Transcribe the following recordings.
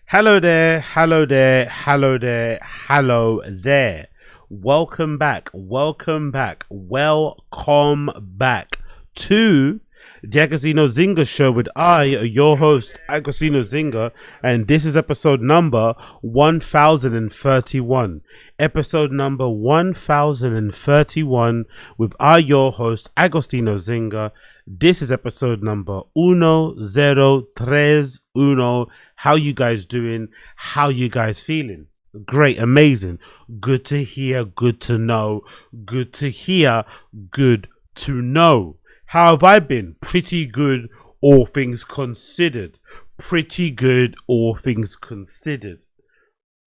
Hello there, hello there, hello there, hello there. Welcome back, welcome back, welcome back to the Agostinho Zinga show with your host, Agostinho Zinga, and this is episode number 1031. Episode number 1031 with your host, Agostinho Zinga. This is episode number 1031. How you guys doing? How you guys feeling? Great, amazing. Good to hear, good to know. Good to hear, good to know. How have I been? Pretty good, all things considered. Pretty good, all things considered.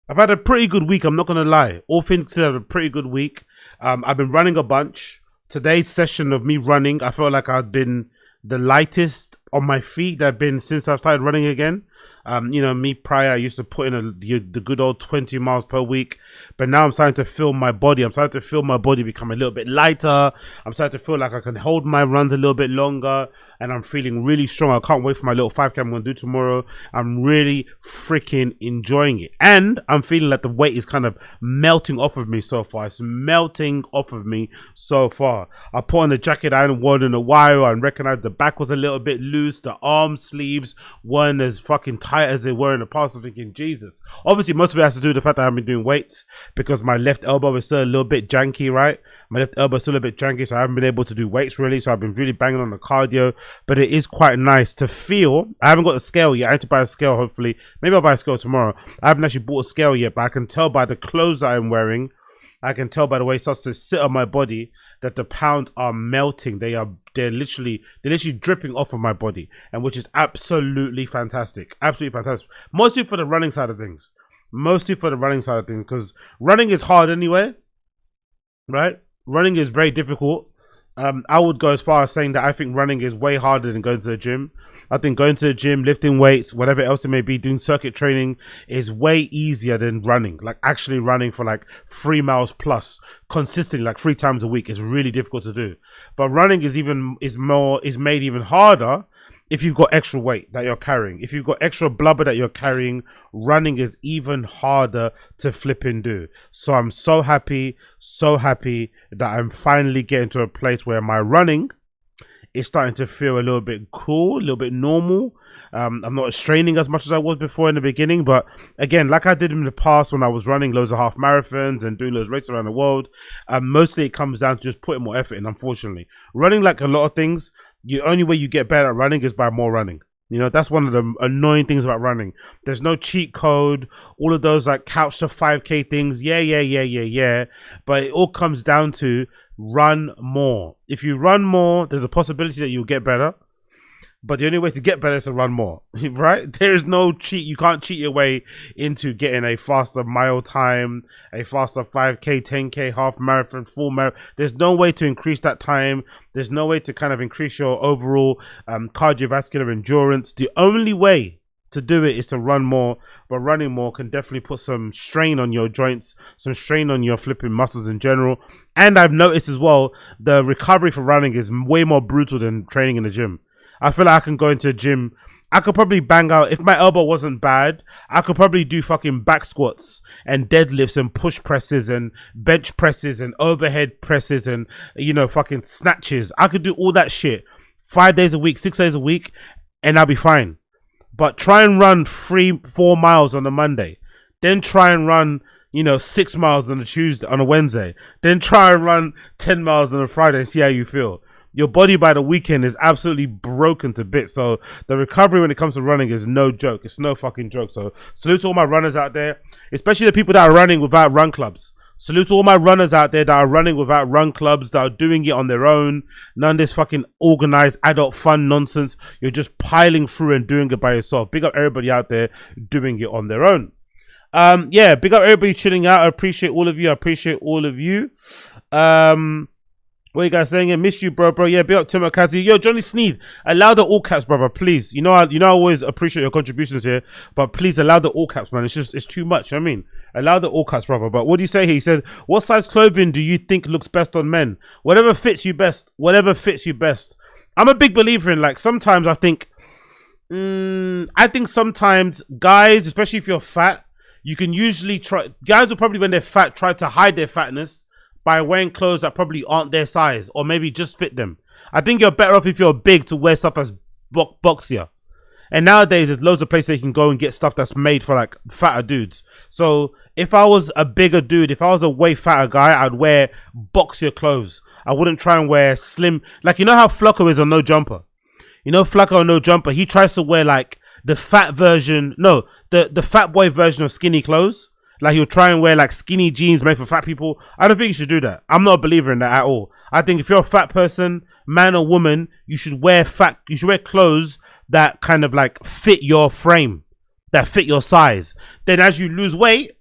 I've had a pretty good week, I'm not going to lie. All things considered, I've had a pretty good week. I've been running a bunch. Today's session of me running, I felt like I've been the lightest on my feet that I've been since I've started running again. Me prior, I used to put in the good old 20 miles per week, but now I'm starting to feel my body. I'm starting to feel my body become a little bit lighter. I'm starting to feel like I can hold my runs a little bit longer, and I'm feeling really strong. I can't wait for my little 5K I'm going to do tomorrow. I'm really freaking enjoying it, and I'm feeling like the weight is kind of melting off of me so far. It's melting off of me so far. I put on the jacket I hadn't worn in a while and recognized the back was a little bit loose. The arm sleeves weren't as fucking tight as they were in the past. I'm thinking, Jesus. Obviously, most of it has to do with the fact that I've been doing weights because my left elbow is still a little bit janky, right? My left elbow is still a bit janky, so I haven't been able to do weights really. So I've been really banging on the cardio, but it is quite nice to feel. I haven't got a scale yet. I need to buy a scale, hopefully. Maybe I'll buy a scale tomorrow. I haven't actually bought a scale yet, but I can tell by the clothes that I'm wearing. I can tell by the way it starts to sit on my body that the pounds are melting. They're literally dripping off of my body, and which is absolutely fantastic. Absolutely fantastic. Mostly for the running side of things. Because running is hard anyway, right? Running is very difficult. I would go as far as saying that I think running is way harder than going to the gym. I think going to the gym, lifting weights, whatever else it may be, doing circuit training is way easier than running. Like actually running for like 3 miles plus consistently, like 3 times a week, is really difficult to do. But running is made even harder if you've got extra weight that you're carrying. If you've got extra blubber that you're carrying, running is even harder to flip and do. So I'm so happy that I'm finally getting to a place where my running is starting to feel a little bit cool, a little bit normal. I'm not straining as much as I was before in the beginning, but again, like I did in the past when I was running loads of half marathons and doing those races around the world, mostly it comes down to just putting more effort in, unfortunately. Running, like a lot of things, the only way you get better at running is by more running. You know, that's one of the annoying things about running. There's no cheat code, all of those like couch to 5K things. Yeah. But it all comes down to run more. If you run more, there's a possibility that you'll get better. But the only way to get better is to run more, right? There is no cheat. You can't cheat your way into getting a faster mile time, a faster 5K, 10K, half marathon, full marathon. There's no way to increase that time. There's no way to kind of increase your overall cardiovascular endurance. The only way to do it is to run more, but running more can definitely put some strain on your joints, some strain on your flipping muscles in general. And I've noticed as well, the recovery for running is way more brutal than training in the gym. I feel like I can go into a gym. I could probably bang out, if my elbow wasn't bad, I could probably do fucking back squats and deadlifts and push presses and bench presses and overhead presses and, fucking snatches. I could do all that shit 5 days a week, 6 days a week, and I'll be fine. But try and run 3-4 miles on a Monday. Then try and run, 6 miles on a Wednesday. Then try and run 10 miles on a Friday and see how you feel. Your body by the weekend is absolutely broken to bits. So the recovery when it comes to running is no joke. It's no fucking joke. So salute to all my runners out there, especially the people that are running without run clubs. Salute to all my runners out there that are running without run clubs, that are doing it on their own. None of this fucking organized adult fun nonsense. You're just piling through and doing it by yourself. Big up everybody out there doing it on their own. Big up everybody chilling out. I appreciate all of you. What you guys saying? I miss you, bro. Yeah, big up Tim Kazi. Yo, Johnny Sneed, allow the all caps, brother, please. I always appreciate your contributions here, but please allow the all caps, man. It's too much. Allow the all caps, brother. But what do you say here? He said, what size clothing do you think looks best on men? Whatever fits you best. I'm a big believer in, like, sometimes I think I think sometimes guys, especially if you're fat, you can usually try. Guys will probably, when they're fat, try to hide their fatness by wearing clothes that probably aren't their size or maybe just fit them. I think you're better off if you're big to wear stuff that's boxier. And nowadays, there's loads of places you can go and get stuff that's made for like fatter dudes. So if I was a bigger dude, if I was a way fatter guy, I'd wear boxier clothes. I wouldn't try and wear slim. Like, you know how Flocko is on No Jumper? You know Flocko on No Jumper? He tries to wear like the fat version. No, the fat boy version of skinny clothes. Like he'll try and wear like skinny jeans made for fat people. I don't think you should do that. I'm not a believer in that at all. I think if you're a fat person, man or woman, you should wear clothes that kind of like fit your frame, that fit your size. Then as you lose weight,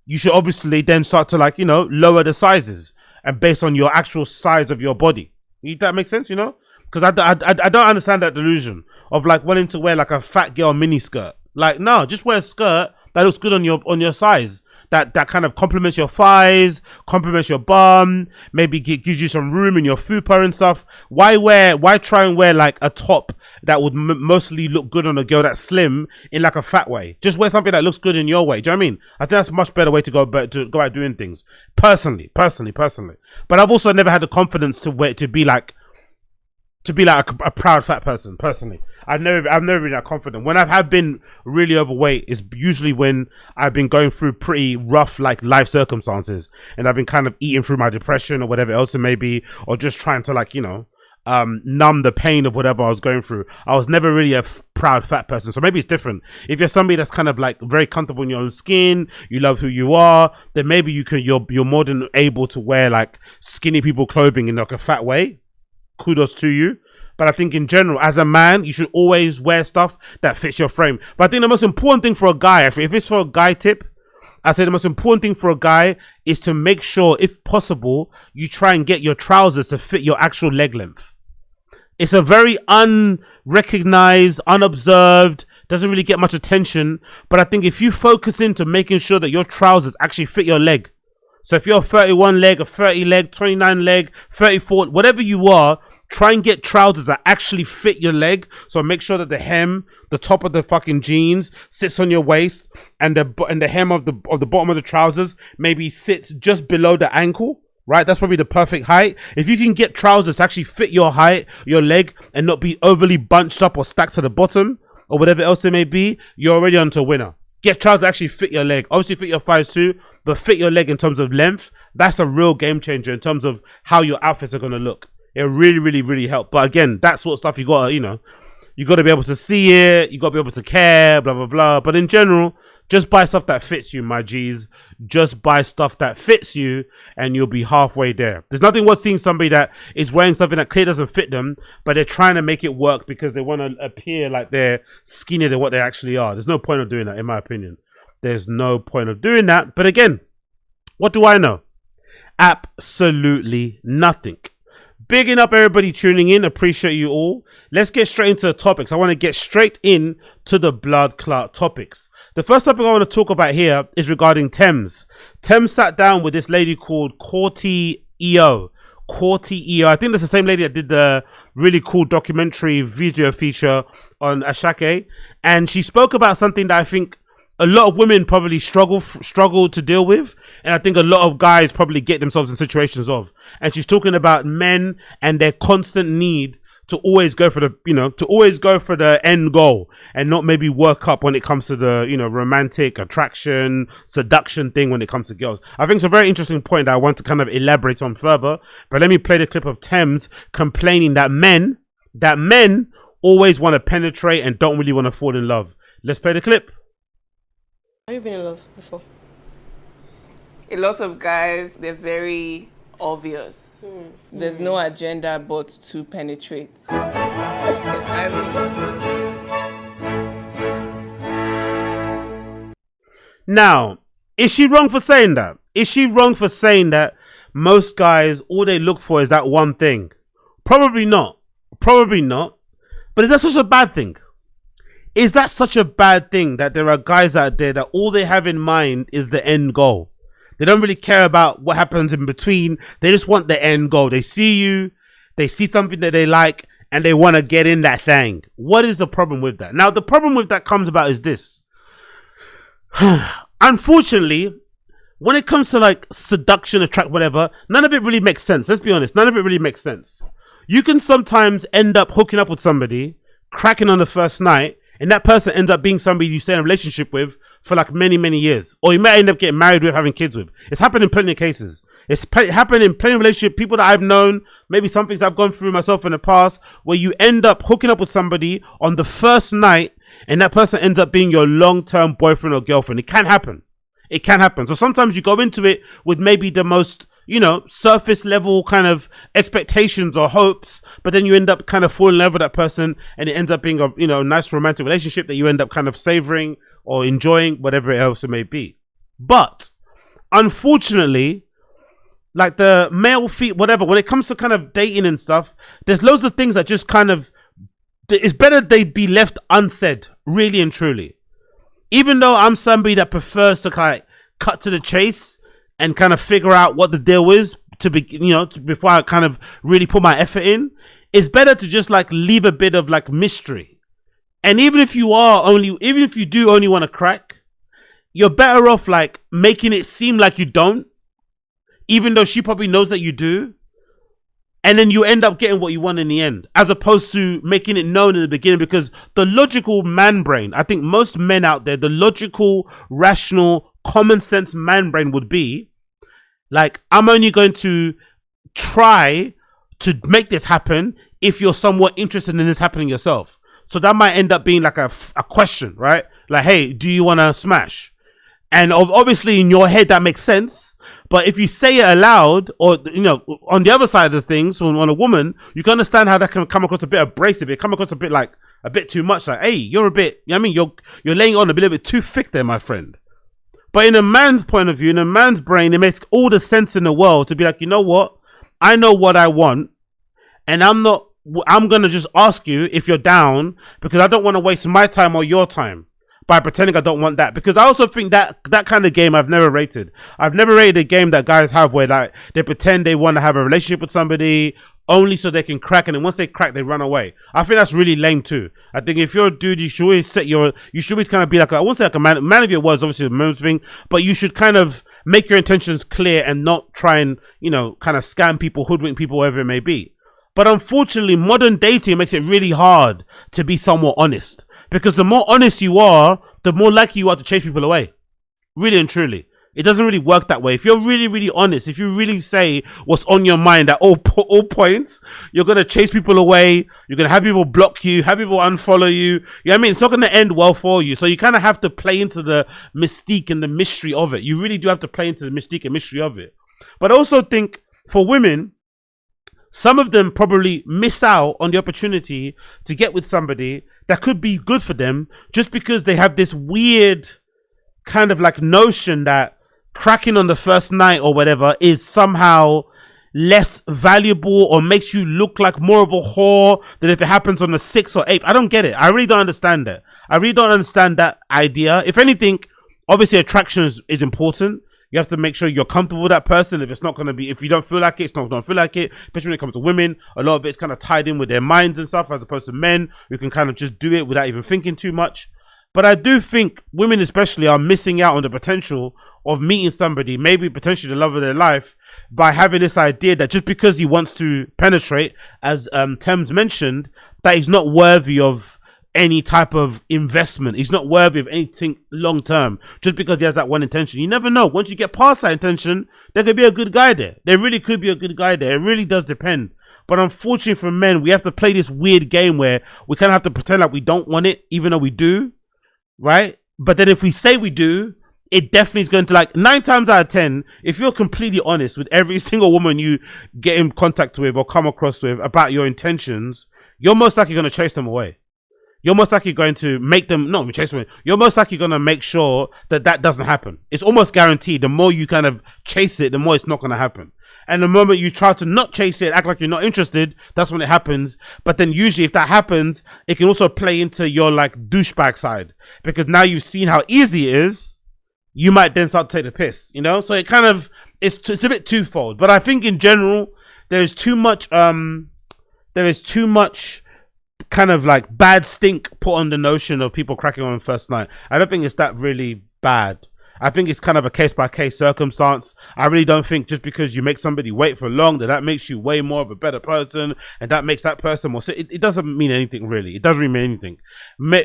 you should obviously then start to like, you know, lower the sizes and based on your actual size of your body. That makes sense, you know? Because I don't understand that delusion of like wanting to wear like a fat girl mini skirt. Like, no, just wear a skirt that looks good on your size. That kind of complements your thighs, complements your bum, maybe gives you some room in your fupa and stuff. Why try and wear like a top that would mostly look good on a girl that's slim in like a fat way? Just wear something that looks good in your way. Do you know what I mean? I think that's a much better way to go about doing things. Personally. But I've also never had the confidence to be like a proud fat person. Personally, I've never been that confident. When I have been really overweight, is usually when I've been going through pretty rough like life circumstances, and I've been kind of eating through my depression or whatever else it may be, or just trying to like, you know, numb the pain of whatever I was going through. I was never really a proud fat person. So maybe it's different. If you're somebody that's kind of like very comfortable in your own skin, you love who you are, then maybe you're more than able to wear like skinny people clothing in like a fat way. Kudos to you. But I think in general, as a man, you should always wear stuff that fits your frame. But I think the most important thing for a guy, if it's for a guy tip, I say the most important thing for a guy is to make sure, if possible, you try and get your trousers to fit your actual leg length. It's a very unrecognized, unobserved, doesn't really get much attention. But I think if you focus into making sure that your trousers actually fit your leg. So if you're a 31 leg, a 30 leg, 29 leg, 34, whatever you are, try and get trousers that actually fit your leg. So make sure that the hem, the top of the fucking jeans sits on your waist, and the hem of the bottom of the trousers maybe sits just below the ankle. Right, that's probably the perfect height. If you can get trousers to actually fit your height, your leg, and not be overly bunched up or stacked to the bottom or whatever else it may be, you're already onto a winner. Get trousers that actually fit your leg. Obviously fit your thighs too, but fit your leg in terms of length. That's a real game changer in terms of how your outfits are gonna look. It really helps. But again, that sort of stuff you gotta, you know, you gotta be able to see it. You gotta be able to care. Blah blah blah. But in general, just buy stuff that fits you, my G's. Just buy stuff that fits you, and you'll be halfway there. There's nothing worth seeing somebody that is wearing something that clearly doesn't fit them, but they're trying to make it work because they want to appear like they're skinnier than what they actually are. There's no point of doing that, in my opinion. There's no point of doing that. But again, what do I know? Absolutely nothing. Bigging up everybody tuning in. Appreciate you all. Let's get straight into the topics. I want to get straight in to the blood clot topics. The first topic I want to talk about here is regarding Tems. Tems sat down with this lady called Courtney EO. I think that's the same lady that did the really cool documentary video feature on Ashake. And she spoke about something that I think a lot of women probably struggle to deal with, and I think a lot of guys probably get themselves in situations of. And she's talking about men and their constant need to always go for the end goal and not maybe work up when it comes to the, you know, romantic attraction, seduction thing when it comes to girls. I think it's a very interesting point that I want to kind of elaborate on further. But let me play the clip of Tems complaining that men always want to penetrate and don't really want to fall in love. Let's play the clip. Have you been in love before? A lot of guys, they're very obvious. There's no agenda but to penetrate. Now, is she wrong for saying that? Is she wrong for saying that most guys, all they look for is that one thing? Probably not. But is that such a bad thing? Is that such a bad thing that there are guys out there that all they have in mind is the end goal? They don't really care about what happens in between. They just want the end goal. They see you, they see something that they like, and they want to get in that thing. What is the problem with that? Now, the problem with that comes about is this. Unfortunately, when it comes to like seduction, attract, whatever, none of it really makes sense. Let's be honest. None of it really makes sense. You can sometimes end up hooking up with somebody, cracking on the first night, and that person ends up being somebody you stay in a relationship with for like many, many years. Or you might end up getting married with, having kids with. It's happened in plenty of cases. It's happened in plenty of relationships, people that I've known, maybe some things I've gone through myself in the past, where you end up hooking up with somebody on the first night, and that person ends up being your long-term boyfriend or girlfriend. It can happen. It can happen. So sometimes you go into it with maybe the most, you know, surface level kind of expectations or hopes, but then you end up kind of falling in love with that person, and it ends up being a, you know, nice romantic relationship that you end up kind of savoring or enjoying, whatever else it may be. But unfortunately, like the male feet, whatever, when it comes to kind of dating and stuff, there's loads of things that just kind of, it's better they be left unsaid, really and truly. Even though I'm somebody that prefers to kind of cut to the chase and kind of figure out what the deal is to be, you know, before I kind of really put my effort in, it's better to just like leave a bit of like mystery. And even if you do only want to crack, you're better off like making it seem like you don't, even though she probably knows that you do. And then you end up getting what you want in the end, as opposed to making it known in the beginning. Because the logical man brain, I think most men out there, the logical, rational, common sense man brain would be like, I'm only going to try to make this happen if you're somewhat interested in this happening yourself. So that might end up being like a question, right? Like, hey, do you want to smash? And obviously in your head that makes sense, but if you say it aloud, or you know, on the other side of things, on a woman, you can understand how that can come across a bit abrasive. It come across a bit like a bit too much. Like, hey, you're a bit, you know what I mean, you're laying on a little bit too thick there, my friend. But in a man's point of view, in a man's brain, it makes all the sense in the world to be like, you know what, I know what I want, and I'm gonna just ask you if you're down, because I don't want to waste my time or your time by pretending I don't want that. Because I also think that kind of game I've never rated. I've never rated a game that guys have where like they pretend they want to have a relationship with somebody only so they can crack, and then once they crack they run away. I think that's really lame too. I think if you're a dude, you should always always kind of be like, I won't say like a man of your words, obviously the most thing, but you should kind of make your intentions clear and not try and, you know, kind of scam people, hoodwink people, whatever it may be. But unfortunately, modern dating makes it really hard to be somewhat honest. Because the more honest you are, the more likely you are to chase people away. Really and truly. It doesn't really work that way. If you're really, really honest, if you really say what's on your mind at all points, you're going to chase people away. You're going to have people block you, have people unfollow you. You know what I mean? It's not going to end well for you. So you kind of have to play into the mystique and the mystery of it. You really do have to play into the mystique and mystery of it. But I also think for women, some of them probably miss out on the opportunity to get with somebody that could be good for them just because they have this weird kind of like notion that cracking on the first night or whatever is somehow less valuable or makes you look like more of a whore than if it happens on the 6th or 8th. I don't get it. I really don't understand that. I really don't understand that idea. If anything, obviously attraction is important. You have to make sure you're comfortable with that person. If it's not going to be, if you don't feel like it, it's not going to feel like it. Especially when it comes to women, a lot of it's kind of tied in with their minds and stuff, as opposed to men who can kind of just do it without even thinking too much. But I do think women especially are missing out on the potential of meeting somebody, maybe potentially the love of their life, by having this idea that just because he wants to penetrate, as Tems mentioned, that he's not worthy of any type of investment. He's not worthy of anything long term just because he has that one intention. You never know. Once you get past that intention, there could be a good guy there. There really could be a good guy there. It really does depend. But unfortunately for men, we have to play this weird game where we kind of have to pretend like we don't want it, even though we do, right? But then if we say we do, it definitely is going to, like 9 times out of 10, if you're completely honest with every single woman you get in contact with or come across with about your intentions, you're most likely going to chase them away. You're most likely going to make them, not chase them away, you're most likely going to make sure that that doesn't happen. It's almost guaranteed. The more you kind of chase it, the more it's not going to happen. And the moment you try to not chase it, act like you're not interested, that's when it happens. But then usually if that happens, it can also play into your like douchebag side, because now you've seen how easy it is, you might then start to take the piss, you know? So it kind of, it's a bit twofold. But I think in general, there's too much there is too much kind of like bad stink put on the notion of people cracking on first night. I don't think it's that really bad. I think it's kind of a case by case circumstance. I really don't think just because you make somebody wait for long that makes you way more of a better person and that makes that person more. So it doesn't mean anything really. It doesn't really mean anything.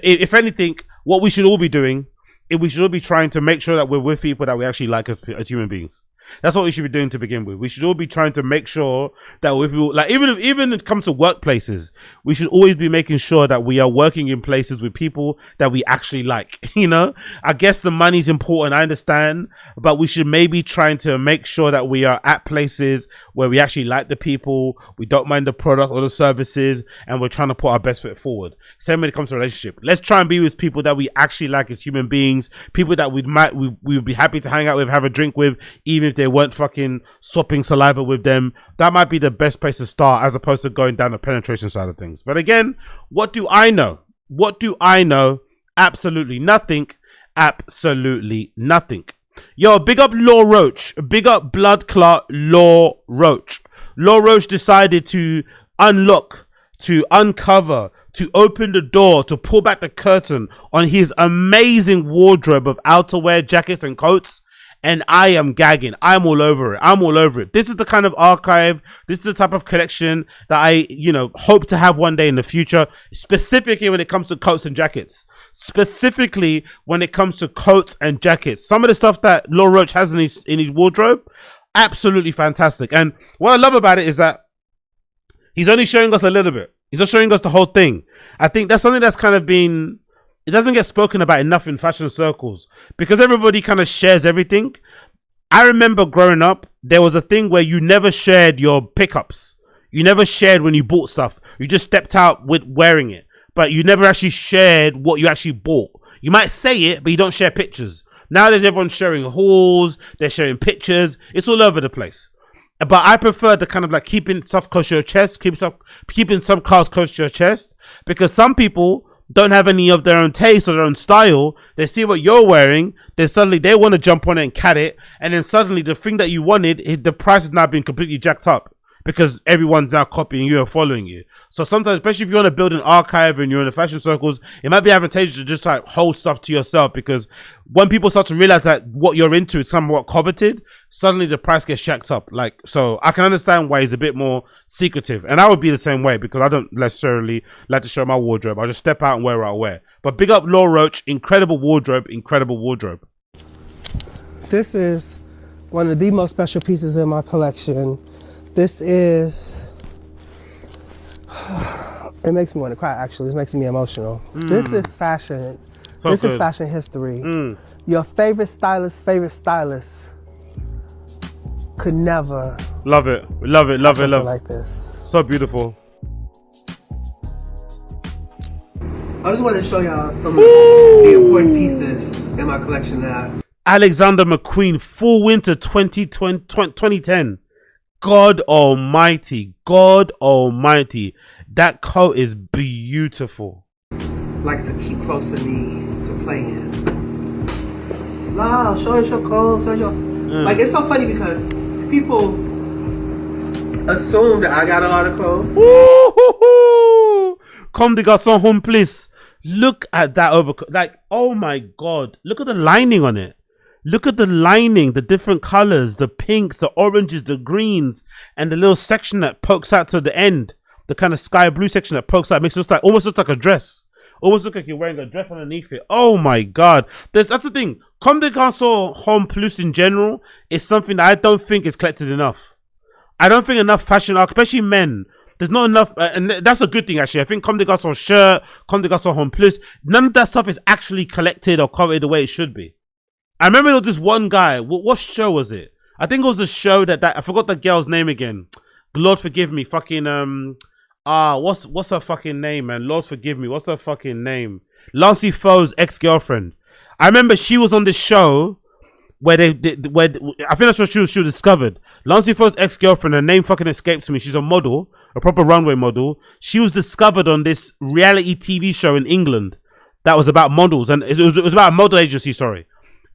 If anything, what we should all be doing is we should all be trying to make sure that we're with people that we actually like as human beings. That's what we should be doing to begin with. We should all be trying to make sure that we people, like even when it comes to workplaces, we should always be making sure that we are working in places with people that we actually like. You know, I guess the money's important, I understand, but we should maybe trying to make sure that we are at places where we actually like the people, we don't mind the product or the services, and we're trying to put our best foot forward. Same when it comes to relationship. Let's try and be with people that we actually like as human beings, people that we would be happy to hang out with, have a drink with, even if they weren't fucking swapping saliva with them. That might be the best place to start as opposed to going down the penetration side of things. But again, what do I know? What do I know? Absolutely nothing. Absolutely nothing. Yo, big up Lil Roach. Big up blood clot Lil Roach. Lil Roach decided to unlock, to uncover, to open the door, to pull back the curtain on his amazing wardrobe of outerwear, jackets and coats. And I am gagging. I'm all over it. I'm all over it. This is the kind of archive. This is the type of collection that I, hope to have one day in the future, specifically when it comes to coats and jackets. Specifically when it comes to coats and jackets. Some of the stuff that Lil Roach has in his wardrobe, absolutely fantastic. And what I love about it is that he's only showing us a little bit. He's not showing us the whole thing. I think that's something that's kind of been, it doesn't get spoken about enough in fashion circles because everybody kind of shares everything. I remember growing up, there was a thing where you never shared your pickups. You never shared when you bought stuff. You just stepped out with wearing it, but you never actually shared what you actually bought. You might say it, but you don't share pictures. Nowadays, everyone's sharing hauls. They're sharing pictures. It's all over the place. But I prefer the kind of like keeping stuff close to your chest, keeping some cars close to your chest, because some people don't have any of their own taste or their own style. They see what you're wearing, then suddenly they want to jump on it and cat it, and then suddenly the thing that you wanted, the price has now been completely jacked up because everyone's now copying you and following you. So sometimes, especially if you want to build an archive and you're in the fashion circles, it might be advantageous to just like hold stuff to yourself, because when people start to realize that what you're into is somewhat coveted, suddenly the price gets jacked up. Like, so I can understand why he's a bit more secretive, and I would be the same way because I don't necessarily like to show my wardrobe. I just step out and wear what I wear. But big up Lil Roach, incredible wardrobe, incredible wardrobe. This is one of the most special pieces in my collection. This is, it makes me want to cry actually. It makes me emotional. This is fashion. So this good. is fashion history. Your favorite stylist could never Love it. Love it. Love it. Love it. like this. So beautiful. I just want to show y'all some of the important pieces in my collection now. Alexander McQueen, Full Winter 2010. God almighty. God almighty. That coat is beautiful. Like to keep close to me to play in. Wow, show us your clothes, show your... Like, it's so funny because people assume that I got a lot of clothes. Woo-hoo-hoo. Comme des garçons home, please. Look at that overcoat. Like, oh my God. Look at the lining on it. Look at the lining, the different colors, the pinks, the oranges, the greens, and the little section that pokes out to the end. The kind of sky blue section that pokes out makes it look like, almost looks like a dress. Almost look like you're wearing a dress underneath it. Oh my God. That's the thing. Comme des garçons home plus in general is something that I don't think is collected enough. I don't think enough fashion, especially men, there's not enough, and that's a good thing actually. I think Comme des garçons shirt, Comme des garçons home plus, none of that stuff is actually collected or covered the way it should be. I remember there was this one guy. What show was it? I think it was a show that I forgot the girl's name again. Lord forgive me. Fucking what's her fucking name, man? Lord forgive me. What's her fucking name? Lancey Foe's ex-girlfriend. I remember she was on this show where I think that's what she was discovered. Lancey Foe's ex-girlfriend. Her name fucking escapes me. She's a model, a proper runway model. She was discovered on this reality TV show in England that was about models, and it was about a model agency. Sorry.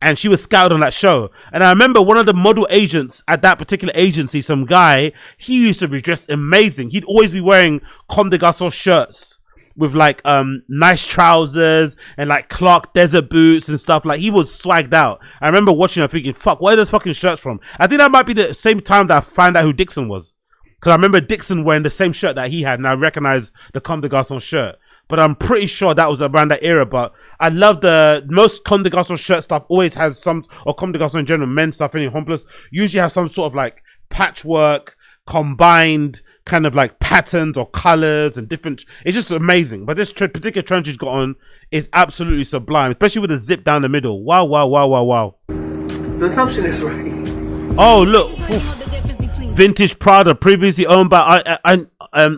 and she was scouted on that show. And I remember one of the model agents at that particular agency, some guy, he used to be dressed amazing. He'd always be wearing Comme des Garçons shirts with like nice trousers and like Clark desert boots and stuff. Like, he was swagged out. I remember watching her thinking, fuck, where are those fucking shirts from? I think that might be the same time that I found out who Dixon was, because I remember Dixon wearing the same shirt that he had, and I recognized the Comme des Garçons shirt. But I'm pretty sure that was around that era. But I love most Comme des Garçons shirt stuff always has some, or Comme des Garçons in general, men's stuff, any homeless, usually has some sort of like patchwork, combined kind of like patterns or colors and different. It's just amazing. But this particular trend she's got on is absolutely sublime, especially with the zip down the middle. Wow, wow, wow, wow, wow. The assumption is right. Oh, look. Oof. Vintage Prada, previously owned by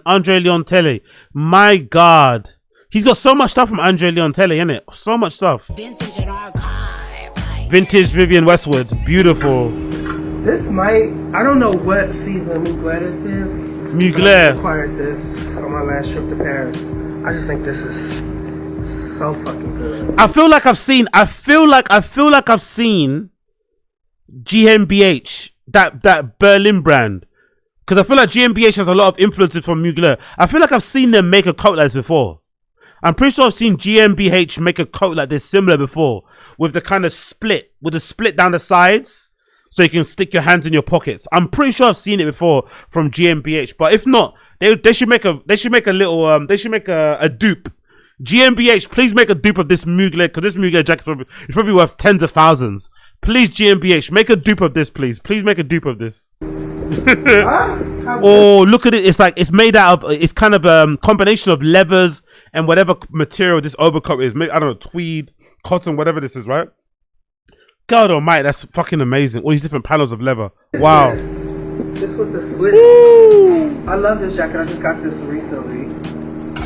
Andre Leontele. My God. He's got so much stuff from Andre Leontele, innit? So much stuff. Vintage Vivienne Westwood. Beautiful. This might, I don't know what season Mugler this is. Mugler. I acquired this on my last trip to Paris. I just think this is so fucking good. I feel like I've seen GmbH, that Berlin brand. Because I feel like GmbH has a lot of influences from Mugler. I feel like I've seen them make a coat like this before. I'm pretty sure I've seen GmbH make a coat like this similar before, with the kind of split, with the split down the sides, so you can stick your hands in your pockets. I'm pretty sure I've seen it before from GmbH, but if not, they should make a dupe. GmbH, please make a dupe of this Mugler, because this Mugler jacket is probably worth tens of thousands. Please, GmbH, make a dupe of this, please. Please make a dupe of this. Oh, look at it. It's like, it's made out of, it's kind of a combination of leathers and whatever material this overcoat is. I don't know, tweed, cotton, whatever this is, right? God almighty, that's fucking amazing. All these different panels of leather. Wow. This was the split. I love this jacket. I just got this recently.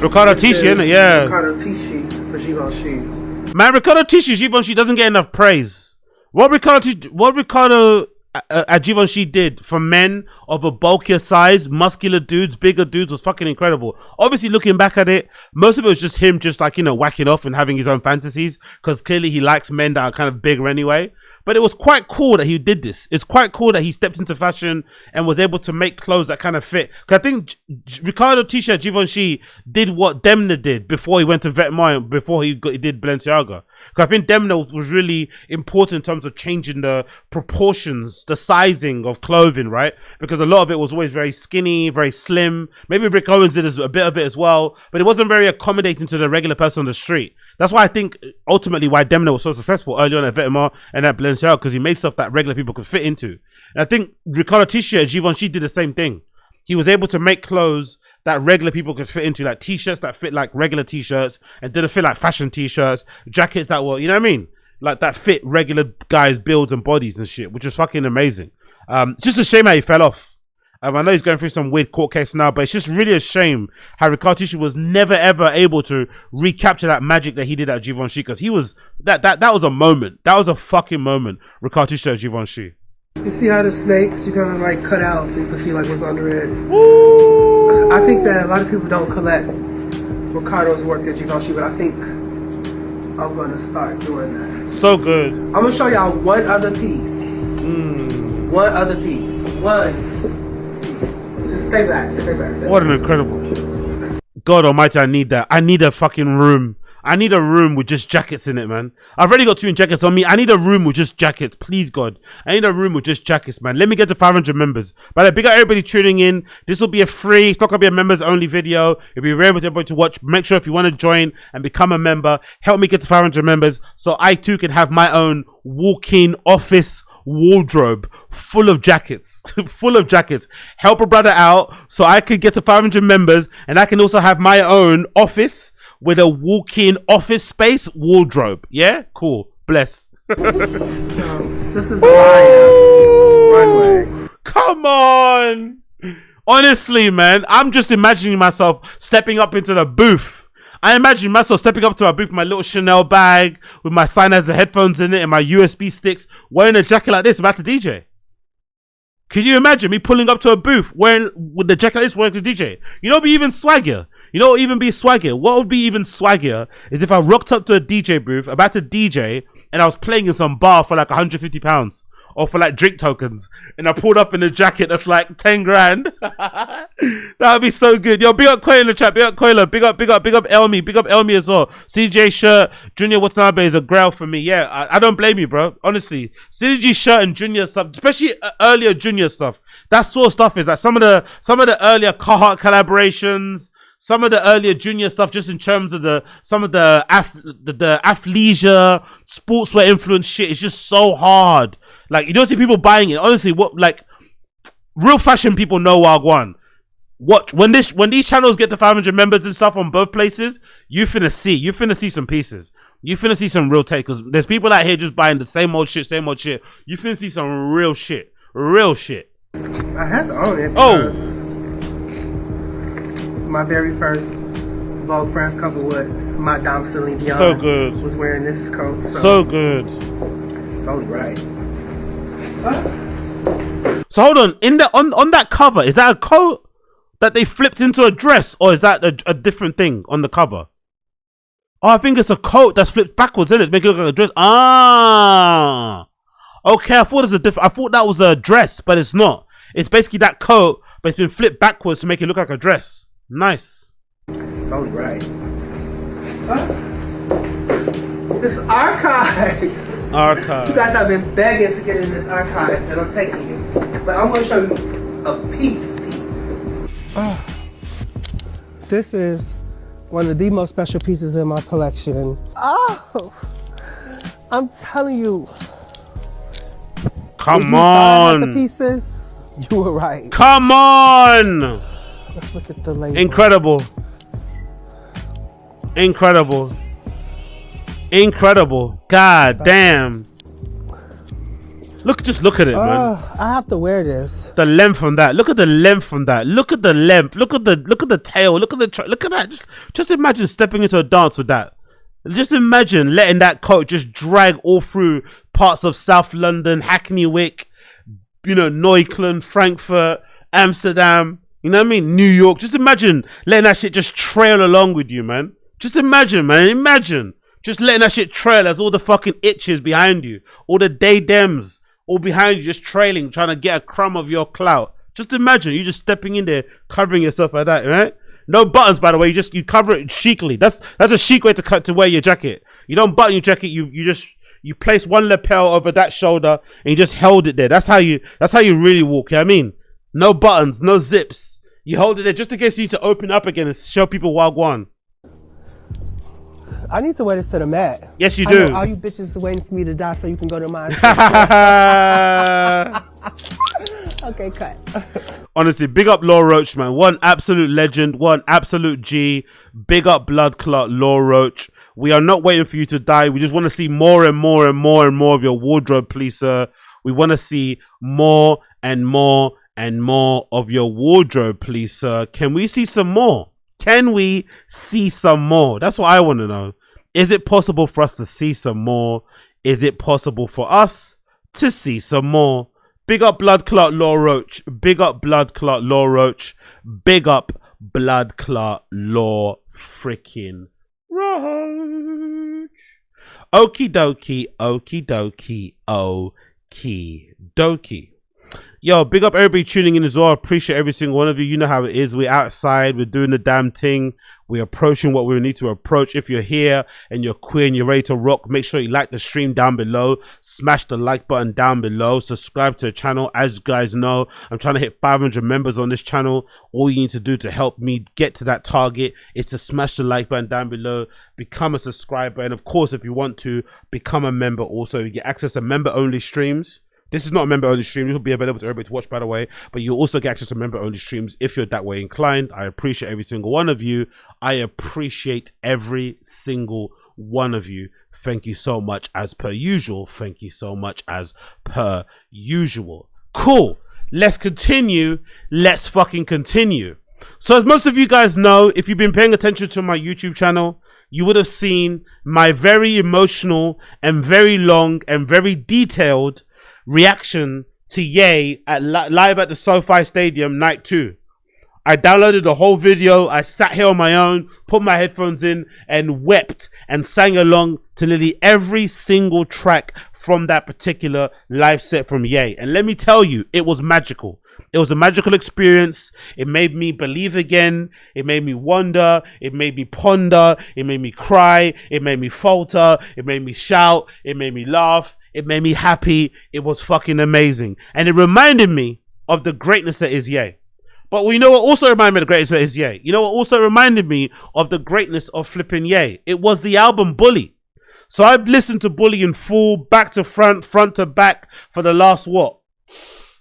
Riccardo Tisci, isn't it? Yeah. Riccardo Tisci for Givenchy. Man, Riccardo Tisci, Givenchy doesn't get enough praise. What Riccardo at Givenchy did for men of a bulkier size, muscular dudes, bigger dudes, was fucking incredible. Obviously, looking back at it, most of it was just him just like, you know, whacking off and having his own fantasies, because clearly he likes men that are kind of bigger anyway. But it was quite cool that he did this. It's quite cool that he stepped into fashion and was able to make clothes that kind of fit. Because I think Riccardo Tisci at Givenchy did what Demna did before he went to Vetements, before he did Balenciaga. Because I think Demna was really important in terms of changing the proportions, the sizing of clothing, right? Because a lot of it was always very skinny, very slim. Maybe Rick Owens did a bit of it as well, but it wasn't very accommodating to the regular person on the street. That's why I think ultimately why Demna was so successful early on at Vetements and at Balenciaga, because he made stuff that regular people could fit into. And I think Riccardo Tisci at Givenchy did the same thing. He was able to make clothes that regular people could fit into, like t-shirts that fit like regular t-shirts and didn't fit like fashion t-shirts, jackets that were, you know what I mean? Like that fit regular guys' builds and bodies and shit, which was fucking amazing. It's just a shame how he fell off. I know he's going through some weird court case now, but it's just really a shame how Riccardo Tisci was never ever able to recapture that magic that he did at Givenchy, because he was, that was a moment. That was a fucking moment, Riccardo Tisci at Givenchy. You see how the snakes, you kind of like cut out so you can see like what's under it. Ooh. I think that a lot of people don't collect Riccardo's work at Givenchy, but I think I'm going to start doing that. So good. I'm going to show y'all one other piece. One other piece. Just stay back. Stay back. What an incredible. God almighty, I need that. I need a fucking room. I need a room with just jackets in it, man. I've already got too many jackets on me. I need a room with just jackets. Please, God. I need a room with just jackets, man. Let me get to 500 members. But I big up everybody tuning in. This will be a free, it's not going to be a members only video. It'll be available to everybody to watch. Make sure if you want to join and become a member, help me get to 500 members so I too can have my own walk-in office wardrobe full of jackets. Full of jackets. Help a brother out so I could get to 500 members and I can also have my own office with a walk-in office space wardrobe. Yeah? Cool. Bless. This is my runway. Come on. Honestly, man, I'm just imagining myself stepping up into the booth. I imagine myself stepping up to my booth with my little Chanel bag, with my Sennheiser headphones in it and my USB sticks, wearing a jacket like this, about to DJ. Could you imagine me pulling up to a booth wearing with the jacket like this, wearing the DJ? You know, be even swaggier. You know what would even be swaggier? What would be even swaggier is if I rocked up to a DJ booth, about to DJ, and I was playing in some bar for like £150 or for like drink tokens, and I pulled up in a jacket that's like 10 grand. That would be so good. Yo, big up Quayla in the chat, big up Quayla, big up Elmi as well. CJ shirt, Junior Watanabe is a grail for me. Yeah, I don't blame you, bro. Honestly, CJ shirt and Junior stuff, especially earlier Junior stuff. That sort of stuff is like some of the earlier Carhartt collaborations, some of the earlier Junior stuff, just in terms of the athleisure, sportswear influence shit. It's just so hard. Like, you don't see people buying it. Honestly, what, like, real fashion people know Wagwan. Watch when these channels get to 500 members and stuff on both places, you finna see some pieces. You finna see some real take, because there's people out here just buying the same old shit. You finna see some real shit. I had to own it. Oh, my very first Vogue France cover with my Dom Celine Dion. So good. Was wearing this coat. So good. It's only right. So hold on, on that cover, is that a coat that they flipped into a dress, or is that a different thing on the cover? Oh, I think it's a coat that's flipped backwards, isn't it? Make it look like a dress. Ah, okay. I thought that was a dress, but it's not. It's basically that coat, but it's been flipped backwards to make it look like a dress. Nice. It's only right. This archive. You guys have been begging to get in this archive, and I'm taking it. But I'm going to show you a piece. This is one of the most special pieces in my collection. Oh, I'm telling you. Come on. The pieces, you were right. Come on. Let's look at the label. Incredible. God damn. Just look at it, man. I have to wear this. The length on that. Look at the length on that. Look at the length. Look at the tail. Look at that. Just imagine stepping into a dance with that. Just imagine letting that coat just drag all through parts of South London, Hackney Wick, Neukölln, Frankfurt, Amsterdam, you know what I mean? New York. Just imagine letting that shit just trail along with you, man. Just imagine, man. Imagine. Just letting that shit trail as all the fucking itches behind you. All the Dems all behind you just trailing, trying to get a crumb of your clout. Just imagine you just stepping in there, covering yourself like that, right? No buttons, by the way. You cover it chicly. That's a chic way to wear your jacket. You don't button your jacket. You place one lapel over that shoulder and you just held it there. That's how you really walk. You know what I mean? No buttons, no zips. You hold it there just in case you need to open up again and show people Wagwan. I need to wear this to the mat. Yes, you do. All you bitches are waiting for me to die so you can go to mine. Okay, cut. Honestly, big up Lil Roach, man. One absolute legend, one absolute G. Big up Blood Clot Lil Roach. We are not waiting for you to die. We just want to see more and more and more and more of your wardrobe, please, sir. We want to see more and more and more of your wardrobe, please, sir. Can we see some more? Can we see some more? That's what I want to know. Is it possible for us to see some more? Is it possible for us to see some more? Big up Blood Clot Lil Roach. Big up Blood Clot Lil Roach. Big up Blood Clot Lil freaking Roach. Okie dokie, okie dokie, okie dokie. Yo, big up everybody tuning in as well. Appreciate every single one of you. You know how it is. We're outside. We're doing the damn thing. We're approaching what we need to approach. If you're here and you're queer and you're ready to rock, make sure you like the stream down below. Smash the like button down below. Subscribe to the channel. As you guys know, I'm trying to hit 500 members on this channel. All you need to do to help me get to that target is to smash the like button down below. Become a subscriber. And of course, if you want to become a member also, you get access to member-only streams. This is not a member-only stream. This will be available to everybody to watch, by the way. But you'll also get access to member-only streams if you're that way inclined. I appreciate every single one of you. I appreciate every single one of you. Thank you so much as per usual. Thank you so much as per usual. Cool. Let's continue. Let's fucking continue. So as most of you guys know, if you've been paying attention to my YouTube channel, you would have seen my very emotional and very long and very detailed reaction to Ye at live at the SoFi Stadium night 2. I downloaded the whole video. I sat here on my own, put my headphones in, and wept and sang along to nearly every single track from that particular live set from Ye. And let me tell you, it was magical. It was a magical experience. It made me believe again. It made me wonder. It made me ponder. It made me cry. It made me falter. It made me shout. It made me laugh. It made me happy. It was fucking amazing. And it reminded me of the greatness that is Ye. But you know what also reminded me of the greatness that is Ye? You know what also reminded me of the greatness of flipping Ye? It was the album Bully. So I've listened to Bully in full, back to front, front to back for the last,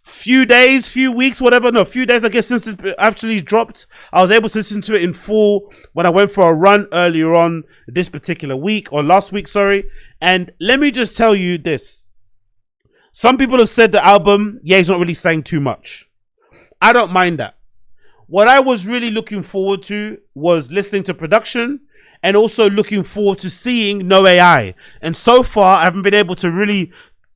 few days, few weeks, whatever. No, few days, I guess, since it actually dropped. I was able to listen to it in full when I went for a run earlier on this particular week, or last week, sorry. And let me just tell you this. Some people have said the album, Ye's not really saying too much. I don't mind that. What I was really looking forward to was listening to production and also looking forward to seeing no AI. And so far, I haven't been able to really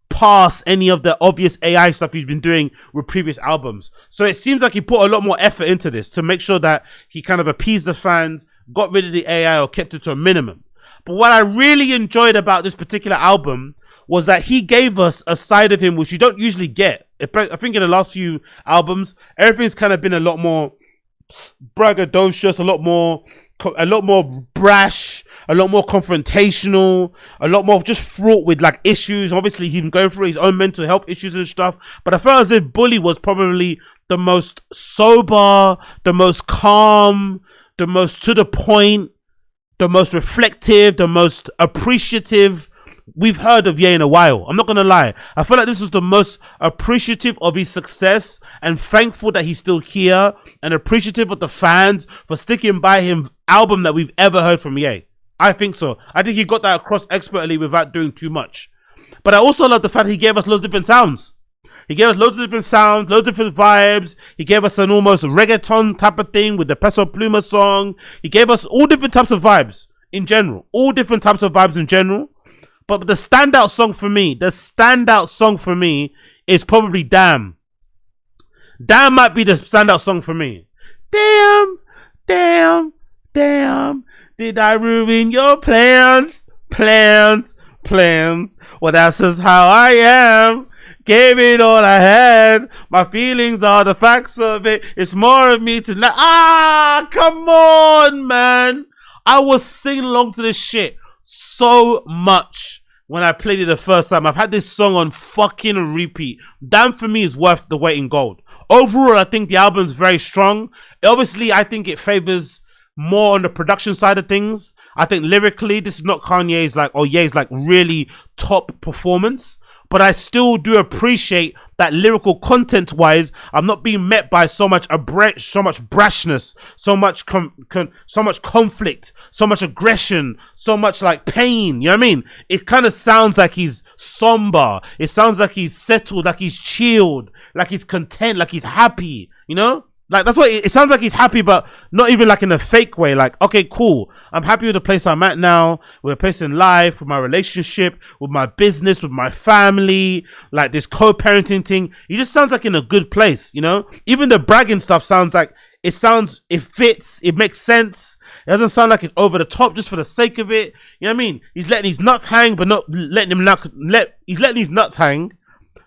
pass any of the obvious AI stuff he's been doing with previous albums. So it seems like he put a lot more effort into this to make sure that he kind of appeased the fans, got rid of the AI or kept it to a minimum. But what I really enjoyed about this particular album was that he gave us a side of him which you don't usually get. I think in the last few albums, everything's kind of been a lot more braggadocious, a lot more brash, a lot more confrontational, a lot more just fraught with like issues. Obviously, he's been going through his own mental health issues and stuff. But I felt as if Bully was probably the most sober, the most calm, the most to the point, the most reflective, the most appreciative we've heard of Ye in a while. I'm not gonna lie. I feel like this was the most appreciative of his success and thankful that he's still here and appreciative of the fans for sticking by him album that we've ever heard from Ye. I think so. I think he got that across expertly without doing too much. But I also love the fact he gave us loads of different sounds. He gave us loads of different sounds, loads of different vibes. He gave us an almost reggaeton type of thing with the Peso Pluma song. He gave us all different types of vibes in general. All different types of vibes in general. But the standout song for me is probably Damn. Damn might be the standout song for me. Damn, damn, damn. Did I ruin your plans? Plans, plans. Well, that's just how I am. Gave it all I had. My feelings are the facts of it. It's more of me tonight. Ah, come on, man. I was singing along to this shit so much when I played it the first time. I've had this song on fucking repeat. Damn for me is worth the weight in gold. Overall, I think the album's very strong. Obviously, I think it favors more on the production side of things. I think lyrically, this is not Kanye's Ye's really top performance. But I still do appreciate that lyrical content wise, I'm not being met by so much brashness, so much conflict, so much aggression, so much like pain. You know what I mean? It kind of sounds like he's somber. It sounds like he's settled, like he's chilled, like he's content, like he's happy. You know? Like, that's what it sounds like. He's happy, but not even like in a fake way. Like, okay, cool. I'm happy with the place I'm at now, with a place in life, with my relationship, with my business, with my family, like this co-parenting thing. He just sounds like in a good place, you know? Even the bragging stuff sounds like it fits, it makes sense. It doesn't sound like it's over the top just for the sake of it. You know what I mean? He's letting his nuts hang, but not letting he's letting his nuts hang,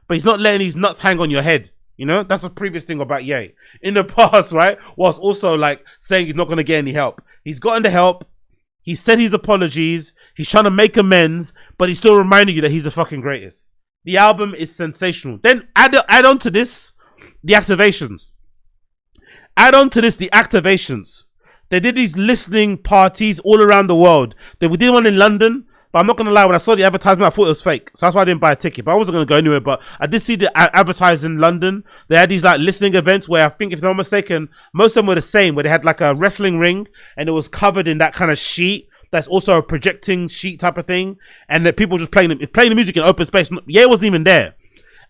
but he's not letting his nuts hang on your head. You know, that's the previous thing about Ye. In the past, right, was also like saying he's not going to get any help. He's gotten the help. He said his apologies. He's trying to make amends, but he's still reminding you that he's the fucking greatest. The album is sensational. Then add on to this, the activations. They did these listening parties all around the world. We did one in London. But I'm not going to lie, when I saw the advertisement, I thought it was fake. So that's why I didn't buy a ticket. But I wasn't going to go anywhere. But I did see the advertising in London. They had these like listening events where I think, if I'm not mistaken, most of them were the same. Where they had like a wrestling ring and it was covered in that kind of sheet. That's also a projecting sheet type of thing. And that people just playing the music in open space. Ye wasn't even there.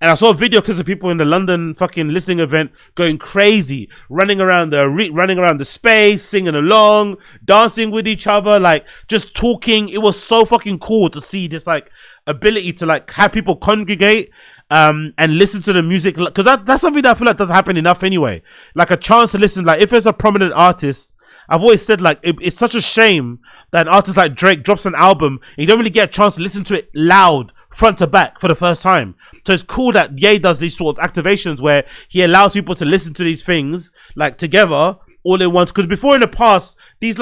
And I saw video clips of people in the London fucking listening event going crazy, running around the space, singing along, dancing with each other, like just talking. It was so fucking cool to see this like ability to like have people congregate and listen to the music, because that's something that I feel like doesn't happen enough anyway. Like a chance to listen, like if there's a prominent artist, I've always said like it's such a shame that an artist like Drake drops an album and you don't really get a chance to listen to it loud front to back for the first time. So it's cool that Ye does these sort of activations where he allows people to listen to these things like together all at once. Because before in the past, these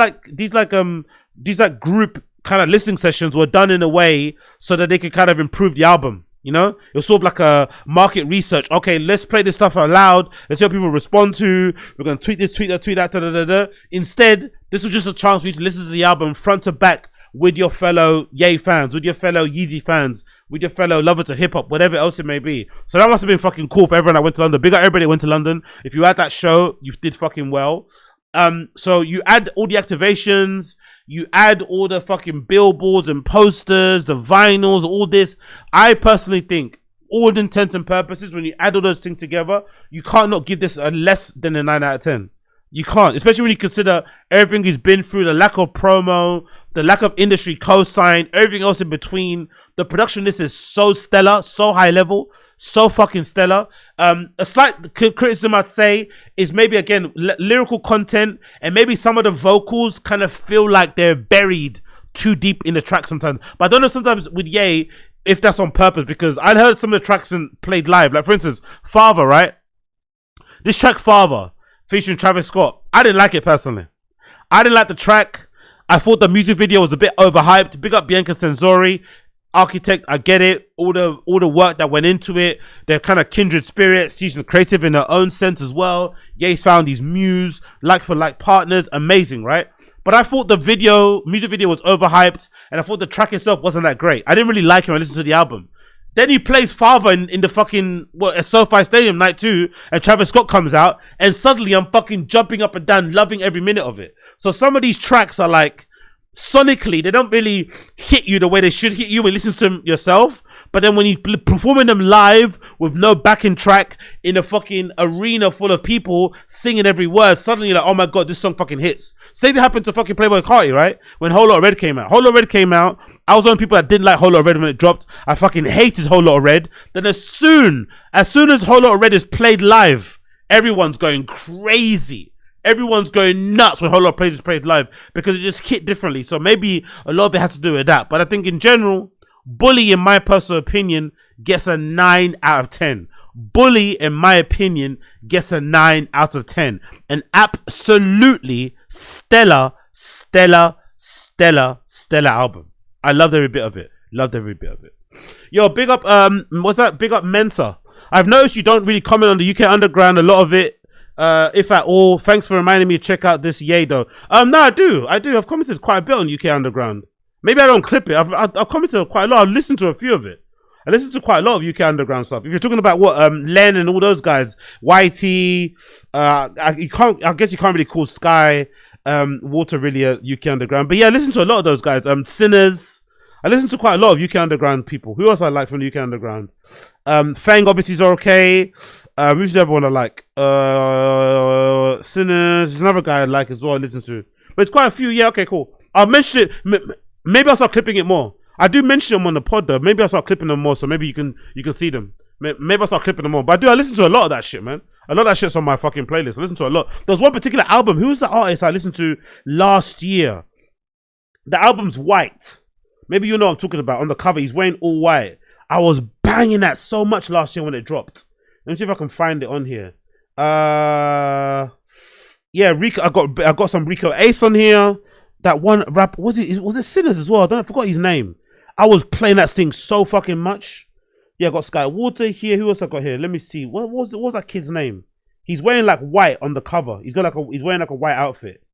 group kind of listening sessions were done in a way so that they could kind of improve the album. You know, it was sort of like a market research. Okay, let's play this stuff out loud. Let's see what people respond to. We're going to tweet this, tweet that, tweet that, da, da, da, da. Instead, this was just a chance for you to listen to the album front to back with your fellow Ye fans, with your fellow Yeezy fans, with your fellow lovers of hip hop, whatever else it may be. So that must have been fucking cool for everyone that went to London. Big up everybody that went to London. If you had that show, you did fucking well. So you add all the activations, you add all the fucking billboards and posters, the vinyls, all this. I personally think, all intents and purposes, when you add all those things together, you can't not give this a less than a 9 out of 10. You can't, especially when you consider everything he's been through, the lack of promo, the lack of industry co-sign, everything else in between. The production list is so stellar, so high level, so fucking stellar. A slight criticism I'd say is maybe again lyrical content, and maybe some of the vocals kind of feel like they're buried too deep in the track sometimes. But I don't know sometimes with Ye if that's on purpose, because I heard some of the tracks played live. Like for instance, Father, right? This track Father featuring Travis Scott, I didn't like it personally. I didn't like the track. I thought the music video was a bit overhyped. Big up Bianca Censori, Architect, I get it. All the work that went into it. They're kind of kindred spirits. She's creative in her own sense as well. Ye's found these muse, like for like partners. Amazing, right? But I thought the music video was overhyped, and I thought the track itself wasn't that great. I didn't really like him when I listened to the album. Then he plays Father in the fucking, at SoFi Stadium night 2, and Travis Scott comes out, and suddenly I'm fucking jumping up and down, loving every minute of it. So some of these tracks are like, sonically, they don't really hit you the way they should hit you when you listen to them yourself. But then when you performing them live with no backing track in a fucking arena full of people singing every word, suddenly you're like, oh my god, this song fucking hits. Same thing happened to fucking Playboy Carti, right? When Whole Lotta Red came out. Whole Lotta Red came out. I was one of the people that didn't like Whole Lotta Red when it dropped. I fucking hated Whole Lotta Red. Then as soon as Whole Lotta Red is played live, everyone's going crazy. Everyone's going nuts when Whole Lotta Red is played live because it just hit differently. So maybe a lot of it has to do with that. But I think in general, Bully, in my personal opinion, gets a 9 out of 10. Bully, in my opinion, gets a 9 out of 10. An absolutely stellar album. I loved every bit of it. Yo, big up, Big up Mensa. I've noticed you don't really comment on the UK Underground, a lot of it, if at all. Thanks for reminding me to check out this Ye though. No, I do. I've commented quite a bit on UK Underground. Maybe I don't clip it. I've commented quite a lot. I've listened to a few of it. I listened to quite a lot of UK Underground stuff. If you're talking about what Len and all those guys, YT, I guess you can't really call Sky Water really a UK Underground. But yeah, I listened to a lot of those guys. Sinners. I listened to quite a lot of UK Underground people. Who else I like from the UK Underground? Fang obviously is okay. Who's the other one I like? Sinners. There's another guy I like as well. I listen to. But it's quite a few. Yeah, okay, cool. I'll mention it. Maybe I'll start clipping it more. I do mention them on the pod though. Maybe I'll start clipping them more so maybe you can see them. Maybe I'll start clipping them more. But I listen to a lot of that shit, man. A lot of that shit's on my fucking playlist. I listen to a lot. There was one particular album. Who's the artist I listened to last year? The album's white. Maybe you know what I'm talking about. On the cover, he's wearing all white. I was banging that so much last year when it dropped. Let me see if I can find it on here. Yeah, Rico. I got some Rico Ace on here. That one rap, was it Sinners as well? I forgot his name. I was playing that thing so fucking much. Yeah, I got Sky Water here. Who else I got here? Let me see. What was that kid's name? He's wearing like white on the cover. He's wearing like a white outfit.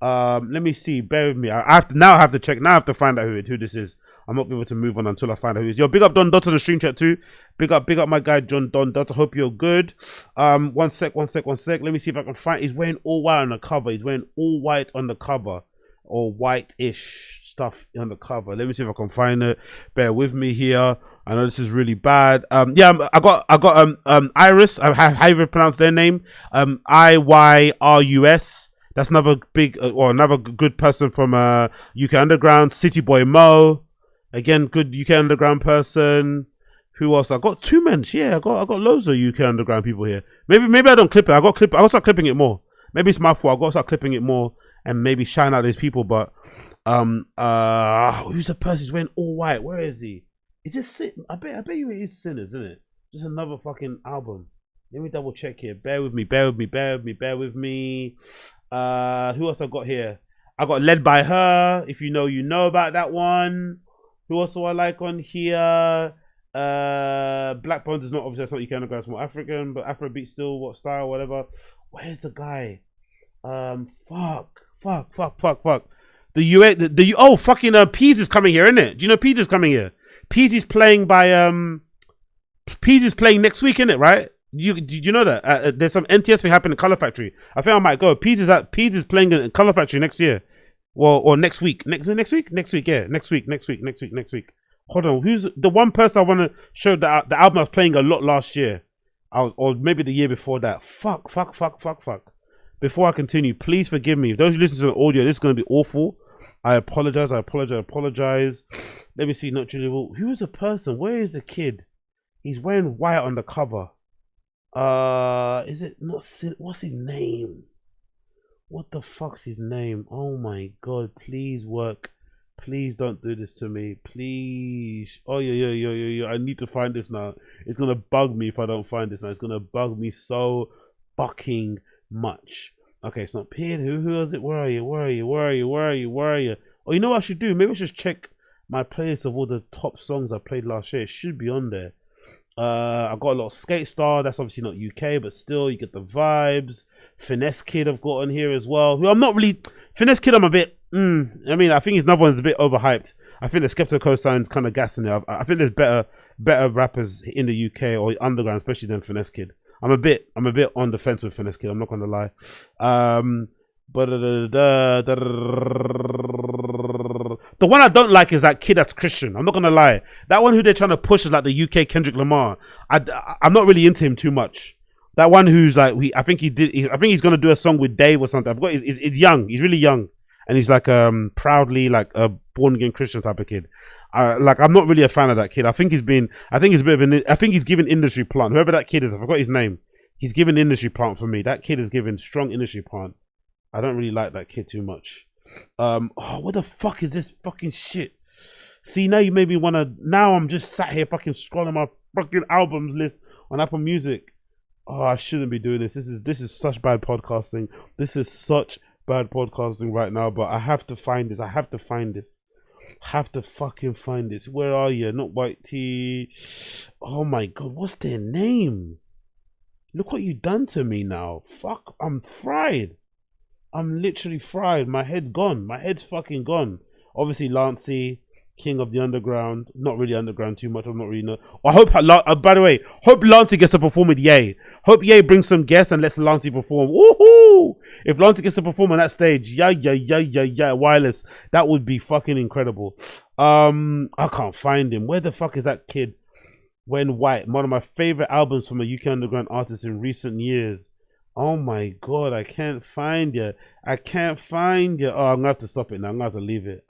Let me see. Bear with me. I have to check. Now I have to find out who this is. I'm not able to move on until I find out who it is. Yo, big up Don Dot on the stream chat too. Big up my guy John Don Dot. I hope you're good. One sec. Let me see if I can find. He's wearing all white on the cover. He's wearing all white on the cover. Or white-ish stuff on the cover. Let me see if I can find it. Bear with me here. I know this is really bad. Yeah, I got Iris. How you pronounce their name? IYRUS. That's another big or another good person from UK Underground. City Boy Mo, again, good UK Underground person. Who else? I got two men. Yeah, I got loads of UK underground people here. Maybe I don't clip it. I gotta start clipping it more. Maybe it's my fault. I gotta start clipping it more and maybe shine out these people. But who's the person who's wearing all white? Where is he? Is this Sin? I bet you it is Sinners, isn't it? Just another fucking album. Let me double check here. Bear with me. Who else I got here? I got Led by Her. If you know about that one. Who else do I like on here? Black Bones is not, obviously that's not UK underground, it's more African, but Afrobeat still, what style, whatever. Where's the guy? Fuck. Peas is coming here, isn't it? Do you know Peas is coming here? Peas is playing next week, isn't it, right? Do you know that? There's some NTS thing happening in Colour Factory. I think I might go. Peas is playing in Colour Factory next year. Well, or next week. Next week? Next week. Hold on, who's the one person I want to show that the album I was playing a lot last year? Or maybe the year before that. Fuck. Before I continue, please forgive me. If those who listen to the audio, this is going to be awful. I apologize. Let me see, not Julie. Who is the person? Where is the kid? He's wearing white on the cover. Is it not? What's his name? What the fuck's his name? Oh my god, please work. Please don't do this to me. Please. Oh, yeah. I need to find this now. It's going to bug me if I don't find this now. It's going to bug me so fucking much. Okay, it's not Pin. Who is it? Where are you? Oh, you know what I should do? Maybe I should check my playlist of all the top songs I played last year. It should be on there. I got a lot of Skate Star. That's obviously not UK, but still, you get the vibes. Finesse Kid I've got on here as well. Who I'm not really... Finesse Kid, I'm a bit... I mean, I think his another one's a bit overhyped. I think the Skepta cosign's kind of gassing there. I think there's better rappers in the UK or underground, especially than Finesse Kid. I'm a bit on the fence with Finesse Kid. I'm not gonna lie. But the one I don't like is that kid that's Christian. I'm not gonna lie. That one who they're trying to push is like the UK Kendrick Lamar. I'm not really into him too much. That one who's like I think he's gonna do a song with Dave or something. I've got he's young. He's really young. And he's like proudly like a born again Christian type of kid. I'm not really a fan of that kid. I think he's given industry plant. Whoever that kid is, I forgot his name. He's given industry plant for me. That kid is given strong industry plant. I don't really like that kid too much. What the fuck is this fucking shit? See, now you made me wanna. Now I'm just sat here fucking scrolling my fucking albums list on Apple Music. Oh, I shouldn't be doing this. This is such bad podcasting. This is such bad podcasting right now, but I have to find this. Have to fucking find this. Where are you? Not White Tea. Oh my god, what's their name? Look what you done to me now. Fuck, I'm fried. I'm literally fried. My head's gone. My head's fucking gone. Obviously, Lancey, King of the Underground. Not really underground too much. I'm not really know. I hope. By the way, hope Lancey gets to perform with Ye. Hope Ye brings some guests and lets Lancey perform. Woohoo! If Lancey gets to perform on that stage, yeah, wireless. That would be fucking incredible. I can't find him. Where the fuck is that kid? When White, one of my favorite albums from a UK underground artist in recent years. Oh my god, I can't find you. Oh, I'm gonna have to stop it now. I'm gonna have to leave it.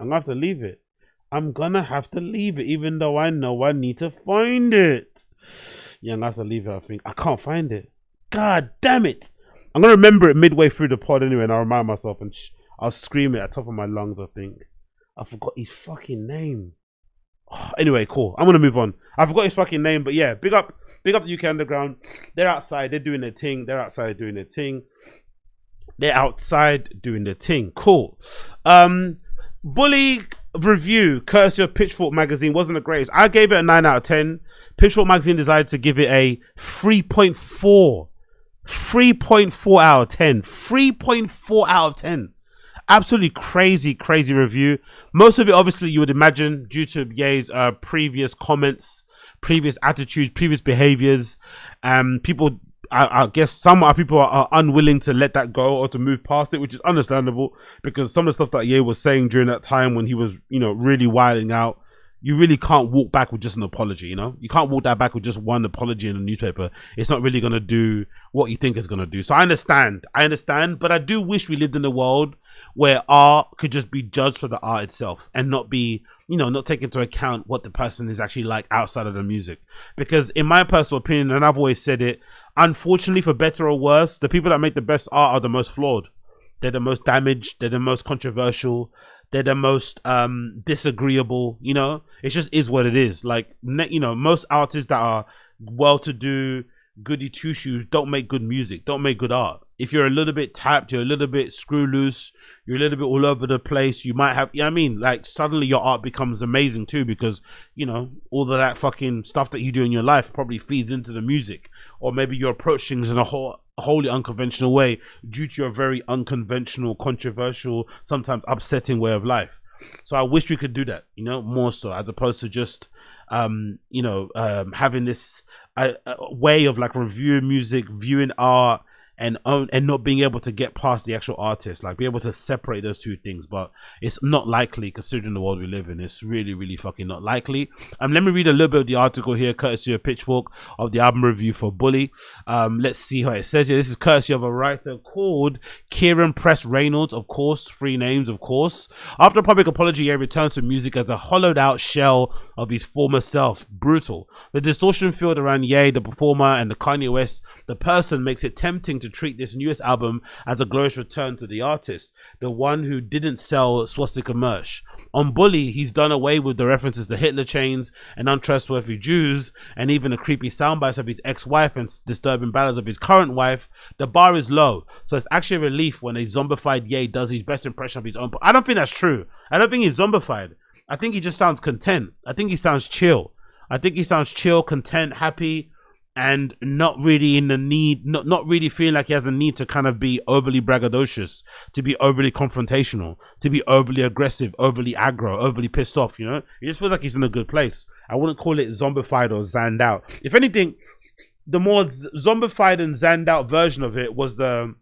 I'm gonna have to leave it, even though I know I need to find it. Yeah, I'm gonna have to leave it, I think. I can't find it. God damn it. I'm gonna remember it midway through the pod anyway, and I'll remind myself, and I'll scream it at the top of my lungs, I think. I forgot his fucking name. Oh, anyway, cool. I'm gonna move on. I forgot his fucking name, but yeah, big up the UK Underground. They're outside, they're doing their thing. Cool. Bully review, courtesy of Pitchfork magazine, wasn't the greatest. I gave it a 9 out of 10. Pitchfork magazine decided to give it a 3.4. 3.4 out of 10. 3.4 out of 10. Absolutely crazy review. Most of it, obviously, you would imagine, due to Ye's previous comments, previous attitudes, previous behaviors. People, I guess some people are unwilling to let that go or to move past it, which is understandable, because some of the stuff that Ye was saying during that time when he was, really wilding out, you really can't walk back with just an apology, You can't walk that back with just one apology in a newspaper. It's not really going to do what you think it's going to do. So I understand, but I do wish we lived in a world where art could just be judged for the art itself and not be, not take into account what the person is actually like outside of the music. Because in my personal opinion, and I've always said it, unfortunately, for better or worse, the people that make the best art are the most flawed. They're the most damaged. They're the most controversial. They're the most disagreeable. It just is what it is. Like, most artists that are well-to-do, goody two-shoes don't make good music, don't make good art. If you're a little bit tapped, you're a little bit screw loose, you're a little bit all over the place, you might have, like, suddenly your art becomes amazing too, because, all of that fucking stuff that you do in your life probably feeds into the music. Or maybe you approach things in a wholly unconventional way due to your very unconventional, controversial, sometimes upsetting way of life. So I wish we could do that, more so, as opposed to just, having this way of like reviewing music, viewing art, and not being able to get past the actual artist, like be able to separate those two things. But it's not likely considering the world we live in. It's really, really fucking not likely. Let me read a little bit of the article here, courtesy of Pitchfork, of the album review for Bully. Let's see what it says here. This is courtesy of a writer called Kieran Press Reynolds, of course, 3 names, of course. After a public apology, he returns to music as a hollowed out shell of his former self. Brutal. The distortion field around Ye, the performer, and the Kanye West, the person, makes it tempting to treat this newest album as a glorious return to the artist, the one who didn't sell swastika merch. On Bully, he's done away with the references to Hitler chains and untrustworthy Jews, and even the creepy soundbites of his ex-wife and disturbing ballads of his current wife. The bar is low, so it's actually a relief when a zombified Ye does his best impression of his own. I don't think that's true. I don't think he's zombified. I think he just sounds content. I think he sounds chill. I think he sounds chill, content, happy, and not really in the need, not really feeling like he has a need to kind of be overly braggadocious, to be overly confrontational, to be overly aggressive, overly aggro, overly pissed off. He just feels like he's in a good place. I wouldn't call it zombified or zanned out. If anything, the more zombified and zanned out version of it was the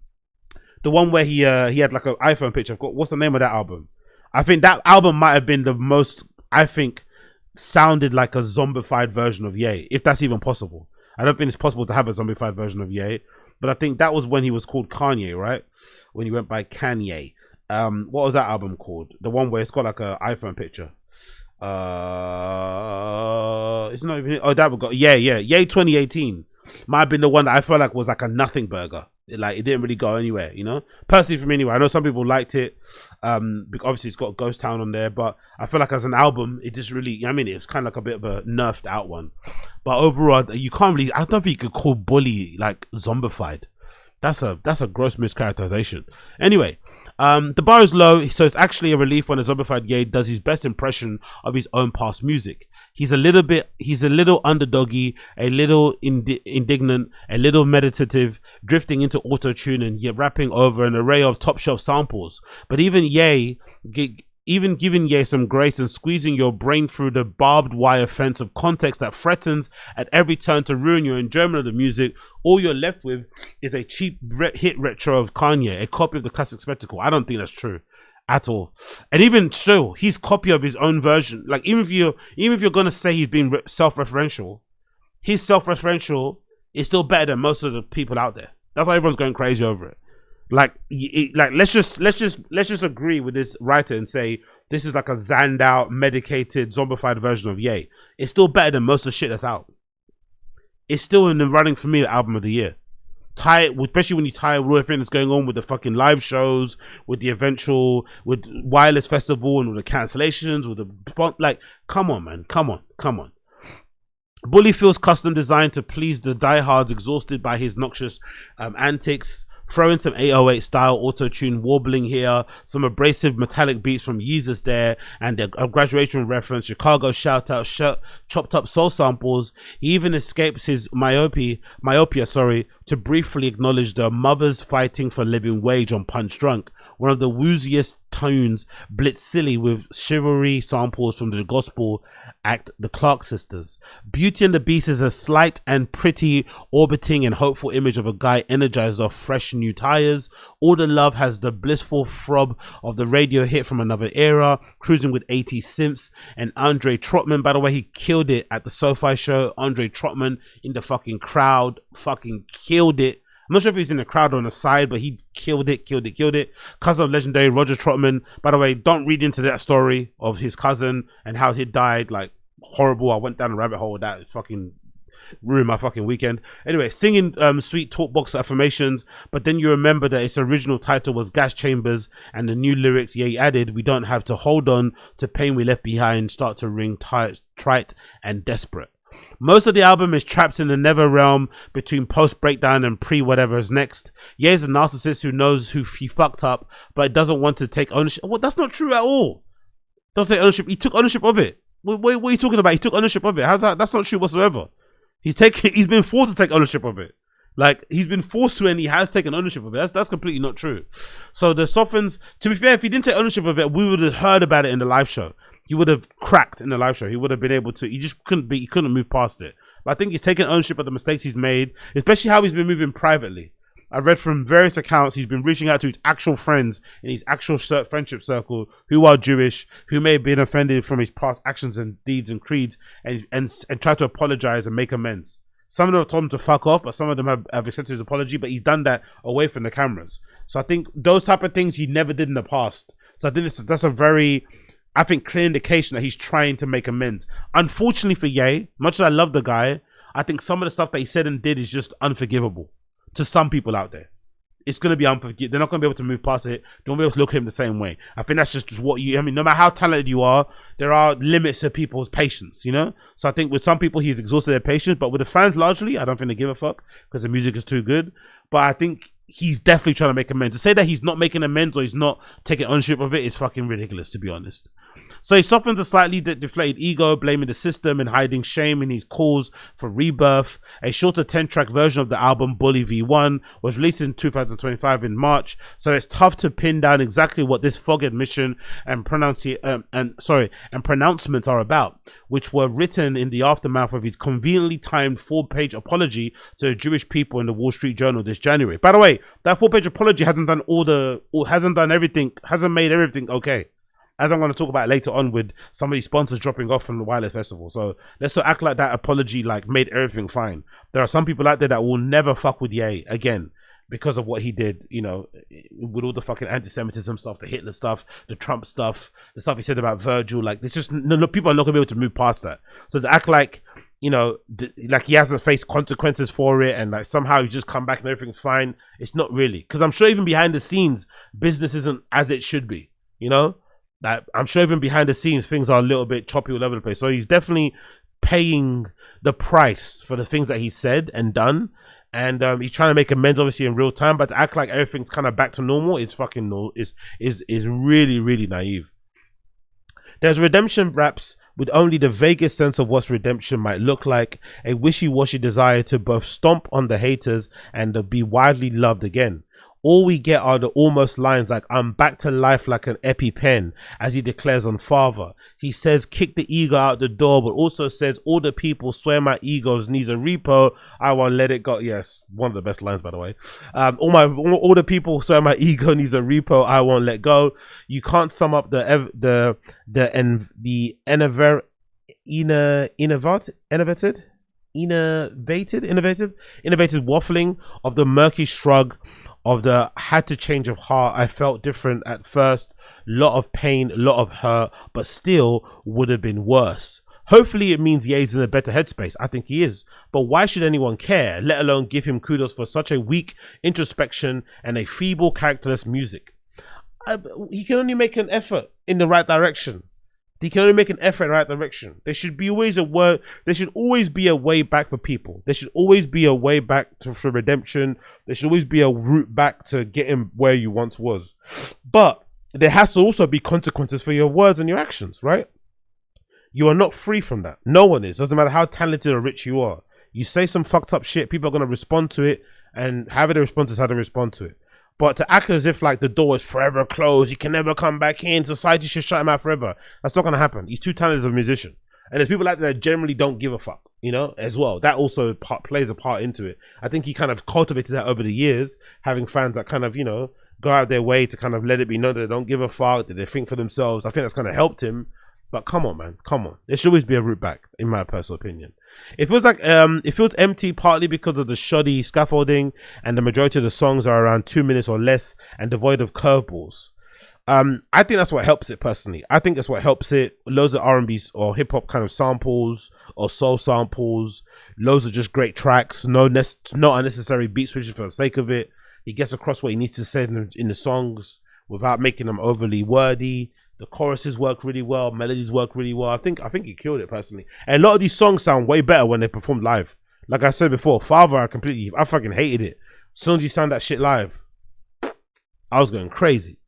one where he had like an iPhone picture. What's the name of that album? I think that album might have been the most, sounded like a zombified version of Ye, if that's even possible. I don't think it's possible to have a zombified version of Ye, but I think that was when he was called Kanye, right? When he went by Kanye. What was that album called? The one where it's got like an iPhone picture. It's not even, that would go, Ye 2018 might have been the one that I felt like was like a nothing burger. It didn't really go anywhere, personally. For me anyway, I know some people liked it, because obviously it's got Ghost Town on there, but I feel like as an album it just really, it was kind of like a bit of a nerfed out one. But overall, you can't really, I don't think you could call Bully like zombified. That's a gross mischaracterization. Anyway, the bar is low, so it's actually a relief when a zombified Ye does his best impression of his own past music. He's a little underdoggy, a little indignant, a little meditative, drifting into auto-tune and rapping over an array of top-shelf samples. But even giving Ye some grace and squeezing your brain through the barbed wire fence of context that threatens at every turn to ruin your enjoyment of the music, all you're left with is a cheap hit retro of Kanye, a copy of the classic spectacle. I don't think that's true at all. And even so, his copy of his own version, like even if you're gonna say he's being self-referential, his self-referential is still better than most of the people out there. That's why everyone's going crazy over it. Let's just agree with this writer and say this is like a zanned out, medicated, zombified version of Ye. It's still better than most of the shit that's out. It's still in the running for me, album of the year. Especially when you tie all everything that's going on with the fucking live shows, with the eventual, with Wireless Festival, and with the cancellations, with the, come on, man, come on. Bully feels custom designed to please the diehards exhausted by his noxious antics. Throw in some 808 style auto-tune warbling here, some abrasive metallic beats from Yeezus there, and a graduation reference, Chicago shout-out, chopped up soul samples. He even escapes his myopia, to briefly acknowledge the mothers fighting for living wage on Punch Drunk, one of the wooziest tunes, blitz silly with chivalry samples from the gospel act The Clark Sisters. Beauty and the Beast is a slight and pretty, orbiting and hopeful image of a guy energized off fresh new tires. All the Love has the blissful throb of the radio hit from another era, cruising with 80 simps. And Andre Trotman, by the way, he killed it at the SoFi show. Andre Trotman in the fucking crowd, fucking killed it. not sure if he's in the crowd or on the side, but he killed it. Cousin of legendary Roger Troutman. By the way, don't read into that story of his cousin and how he died. Like, horrible. I went down a rabbit hole with that. It fucking ruined my fucking weekend. Anyway, singing sweet talk box affirmations, but then you remember that its original title was Gas Chambers, and the new lyrics Ye added, we don't have to hold on to pain we left behind, start to ring trite and desperate. Most of the album is trapped in the never realm between post-breakdown and pre-whatever is next. Ye is a narcissist who knows who he fucked up, but doesn't want to take ownership. Well, that's not true at all. Don't say ownership. He took ownership of it. What are you talking about? He took ownership of it. How's that? That's not true whatsoever. He's been forced to take ownership of it. Like, he's been forced to, and he has taken ownership of it. That's completely not true. So the softens, to be fair, if he didn't take ownership of it, we would have heard about it in the live show. He would have cracked in the live show. He would have been able to, he couldn't move past it. But I think he's taken ownership of the mistakes he's made, especially how he's been moving privately. I've read from various accounts he's been reaching out to his actual friends in his actual friendship circle who are Jewish, who may have been offended from his past actions and deeds and creeds, and try to apologize and make amends. Some of them have told him to fuck off, but some of them have accepted his apology, but he's done that away from the cameras. So I think those type of things he never did in the past. So I think that's a very, I think, clear indication that he's trying to make amends. Unfortunately for Ye, much as I love the guy, I think some of the stuff that he said and did is just unforgivable to some people out there. It's going to be unforgivable. They're not going to be able to move past it. They won't be able to look at him the same way. I think that's just what I mean, no matter how talented you are, there are limits to people's patience, you know? So I think with some people, he's exhausted their patience, but with the fans largely, I don't think they give a fuck because the music is too good. But I think he's definitely trying to make amends. To say that he's not making amends or he's not taking ownership of it is fucking ridiculous, to be honest. So he softens a slightly deflated ego, blaming the system and hiding shame in his calls for rebirth. A shorter 10-track version of the album, Bully V1, was released in 2025 in March, so it's tough to pin down exactly what this fog admission and pronouncements are about, which were written in the aftermath of his conveniently timed 4-page apology to the Jewish people in the Wall Street Journal this January. By the way, that 4-page apology hasn't made everything okay, as I'm going to talk about later on with some of these sponsors dropping off from the Wireless Festival. So let's not act like that apology like made everything fine. There are some people out there that will never fuck with Ye again because of what he did, you know, with all the fucking anti-Semitism stuff, the Hitler stuff, the Trump stuff, the stuff he said about Virgil. Like, there's just no, people are not going to be able to move past that. So to act like, you know, like he hasn't faced consequences for it and like somehow he just come back and everything's fine, it's not really. Because I'm sure even behind the scenes, business isn't as it should be, you know? Like, I'm sure even behind the scenes, things are a little bit choppy all over the place. So he's definitely paying the price for the things that he said and done. And he's trying to make amends, obviously, in real time. But to act like everything's kind of back to normal is fucking is really, really naive. There's redemption raps with only the vaguest sense of what redemption might look like. A wishy-washy desire to both stomp on the haters and to be widely loved again. All we get are the almost lines like, I'm back to life like an EpiPen, as he declares on Father. He says, kick the ego out the door, but also says, all the people swear my ego's needs a repo, I won't let it go. Yes, one of the best lines, by the way. All the people swear my ego needs a repo, I won't let go. You can't sum up the innovative waffling of the murky shrug of the had to change of heart. I felt different at first, lot of pain, lot of hurt, but still would have been worse. Hopefully it means Ye's in a better headspace. I think he is, but why should anyone care, let alone give him kudos for such a weak introspection and a feeble characterless music? He can only make an effort in the right direction. He can only make an effort in the right direction. There should be always there should always be a way back for people. There should always be a way back for redemption. There should always be a route back to getting where you once was. But there has to also be consequences for your words and your actions, right? You are not free from that. No one is. Doesn't matter how talented or rich you are. You say some fucked up shit, people are going to respond to it, and however they respond is how they respond to it. But to act as if like the door is forever closed, he can never come back in, society should shut him out forever, that's not going to happen. He's too talented of a musician. And there's people like that generally don't give a fuck, you know, as well. That also plays a part into it. I think he kind of cultivated that over the years, having fans that kind of, you know, go out their way to kind of let it be known that they don't give a fuck, that they think for themselves. I think that's kind of helped him. But come on, man, come on. There should always be a route back, in my personal opinion. It feels like it feels empty, partly because of the shoddy scaffolding, and the majority of the songs are around 2 minutes or less and devoid of curveballs. I think that's what helps it personally. I think that's what helps it. Loads of R&B or hip hop kind of samples or soul samples. Loads of just great tracks. Not unnecessary beat switches for the sake of it. He gets across what he needs to say in the songs without making them overly wordy. The choruses work really well. Melodies work really well. I think he killed it personally. And a lot of these songs sound way better when they performed live. Like I said before, Father, I fucking hated it. As soon as you sound that shit live, I was going crazy.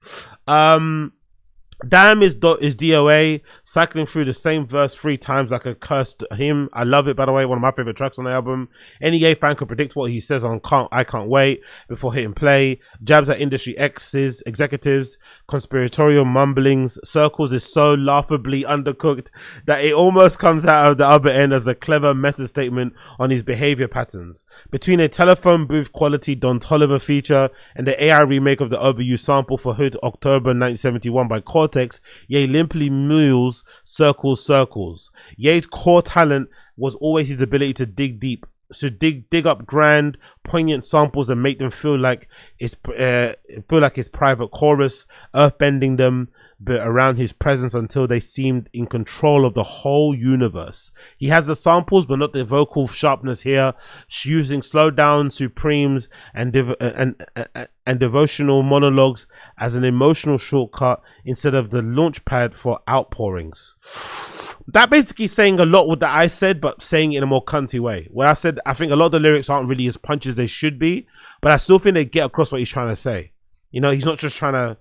Damn is DOA, cycling through the same verse 3 times like a cursed hymn. I love it, by the way. One of my favorite tracks on the album. Any Ye fan could predict what he says on I Can't Wait before hitting play. Jabs at industry executives, conspiratorial mumblings. Circles is so laughably undercooked that it almost comes out of the other end as a clever meta statement on his behavior patterns. Between a telephone booth quality Don Toliver feature and the AI remake of the overused sample for Hood October 1971 by Cortex, Ye limply mules circles. Ye's core talent was always his ability to dig deep, to dig up grand, poignant samples and make them feel like his private chorus, earthbending them but around his presence until they seemed in control of the whole universe. He has the samples but not the vocal sharpness here, using slowed down supremes and devotional monologues as an emotional shortcut instead of the launch pad for outpourings. That basically saying a lot with that I said, but saying it in a more cunty way. Where I said I think a lot of the lyrics aren't really as punchy as they should be, but I still think they get across what he's trying to say. You know, he's not trying to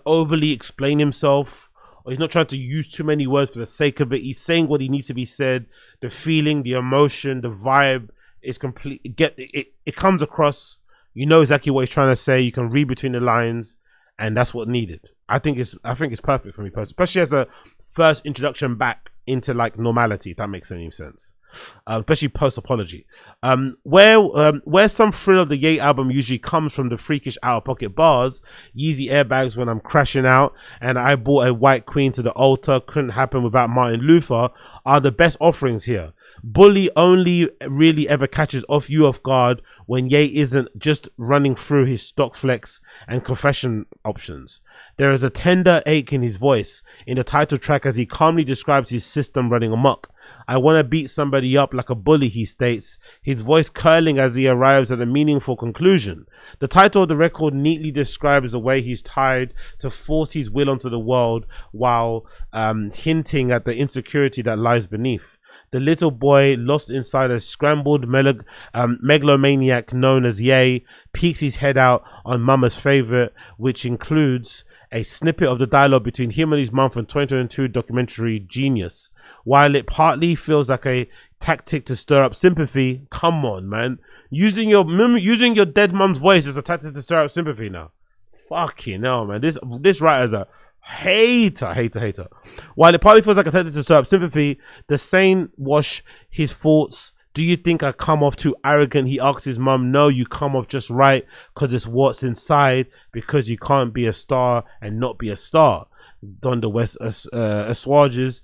overly explain himself, or he's not trying to use too many words for the sake of it. He's saying what he needs to be said. The feeling, the emotion, the vibe is complete. It comes across. You know exactly what he's trying to say. You can read between the lines, and that's what needed. I think it's perfect for me personally, especially as a first introduction back into like normality, if that makes any sense. Especially post apology, where some thrill of the Ye album usually comes from the freakish out of pocket bars, Yeezy airbags when I'm crashing out, and I bought a white queen to the altar, couldn't happen without Martin Luther, are the best offerings here. Bully only really ever catches you off guard when Ye isn't just running through his stock flex and confession options. There is a tender ache in his voice in the title track as he calmly describes his system running amok. I want to beat somebody up like a bully, he states, his voice curling as he arrives at a meaningful conclusion. The title of the record neatly describes the way he's tried to force his will onto the world while hinting at the insecurity that lies beneath. The little boy lost inside a scrambled megalomaniac known as Ye peeks his head out on Mama's favorite, which includes a snippet of the dialogue between him and his mum from 2022 documentary Genius. While it partly feels like a tactic to stir up sympathy, come on, man. Using your dead mum's voice is a tactic to stir up sympathy now. Fucking hell, man. This writer's a hater. While it partly feels like a tactic to stir up sympathy, the sane wash his thoughts. Do you think I come off too arrogant? He asks his mum. No, you come off just right because it's what's inside, because you can't be a star and not be a star. Don the West assuages.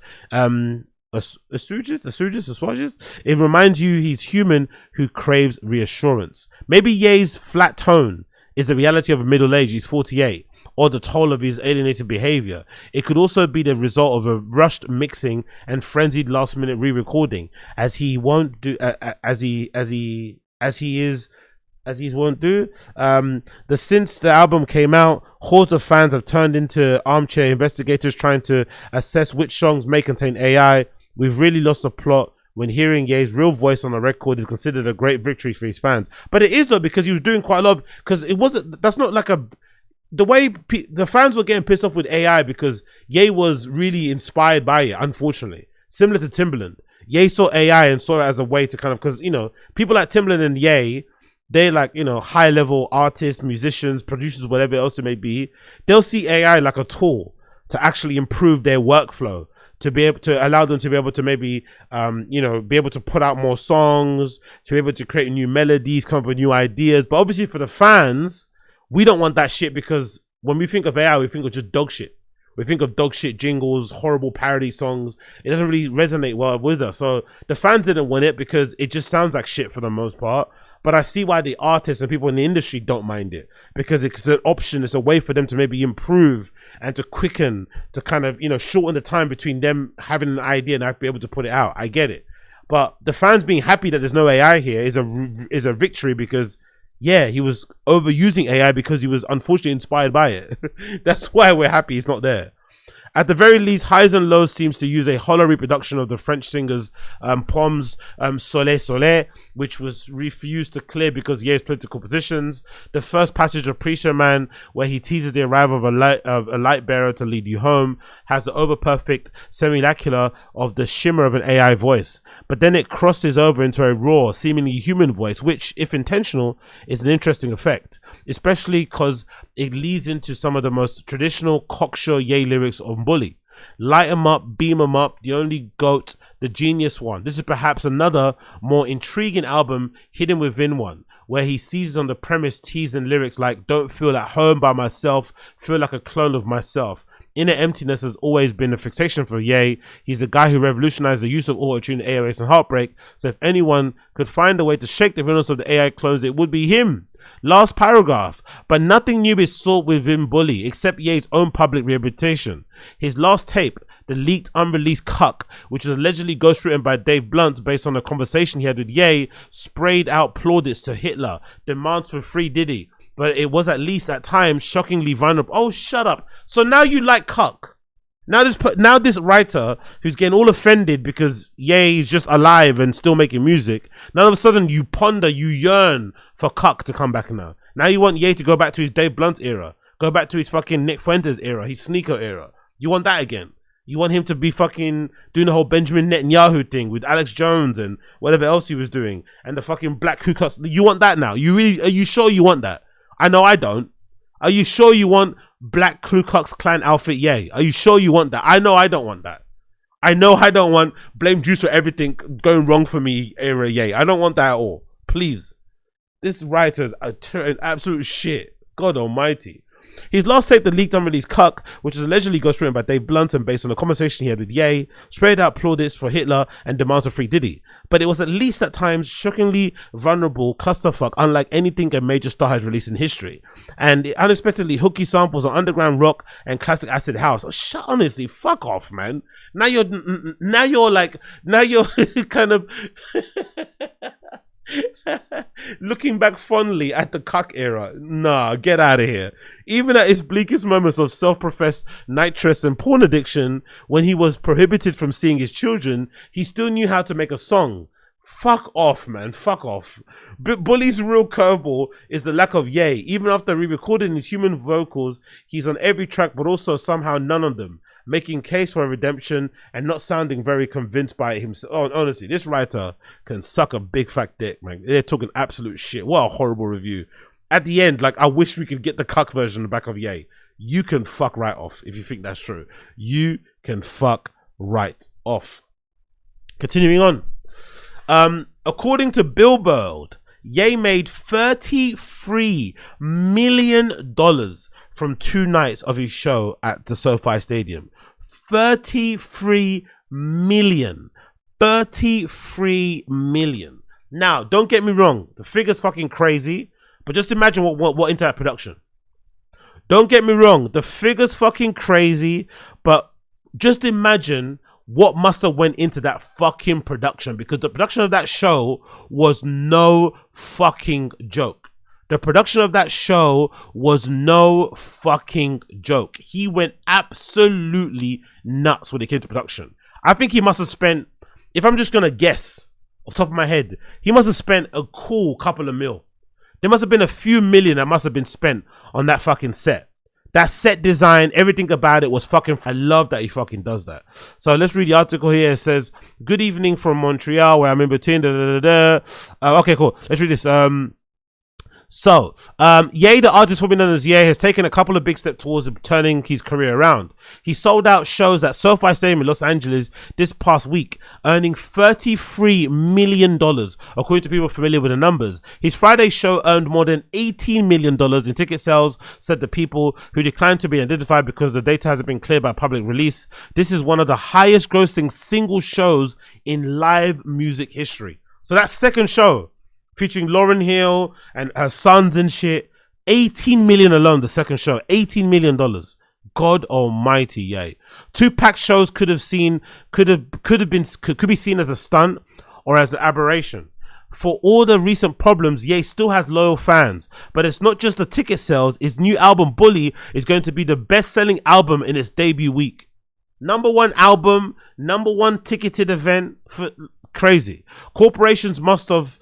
It reminds you he's human who craves reassurance. Maybe Ye's flat tone is the reality of a middle age. He's 48. Or the toll of his alienated behavior. It could also be the result of a rushed mixing and frenzied last-minute re-recording, as he won't do. Since the album came out, hordes of fans have turned into armchair investigators trying to assess which songs may contain AI. We've really lost the plot when hearing Ye's real voice on a record is considered a great victory for his fans. But it is though, because he was doing quite a lot. Because it wasn't. That's not like a. The way the fans were getting pissed off with AI because Ye was really inspired by it, unfortunately. Similar to Timbaland. Ye saw AI and saw it as a way to kind of, because, you know, people like Timbaland and Ye, they're like, you know, high level artists, musicians, producers, whatever else it may be. They'll see AI like a tool to actually improve their workflow, to be able to allow them to be able to maybe, you know, be able to put out more songs, to be able to create new melodies, come up with new ideas. But obviously for the fans, we don't want that shit, because when we think of AI, we think of just dog shit. We think of dog shit jingles, horrible parody songs. It doesn't really resonate well with us. So the fans didn't win it because it just sounds like shit for the most part. But I see why the artists and people in the industry don't mind it, because it's an option. It's a way for them to maybe improve and to quicken, to kind of, you know, shorten the time between them having an idea and be able to put it out. I get it. But the fans being happy that there's no AI here is a victory, because yeah, he was overusing AI because he was unfortunately inspired by it. That's why we're happy it's not there. At the very least, Highs and Lows seems to use a hollow reproduction of the French singer's poems Soleil Soleil, which was refused to clear because Ye's political positions. The first passage of Preacher Man, where he teases the arrival of a light bearer to lead you home, has the over-perfect simulacra of the shimmer of an AI voice. But then it crosses over into a raw, seemingly human voice, which, if intentional, is an interesting effect, especially because it leads into some of the most traditional cocksure Ye lyrics of Bully. Light 'em up, beam 'em up, the only goat, the genius one. This is perhaps another more intriguing album hidden within one, where he seizes on the premise, teasing lyrics like don't feel at home by myself, feel like a clone of myself. Inner emptiness has always been a fixation for Ye. He's the guy who revolutionized the use of auto-tune, AOS, and heartbreak. So if anyone could find a way to shake the villains of the AI clones, it would be him. Last paragraph. But nothing new is sought within Bully, except Ye's own public rehabilitation. His last tape, the leaked unreleased Cuck, which was allegedly ghostwritten by Dave Blunt based on a conversation he had with Ye, sprayed out plaudits to Hitler, demands for free Diddy. But it was at least at times shockingly vulnerable. Oh, shut up. So now you like Cuck. Now this writer who's getting all offended because Ye is just alive and still making music, now all of a sudden you ponder, you yearn for Cuck to come back now. Now you want Ye to go back to his Dave Blunt era. Go back to his fucking Nick Fuentes era, his Sneaker era. You want that again. You want him to be fucking doing the whole Benjamin Netanyahu thing with Alex Jones and whatever else he was doing. And the fucking Black Ku Klux. You want that now? Are you sure you want that? I know I don't. Are you sure you want Black Ku Klux Klan outfit Ye? Are you sure you want that? I know I don't want that. I know I don't want blame Juice for everything going wrong for me era Ye. I don't want that at all. Please. This writer is an absolute shit. God almighty. His last tape, the leaked unreleased Cuck, which was allegedly ghostwritten by Dave Blunt and based on a conversation he had with Ye, sprayed out plaudits for Hitler and demands of free Diddy. But it was at least at times shockingly vulnerable clusterfuck, unlike anything a major star had released in history. And it unexpectedly hooky samples on underground rock and classic acid house. Oh, honestly, fuck off, man. Now you're kind of looking back fondly at the Cuck era. Nah, get out of here. Even at his bleakest moments of self-professed nitrous and porn addiction, when he was prohibited from seeing his children, he still knew how to make a song. Fuck off, man. Fuck off. Bully's real curveball is the lack of Ye. Even after re-recording his human vocals, he's on every track, but also somehow none of them, making case for a redemption and not sounding very convinced by himself. Oh, honestly, this writer can suck a big fat dick, man. They're talking absolute shit. What a horrible review. At the end, like, I wish we could get the Cuck version in the back of Ye. You can fuck right off if you think that's true. You can fuck right off. Continuing on. According to Billboard, Ye made $33 million from 2 nights of his show at the SoFi Stadium. 33 million. 33 million. Now, don't get me wrong. The figure's fucking crazy, but just imagine what into that production. Don't get me wrong. The figure's fucking crazy, but just imagine what must have went into that fucking production, because the production of that show was no fucking joke. The production of that show was no fucking joke. He went absolutely nuts when it came to production. I think he must have spent, if I'm just going to guess off the top of my head, he must have spent a cool couple of mil. There must have been a few million that must have been spent on that fucking set. That set design, everything about it was fucking, I love that he fucking does that. So let's read the article here. It says, good evening from Montreal, where I'm in between. Okay, cool. Let's read this. So, Ye, the artist formerly known as Ye, has taken a couple of big steps towards turning his career around. He sold out shows at SoFi Stadium in Los Angeles this past week, earning $33 million, according to people familiar with the numbers. His Friday show earned more than $18 million in ticket sales, said the people who declined to be identified because the data hasn't been cleared by public release. This is one of the highest grossing single shows in live music history. So that second show, featuring Lauryn Hill and her sons and shit, 18 million alone. The second show, $18 million. God Almighty, yay! Two packed shows could be seen as a stunt or as an aberration. For all the recent problems, Ye still has loyal fans, but it's not just the ticket sales. His new album, Bully, is going to be the best-selling album in its debut week. #1 album, #1 ticketed event. Crazy. Corporations, most of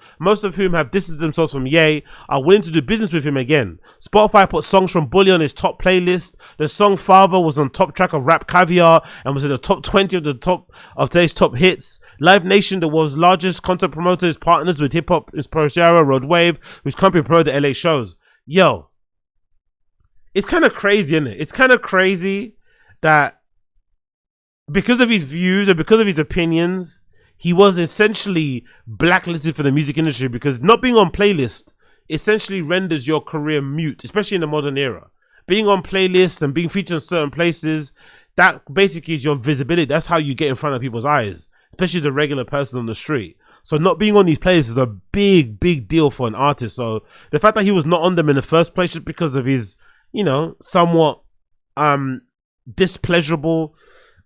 whom have distanced themselves from Ye, are willing to do business with him again. Spotify put songs from Bully on its top playlist. The song Father was on top track of Rap Caviar and was in the top 20 of today's top hits. Live Nation, the world's largest content promoter, is partners with hip-hop inspirator Road Wave, whose company promoted the LA shows. Yo, it's kind of crazy, isn't it? It's kind of crazy that because of his views and because of his opinions, he was essentially blacklisted for the music industry, because not being on playlist essentially renders your career mute, especially in the modern era. Being on playlists and being featured in certain places, that basically is your visibility. That's how you get in front of people's eyes, especially the regular person on the street. So not being on these playlists is a big, big deal for an artist. So the fact that he was not on them in the first place just because of his, somewhat displeasurable,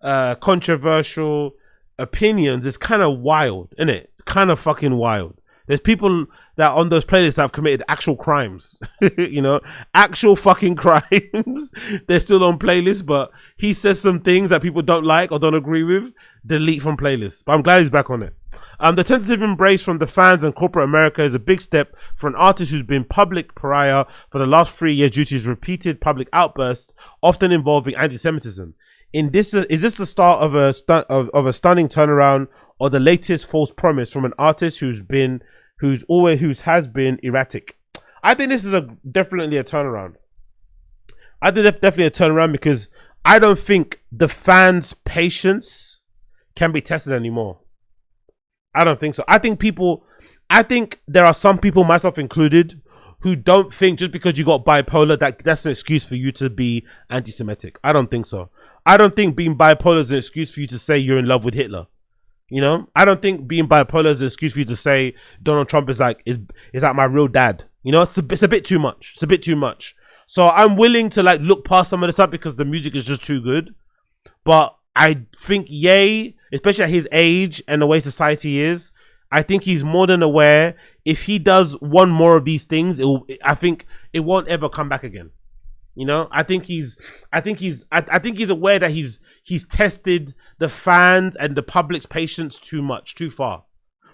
controversial opinions is kind of wild, isn't it? Kind of fucking wild. There's people that on those playlists have committed actual crimes, actual fucking crimes. They're still on playlists, but he says some things that people don't like or don't agree with, delete from playlists. But I'm glad he's back on it. The tentative embrace from the fans and corporate America is a big step for an artist who's been public pariah for the last 3 years due to his repeated public outbursts, often involving anti-Semitism. Is this the start of a stunning turnaround, or the latest false promise from an artist who has been erratic? I think this is definitely a turnaround. I think definitely a turnaround, because I don't think the fans' patience can be tested anymore. I don't think so. I think there are some people, myself included, who don't think just because you got bipolar that's an excuse for you to be anti-Semitic. I don't think so. I don't think being bipolar is an excuse for you to say you're in love with Hitler. I don't think being bipolar is an excuse for you to say Donald Trump is like my real dad. It's a bit too much. It's a bit too much. So I'm willing to look past some of this stuff because the music is just too good. But I think Ye, especially at his age and the way society is, I think he's more than aware. If he does one more of these things, I think it won't ever come back again. I think he's aware that he's tested the fans and the public's patience too far,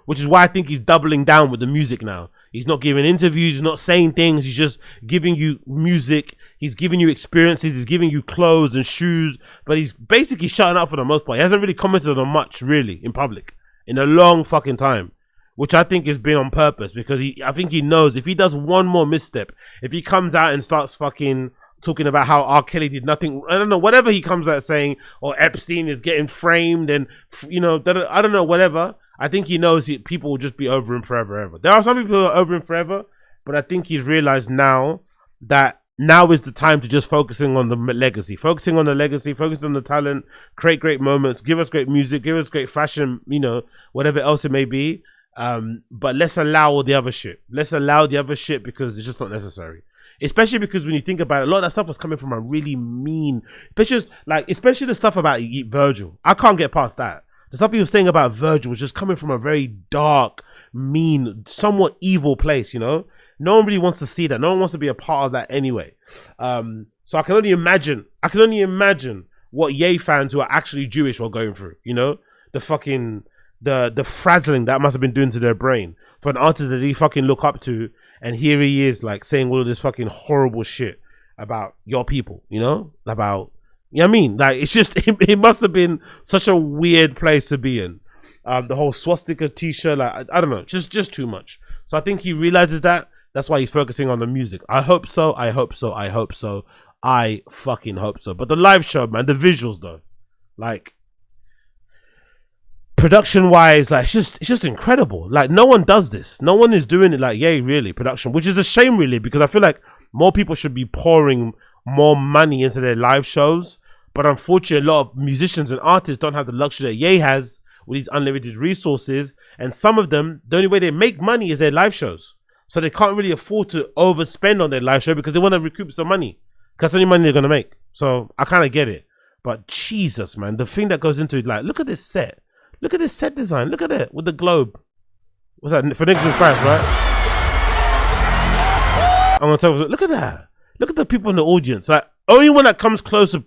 which is why I think he's doubling down with the music now. He's not giving interviews, he's not saying things, he's just giving you music, he's giving you experiences, he's giving you clothes and shoes, but he's basically shutting up for the most part. He hasn't really commented on much really in public in a long fucking time, which I think has been on purpose, because I think he knows if he does one more misstep, if he comes out and starts fucking talking about how R. Kelly did nothing, I don't know, whatever he comes out saying, or Epstein is getting framed, and I don't know, whatever. I think he knows people will just be over him forever, ever. There are some people who are over him forever, but I think he's realized now that now is the time to just focusing on the legacy, focusing on the talent, create great moments, give us great music, give us great fashion, whatever else it may be. But let's allow all the other shit. Let's allow the other shit because it's just not necessary. Especially because when you think about it, a lot of that stuff was coming from a really mean, especially the stuff about Virgil. I can't get past that. The stuff he was saying about Virgil was just coming from a very dark, mean, somewhat evil place, No one really wants to see that. No one wants to be a part of that anyway. So I can only imagine what Ye fans who are actually Jewish were going through, The fucking, the frazzling that must have been doing to their brain for an artist that they fucking look up to. And here he is, saying all of this fucking horrible shit about your people, about, it's just, it must have been such a weird place to be in. The whole swastika t-shirt, I don't know, just too much. So I think he realizes that. That's why he's focusing on the music. I hope so. I hope so. I hope so. I fucking hope so. But the live show, man, the visuals though, like production wise, like it's just incredible. Like no one does this. No one is doing it like Ye, really, production, which is a shame really, because I feel like more people should be pouring more money into their live shows. But unfortunately, a lot of musicians and artists don't have the luxury that Ye has with these unlimited resources. And some of them, the only way they make money is their live shows. So they can't really afford to overspend on their live show because they want to recoup some money. Because any money they're going to make. So I kind of get it. But Jesus, man, the thing that goes into it, like, look at this set. Look at this set design. Look at it with the globe. What's that? For Nixon's price, right? I'm going to tell you, look at that. Look at the people in the audience. Like, only one that comes close to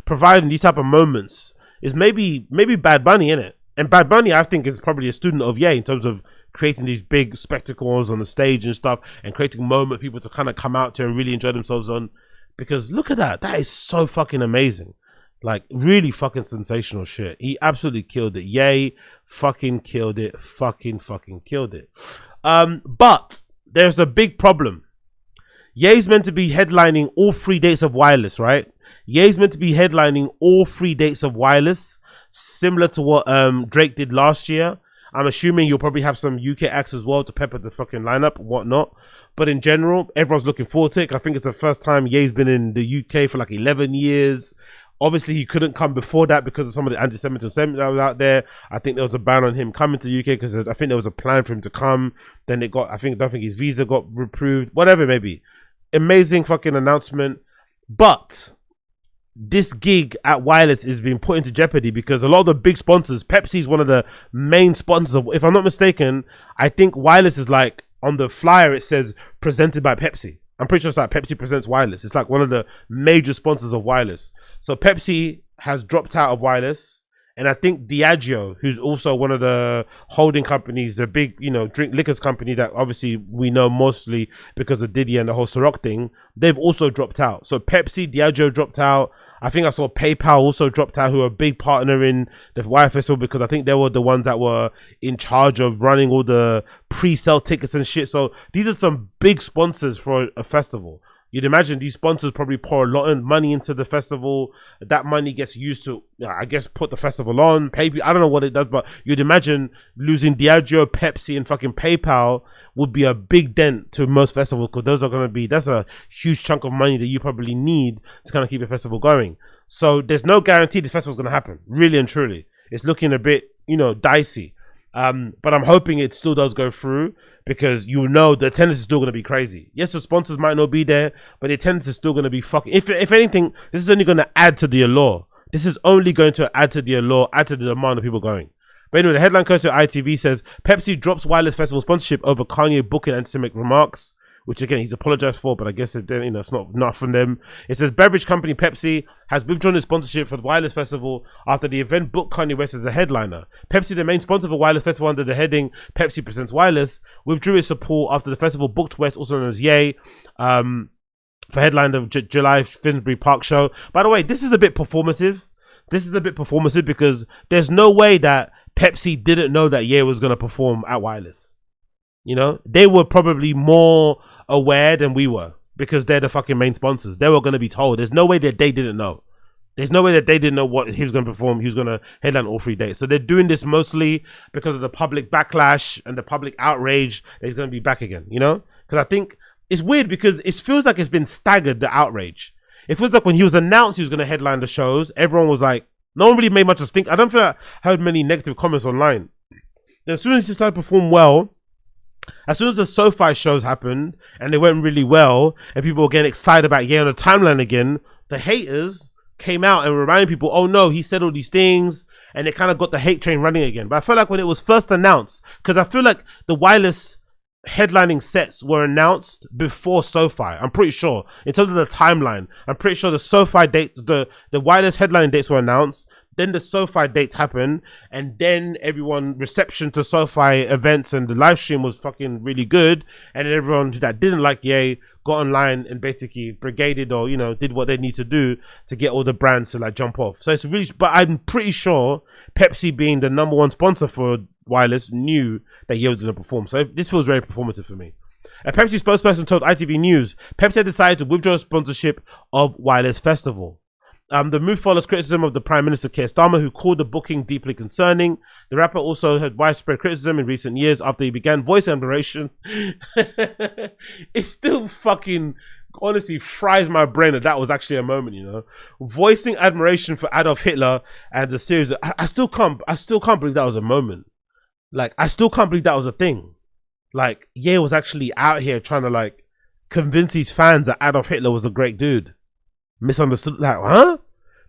providing these type of moments is maybe Bad Bunny, innit? And Bad Bunny, I think, is probably a student of Ye in terms of creating these big spectacles on the stage and stuff and creating moments people to kind of come out to and really enjoy themselves on. Because look at that. That is so fucking amazing. Like, really fucking sensational shit. He absolutely killed it. Ye fucking killed it. Fucking killed it. But there's a big problem. Ye's meant to be headlining all 3 dates of Wireless, right? Ye's meant to be headlining all 3 dates of Wireless, similar to what Drake did last year. I'm assuming you'll probably have some UK acts as well to pepper the fucking lineup and whatnot. But in general, everyone's looking forward to it. I think it's the first time Ye's been in the UK for like 11 years. Obviously, he couldn't come before that because of some of the anti-Semitism that was out there. I think there was a ban on him coming to the UK because I think there was a plan for him to come. Then it got, I don't think his visa got approved. Whatever it may be. Amazing fucking announcement. But this gig at Wireless is being put into jeopardy because a lot of the big sponsors, Pepsi is one of the main sponsors of, if I'm not mistaken, I think Wireless is like, on the flyer it says presented by Pepsi. I'm pretty sure it's like Pepsi presents Wireless. It's like one of the major sponsors of Wireless. So Pepsi has dropped out of Wireless, and I think Diageo, who's also one of the holding companies, the big, you know, drink liquors company that obviously we know mostly because of Diddy and the whole Ciroc thing, they've also dropped out. So Pepsi, Diageo dropped out. I think I saw PayPal also dropped out, who are a big partner in the Wire Festival because I think they were the ones that were in charge of running all the pre-sale tickets and shit. So these are some big sponsors for a festival. You'd imagine these sponsors probably pour a lot of money into the festival. That money gets used to, I guess, put the festival on. I don't know what it does, but you'd imagine losing Diageo, Pepsi, and fucking PayPal would be a big dent to most festivals because those are going to be, that's a huge chunk of money that you probably need to kind of keep a festival going. So there's no guarantee the festival's going to happen, really and truly. It's looking a bit, you know, dicey. But I'm hoping it still does go through because you know the attendance is still going to be crazy. Yes, the sponsors might not be there, but the attendance is still going to be fucking, if anything, this is only going to add to the allure. This is only going to add to the allure, add to the demand of people going. But anyway, the headline courtesy of ITV says Pepsi drops Wireless Festival sponsorship over Kanye booking antisemitic remarks, which again he's apologized for, but I guess it, you know, it's not from them. It says beverage company Pepsi has withdrawn its sponsorship for the Wireless Festival after the event booked Kanye West as a headliner. Pepsi, the main sponsor of the Wireless Festival under the heading Pepsi Presents Wireless, withdrew its support after the festival booked West, also known as Ye, for headline of July Finsbury Park show. By the way, this is a bit performative. This is a bit performative because there's no way that Pepsi didn't know that Ye was going to perform at Wireless. You know, they were probably more aware than we were because they're the fucking main sponsors. They were going to be told. There's no way that they didn't know. There's no way that they didn't know what he was going to perform. He was going to headline all 3 days. So they're doing this mostly because of the public backlash and the public outrage that he's going to be back again, you know? Because I think it's weird because it feels like it's been staggered, the outrage. It feels like when he was announced he was going to headline the shows, everyone was like, no one really made much of a stink. I don't feel like I heard many negative comments online. And as soon as he started to perform well, as soon as the SoFi shows happened and they went really well and people were getting excited about Ye on the timeline again, the haters came out and reminded people, oh no, he said all these things, and they kind of got the hate train running again. But I feel like when it was first announced, because I feel like the Wireless headlining sets were announced before SoFi, I'm pretty sure. In terms of the timeline, I'm pretty sure the SoFi dates, the Wireless headlining dates were announced, then the SoFi dates happened, and then everyone reception to SoFi events and the live stream was fucking really good, and then everyone that didn't like Ye got online and basically brigaded or, you know, did what they need to do to get all the brands to like jump off. So it's really, but I'm pretty sure Pepsi, being the #1 sponsor for Wireless, knew that Ye was going to perform. So this feels very performative for me. A Pepsi spokesperson told ITV News, Pepsi had decided to withdraw sponsorship of Wireless Festival. The move follows criticism of the Prime Minister Keir Starmer, who called the booking deeply concerning. The rapper also had widespread criticism in recent years after he began voicing admiration. It still fucking honestly fries my brain that was actually a moment, you know, voicing admiration for Adolf Hitler and the series. I still can't believe that was a moment. Like, I still can't believe that was a thing. Like, Ye was actually out here trying to like convince his fans that Adolf Hitler was a great dude. Misunderstood, like, huh?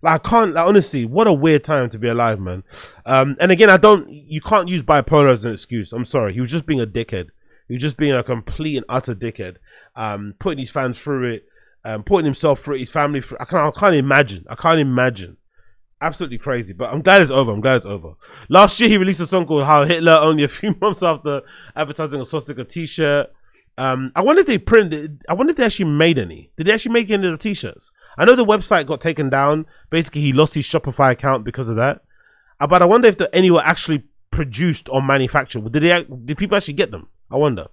Like, I can't, like, honestly, what a weird time to be alive, man. And again, you can't use bipolar as an excuse. I'm sorry, he was just being a dickhead. He was just being a complete and utter dickhead. Putting his fans through it, putting himself through it, his family through it. I can't imagine. Absolutely crazy, but I'm glad it's over. Last year, he released a song called How Hitler, only a few months after advertising a swastika t-shirt. I wonder if they actually made any. Did they actually make any of the t-shirts? I know the website got taken down. Basically, he lost his Shopify account because of that. But I wonder if any were actually produced or manufactured. Did people actually get them? I wonder.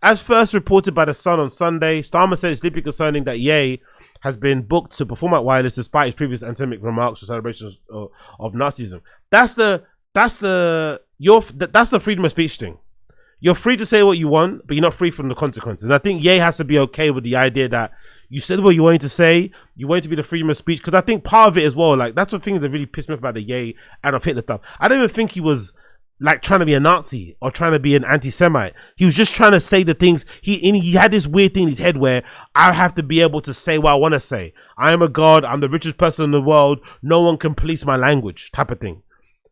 As first reported by The Sun on Sunday, Starmer said it's deeply concerning that Ye has been booked to perform at Wireless despite his previous antisemitic remarks or celebrations of Nazism. That's the freedom of speech thing. You're free to say what you want, but you're not free from the consequences. And I think Ye has to be okay with the idea that you said what you wanted to say, you wanted to be the freedom of speech. Because I think part of it as well, like, that's the thing that really pissed me off about the Ye Adolf Hitler stuff. I don't even think he was like trying to be a Nazi or trying to be an anti-Semite. He was just trying to say the things. He had this weird thing in his head where I have to be able to say what I want to say. I am a god. I'm the richest person in the world. No one can police my language, type of thing,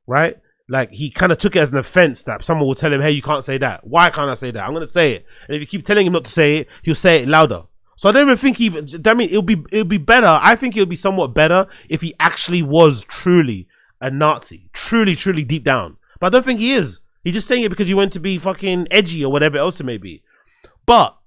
right? Like, he kind of took it as an offense that someone will tell him, hey, you can't say that. Why can't I say that? I'm going to say it. And if you keep telling him not to say it, he'll say it louder. So I don't even think it'll be better. I think it'll be somewhat better if he actually was truly a Nazi. Truly deep down. But I don't think he is. He's just saying it because you want to be fucking edgy or whatever else it may be. But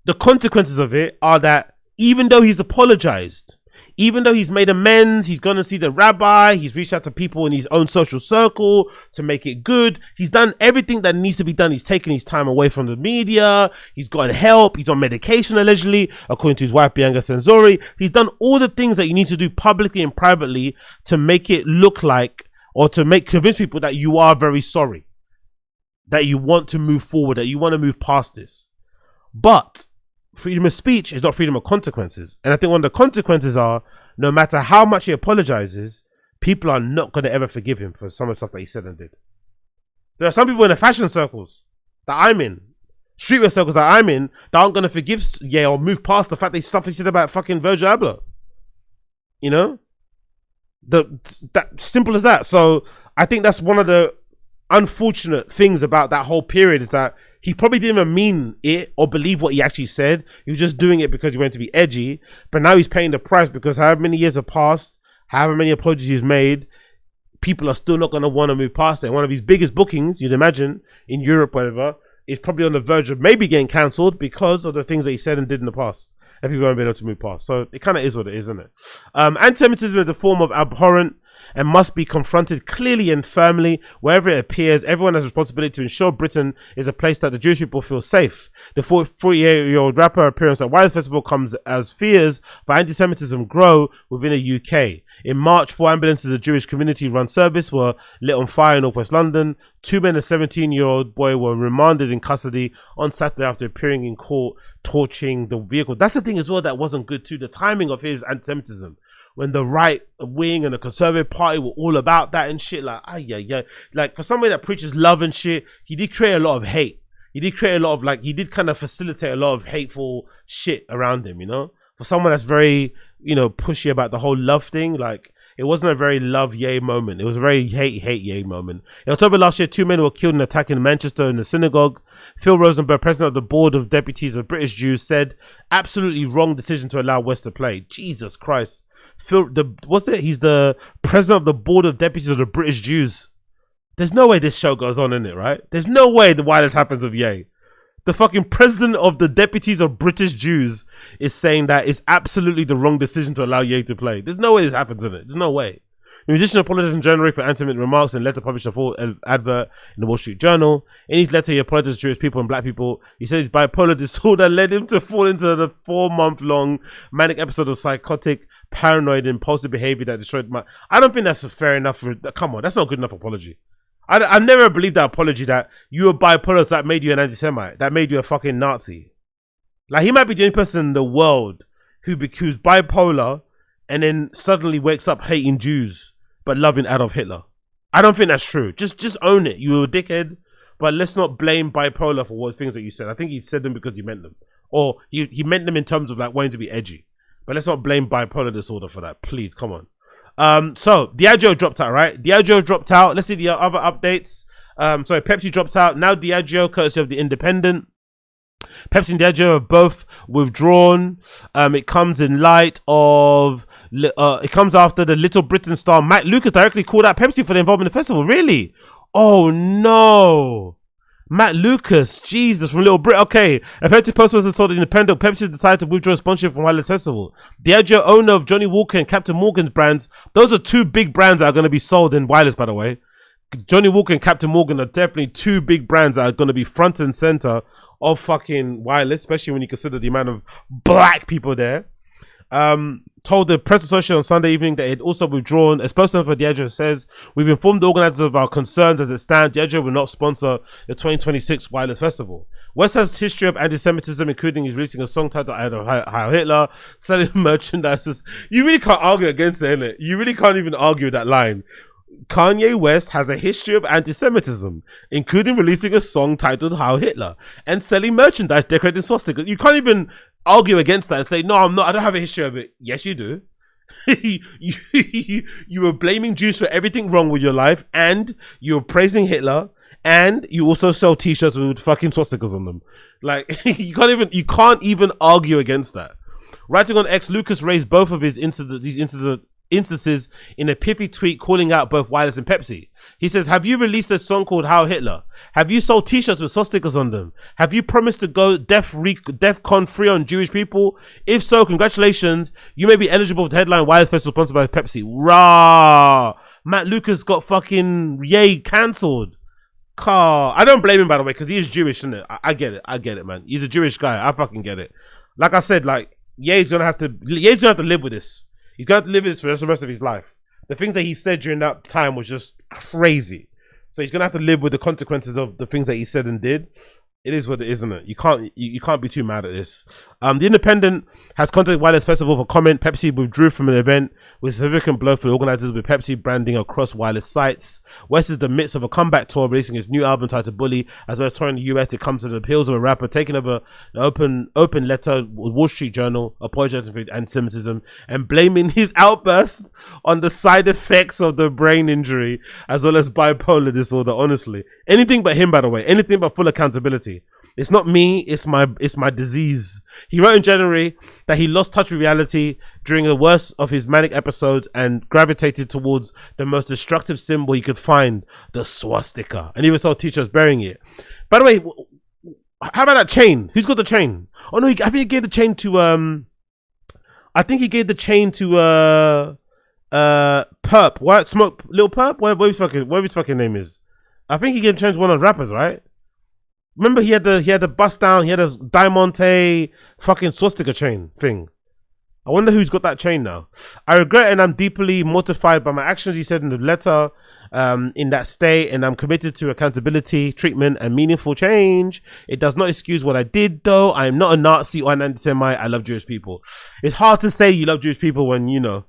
the consequences of it are that even though he's apologized, even though he's made amends, he's gone to see the rabbi, he's reached out to people in his own social circle to make it good. He's done everything that needs to be done. He's taken his time away from the media. He's gotten help. He's on medication, allegedly, according to his wife, Bianca Censori. He's done all the things that you need to do publicly and privately to make it look like, or to convince people that you are very sorry, that you want to move forward, that you want to move past this. But freedom of speech is not freedom of consequences. And I think one of the consequences are, no matter how much he apologizes, people are not going to ever forgive him for some of the stuff that he said and did. There are some people in the fashion circles that I'm in, streetwear circles that I'm in, that aren't going to forgive Ye or move past the fact that stuff he said about fucking Virgil Abloh. You know? That simple as that. So I think that's one of the unfortunate things about that whole period, is that he probably didn't even mean it or believe what he actually said. He was just doing it because he wanted to be edgy. But now he's paying the price, because however many years have passed, however many apologies he's made, people are still not going to want to move past it. One of his biggest bookings, you'd imagine, in Europe, whatever, is probably on the verge of maybe getting cancelled because of the things that he said and did in the past, and people won't be able to move past. So it kind of is what it is, isn't it? Anti-Semitism is a form of abhorrent and must be confronted clearly and firmly wherever it appears. Everyone has a responsibility to ensure Britain is a place that the Jewish people feel safe. The 48-year-old rapper appearance at Wireless Festival comes as fears for anti-Semitism grow within the UK. In March, 4 ambulances of the Jewish community-run service were lit on fire in northwest London. 2 men and a 17-year-old boy were remanded in custody on Saturday after appearing in court, torching the vehicle. That's the thing as well that wasn't good too, the timing of his anti-Semitism. When the right wing and the Conservative Party were all about that and shit, like, like, for somebody that preaches love and shit, he did create a lot of hate. He did create a lot of, like, he did kind of facilitate a lot of hateful shit around him, you know? For someone that's very, you know, pushy about the whole love thing, like, it wasn't a very love yay moment. It was a very hate yay moment. In October last year, 2 men were killed in an attack in Manchester in the synagogue. Phil Rosenberg, president of the Board of Deputies of British Jews, said, absolutely wrong decision to allow West to play. Jesus Christ. Phil, he's the president of the Board of Deputies of the British Jews. There's no way this show goes on, in it, right? There's no way why this happens with Ye. The fucking president of the Deputies of British Jews is saying that it's absolutely the wrong decision to allow Ye to play. There's no way this happens, in it. There's no way. The musician apologized in January for anti-Semitic remarks and letter published a full advert in the Wall Street Journal. In his letter, he apologized to Jewish people and black people. He says his bipolar disorder led him to fall into the 4-month-long manic episode of psychotic, paranoid, impulsive behavior that destroyed my... I don't think that's fair enough. Come on, that's not a good enough apology. I never believed that apology that you were bipolar, so that made you an anti-Semite. That made you a fucking Nazi. Like, he might be the only person in the world who's bipolar and then suddenly wakes up hating Jews but loving Adolf Hitler. I don't think that's true. Just own it. You were a dickhead, but let's not blame bipolar for what things that you said. I think he said them because he meant them. Or he meant them in terms of like wanting to be edgy. But let's not blame bipolar disorder for that. Please, come on. So Diageo dropped out, right? Diageo dropped out. Let's see the other updates. Sorry, Pepsi dropped out. Now Diageo, courtesy of the Independent. Pepsi and Diageo are both withdrawn. It comes in light of it comes after the Little Britain star Matt Lucas directly called out Pepsi for their involvement in the festival. Really? Oh no. Matt Lucas, Jesus, from Little Brit. Okay, a Pepsi spokesperson told the Independent Pepsi decided to withdraw sponsorship from Wireless Festival. Diageo, owner of Johnny Walker and Captain Morgan's brands, those are two big brands that are going to be sold in Wireless, by the way. Johnny Walker and Captain Morgan are definitely two big brands that are going to be front and center of fucking Wireless, especially when you consider the amount of black people there. Told the press association on Sunday evening that it also withdrawn. A spokesperson for Diageo says, we've informed the organizers of our concerns as it stands. Diageo will not sponsor the 2026 Wireless Festival. West has history of anti-Semitism, including his releasing a song titled Heil Hitler, selling merchandise. You really can't argue against it, innit? You really can't even argue with that line. Kanye West has a history of anti-Semitism, including releasing a song titled Heil Hitler and selling merchandise decorating swastikas. You can't even argue against that and say, no, I'm not, I don't have a history of it. Yes, you do. You were blaming Jews for everything wrong with your life, and you were praising Hitler, and you also sell t-shirts with fucking swastikas on them. Like, you can't even argue against that. Writing on X, Lucas raised both of these instances in a pithy tweet calling out both Wireless and Pepsi. He says, have you released a song called Heil Hitler? Have you sold t-shirts with swastikas on them? Have you promised to go DEFCON free on Jewish people? If so, congratulations. You may be eligible to headline Wireless Festival sponsored by Pepsi. Rah! Matt Lucas got fucking cancelled. I don't blame him, by the way, because he is Jewish, isn't it? I get it, man. He's a Jewish guy. I fucking get it. Like I said, like, Ye's gonna have to live with this. He's got to live with this for the rest of his life. The things that he said during that time was just crazy. So he's gonna have to live with the consequences of the things that he said and did. It is what it is, isn't it? You can't be too mad at this. The Independent has contacted Wireless Festival for comment. Pepsi withdrew from an event with a significant blow for the organizers, with Pepsi branding across Wireless sites. West is in the midst of a comeback tour, releasing his new album titled Bully, as well as touring the US. It comes to the heels of a rapper taking over an open letter with Wall Street Journal, apologizing for anti-Semitism and blaming his outburst on the side effects of the brain injury as well as bipolar disorder. Honestly, anything but him, by the way, anything but full accountability. It's not me, it's my disease. He wrote in January that he lost touch with reality during the worst of his manic episodes and gravitated towards the most destructive symbol he could find, the swastika. And he was told t-shirts bearing it. By the way, how about that chain? Who's got the chain? Oh no, I think he gave the chain to Perp. What Smoke Lil Perp? What his fucking name is? I think he gave the chain to one of the rappers, right? Remember he had the bust down, he had a Diamante fucking swastika chain thing. I wonder who's got that chain now. I regret and I'm deeply mortified by my actions, he said in the letter, in that state, and I'm committed to accountability, treatment, and meaningful change. It does not excuse what I did, though. I am not a Nazi or an anti-Semite. I love Jewish people. It's hard to say you love Jewish people when, you know,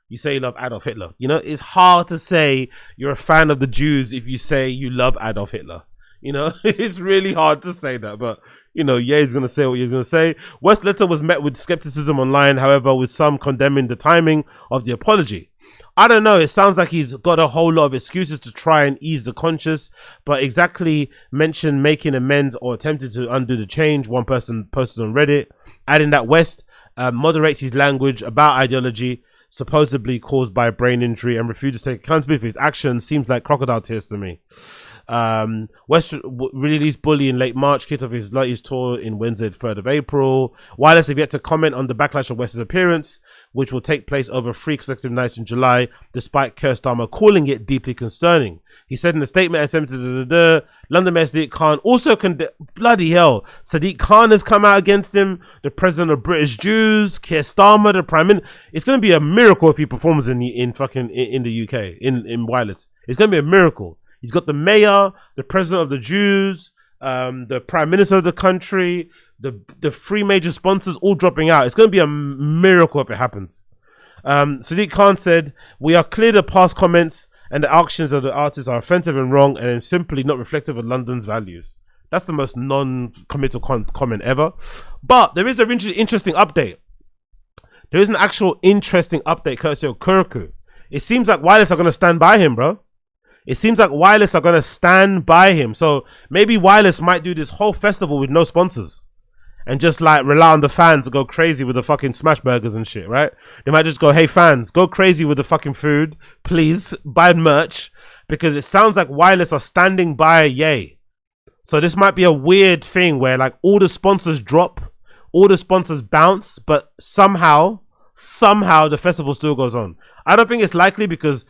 you say you love Adolf Hitler. You know, it's hard to say you're a fan of the Jews if you say you love Adolf Hitler. You know, it's really hard to say that, but you know, he's gonna say what he's gonna say. West's letter was met with skepticism online, however, with some condemning the timing of the apology. I don't know, it sounds like he's got a whole lot of excuses to try and ease the conscience, but exactly mention making amends or attempting to undo the change, one person posted on Reddit, adding that West moderates his language about ideology supposedly caused by brain injury and refuses to take accountability for his actions. Seems like crocodile tears to me. West released Bully in late March, kicked off his latest tour in Wednesday, 3rd of April. Wireless have yet to comment on the backlash of West's appearance, which will take place over 3 consecutive nights in July, despite Keir Starmer calling it deeply concerning. He said in a statement, London Mayor Sadiq Khan also bloody hell. Sadiq Khan has come out against him, the president of British Jews, Keir Starmer, the prime minister. It's going to be a miracle if he performs in the UK, in Wireless. It's going to be a miracle. He's got the mayor, the president of the Jews, the prime minister of the country, the 3 major sponsors all dropping out. It's going to be a miracle if it happens. Sadiq Khan said, "We are clear the past comments and the actions of the artists are offensive and wrong and simply not reflective of London's values." That's the most non-committal comment ever. But there is an interesting update. There is an actual interesting update courtesy of Kurku. It seems like Wireless are going to stand by him, bro. It seems like Wireless are going to stand by him. So maybe Wireless might do this whole festival with no sponsors and just like rely on the fans to go crazy with the fucking smash burgers and shit, right? They might just go, hey fans, go crazy with the fucking food. Please buy merch, because it sounds like Wireless are standing by Ye. So this might be a weird thing where like all the sponsors drop, all the sponsors bounce, but somehow the festival still goes on. I don't think it's likely, because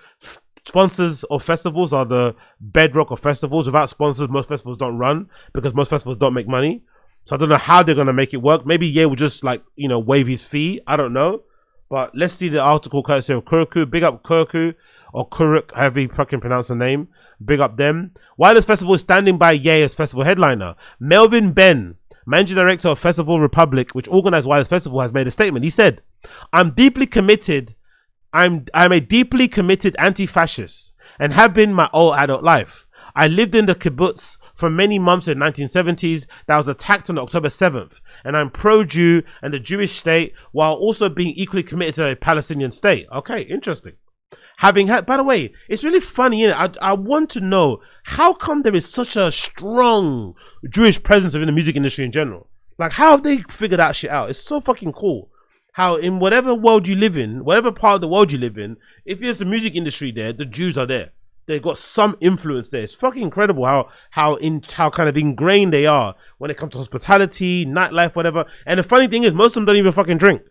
sponsors of festivals are the bedrock of festivals. Without sponsors, most festivals don't run, because most festivals don't make money. So I don't know how they're going to make it work. Maybe Ye will just like, you know, waive his fee. I don't know. But let's see the article courtesy of Kurku. Big up Kurku, or Kuruk, however you fucking pronounce the name. Big up them. Wireless Festival is standing by Ye as festival headliner. Melvin Ben, managing director of Festival Republic, which organized Wireless Festival, has made a statement. He said, I'm a deeply committed anti-fascist and have been my whole adult life. I lived in the kibbutz for many months in the 1970s that was attacked on October 7th, and I'm pro-Jew and the Jewish state while also being equally committed to a Palestinian state. Okay, interesting. Having had, by the way, it's really funny, innit? I want to know, how come there is such a strong Jewish presence within the music industry in general? Like, how have they figured that shit out? It's so fucking cool. How in whatever world you live in, whatever part of the world you live in, if there's a music industry there, the Jews are there. They've got some influence there. It's fucking incredible how kind of ingrained they are when it comes to hospitality, nightlife, whatever. And the funny thing is, most of them don't even fucking drink.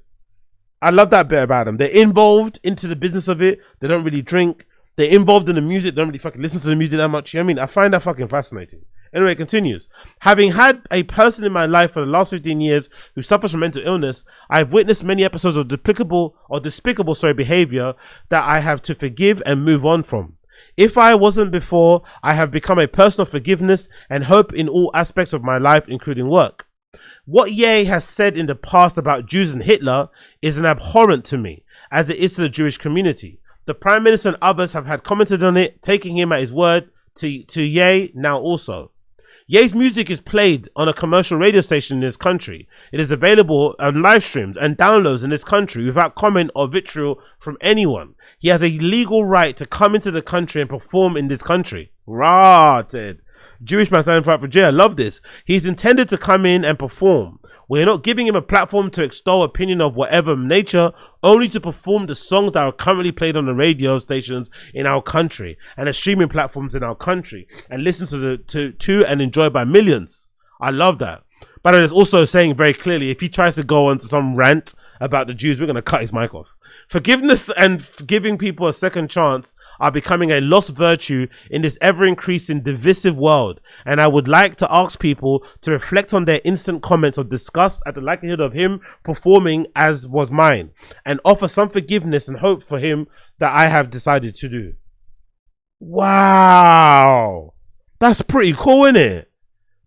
I love that bit about them. They're involved into the business of it. They don't really drink. They're involved in the music. They don't really fucking listen to the music that much. You know what I mean? I find that fucking fascinating. Anyway, it continues. Having had a person in my life for the last 15 years who suffers from mental illness, I've witnessed many episodes of despicable behavior that I have to forgive and move on from. If I wasn't before, I have become a person of forgiveness and hope in all aspects of my life, including work. What Ye has said in the past about Jews and Hitler is an abhorrent to me, as it is to the Jewish community. The Prime Minister and others have had commented on it, taking him at his word, to Ye now also. Ye's music is played on a commercial radio station in this country. It is available on live streams and downloads in this country without comment or vitriol from anyone. He has a legal right to come into the country and perform in this country. Rah, Ted. Jewish man standing for Jay. I love this. He's intended to come in and perform. We're not giving him a platform to extol opinion of whatever nature, only to perform the songs that are currently played on the radio stations in our country and the streaming platforms in our country, and listen to and enjoyed by millions. I love that. But it's also saying very clearly, if he tries to go on to some rant about the Jews, we're going to cut his mic off. Forgiveness and giving people a second chance are becoming a lost virtue in this ever-increasing divisive world, and I would like to ask people to reflect on their instant comments of disgust at the likelihood of him performing as was mine, and offer some forgiveness and hope for him that I have decided to do. Wow, that's pretty cool, isn't it?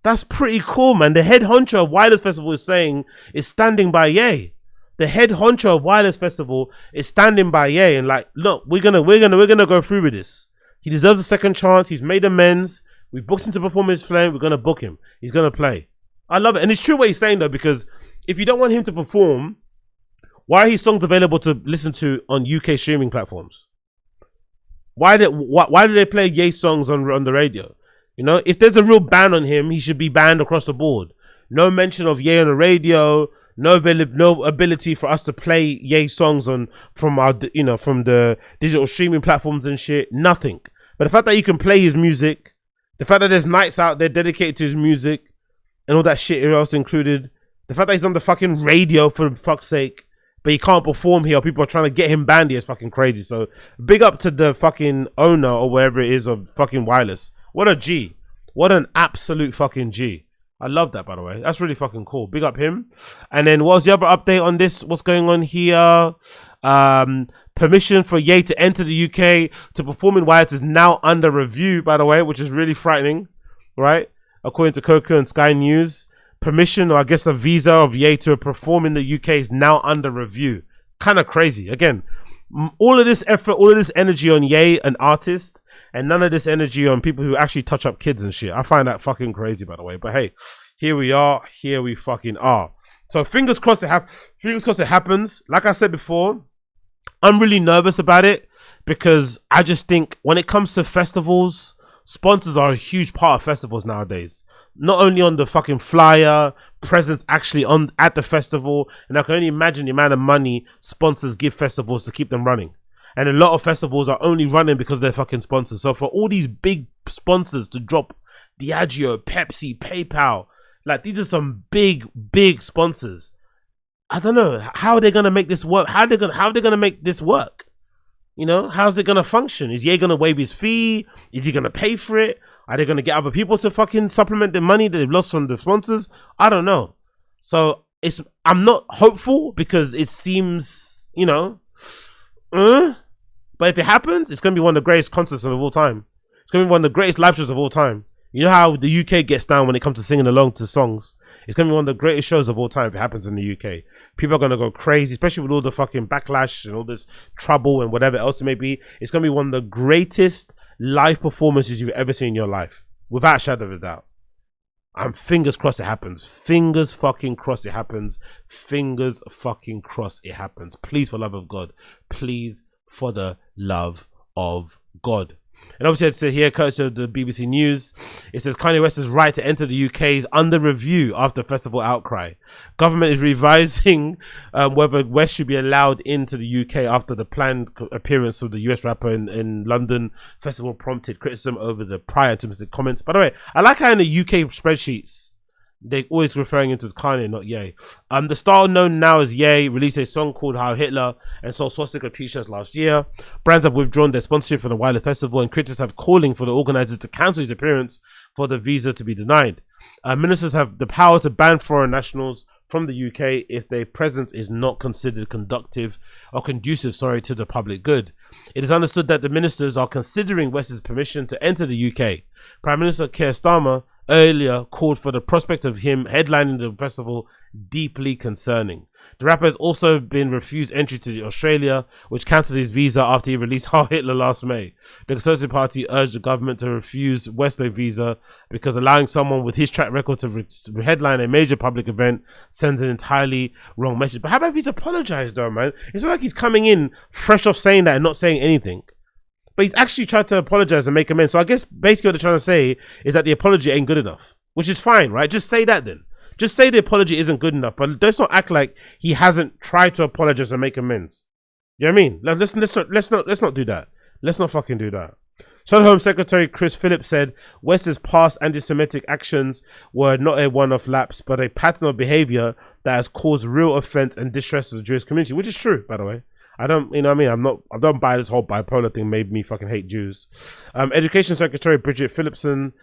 That's pretty cool, man. The head honcho of Wireless Festival is saying is standing by Ye. The head honcho of Wireless Festival is standing by Ye and like, look, we're gonna go through with this. He deserves a second chance. He's made amends. We booked him to perform his flame. We're gonna book him. He's gonna play. I love it, and it's true what he's saying though, because if you don't want him to perform, why are his songs available to listen to on UK streaming platforms? Why do they play Ye songs on the radio? You know, if there's a real ban on him, he should be banned across the board. No mention of Ye on the radio. No ability for us to play Ye songs from the digital streaming platforms and shit. Nothing. But the fact that you can play his music, The fact that there's nights out there dedicated to his music and all that shit else included. The fact that he's on the fucking radio for fuck's sake, but he can't perform here. People are trying to get him banned here. It's fucking crazy. So big up to the fucking owner or wherever it is of fucking Wireless. What a G. What an absolute fucking G. I love that, by the way. That's really fucking cool. Big up him. And then what was the other update on this? What's going on here? Permission for Ye to enter the UK to perform in Wireless is now under review, by the way, which is really frightening, right? According to Coco and Sky News. Permission, or I guess a visa of Ye to perform in the UK is now under review. Kind of crazy. Again, all of this effort, all of this energy on Ye, an artist, and none of this energy on people who actually touch up kids and shit. I find that fucking crazy, by the way. But hey, here we are. Here we fucking are. So fingers crossed it happens. Like I said before, I'm really nervous about it because I just think when it comes to festivals, sponsors are a huge part of festivals nowadays. Not only on the fucking flyer, presence actually on at the festival, and I can only imagine the amount of money sponsors give festivals to keep them running. And a lot of festivals are only running because they're fucking sponsors. So for all these big sponsors to drop Diageo, Pepsi, PayPal, like these are some big sponsors. I don't know how are they gonna make this work. How are they gonna make this work? You know, how's it gonna function? Is Ye gonna waive his fee? Is he gonna pay for it? Are they gonna get other people to fucking supplement the money that they've lost from the sponsors? I don't know. So I'm not hopeful because it seems, you know, but if it happens, it's gonna be one of the greatest concerts of all time. It's gonna be one of the greatest live shows of all time. You know how the UK gets down when it comes to singing along to songs? It's gonna be one of the greatest shows of all time if it happens in the UK. People are gonna go crazy, especially with all the fucking backlash and all this trouble and whatever else it may be. It's gonna be one of the greatest live performances you've ever seen in your life, without a shadow of a doubt. I'm fingers crossed it happens. Fingers fucking crossed it happens. Fingers fucking crossed it happens. Please, for the love of God. Please, for the love of God. And obviously, I'd say here, courtesy of the BBC News, it says Kanye West's right to enter the UK is under review after festival outcry. Government is revising whether West should be allowed into the UK after the planned appearance of the US rapper in London festival prompted criticism over the prior antisemitic comments. By the way, I like how in the UK spreadsheets, they're always referring to as Kanye, not Ye. The star known now as Ye released a song called Heil Hitler and sold swastika t-shirts last year. Brands have withdrawn their sponsorship for the Wireless Festival and critics have calling for the organisers to cancel his appearance for the visa to be denied. Ministers have the power to ban foreign nationals from the UK if their presence is not considered conducive to the public good. It is understood that the ministers are considering West's permission to enter the UK. Prime Minister Keir Starmer earlier called for the prospect of him headlining the festival deeply concerning. The rapper has also been refused entry to Australia, which cancelled his visa after he released Heil Hitler last May. The Conservative Party urged the government to refuse West a visa because allowing someone with his track record to headline a major public event sends an entirely wrong message. But how about if he's apologized though, man? It's not like he's coming in fresh off saying that and not saying anything. But he's actually tried to apologize and make amends. So I guess basically what they're trying to say is that the apology ain't good enough, which is fine, right? Just say that then. Just say the apology isn't good enough, but let's not act like he hasn't tried to apologize and make amends. You know what I mean? Let's not do that. Let's not fucking do that. Southern Home Secretary Chris Phillips said West's past anti-Semitic actions were not a one-off lapse, but a pattern of behavior that has caused real offense and distress to the Jewish community, which is true, by the way. I don't, you know what I mean? I don't buy this whole bipolar thing made me fucking hate Jews. Education Secretary Bridget Phillipsons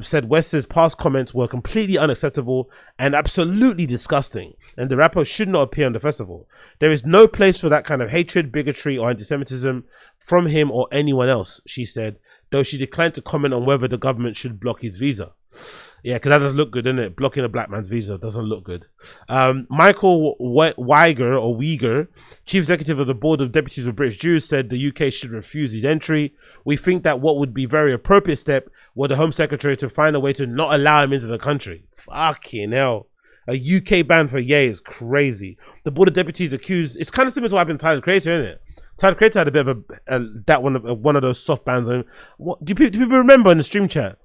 said West's past comments were completely unacceptable and absolutely disgusting, and the rapper should not appear on the festival. There is no place for that kind of hatred, bigotry, or anti-Semitism from him or anyone else, she said, though she declined to comment on whether the government should block his visa. Yeah, because that doesn't look good, doesn't it? Blocking a black man's visa doesn't look good. Michael Weiger, chief executive of the board of deputies of British Jews, said the UK should refuse his entry. We think that what would be a very appropriate step were the Home Secretary to find a way to not allow him into the country. Fucking hell. A UK ban for Ye is crazy. The board of deputies accused, it's kind of similar to what happened to Tyler Creator, isn't it? Tyler Creator had a bit of one of those soft bans on him. Do people remember in the stream chat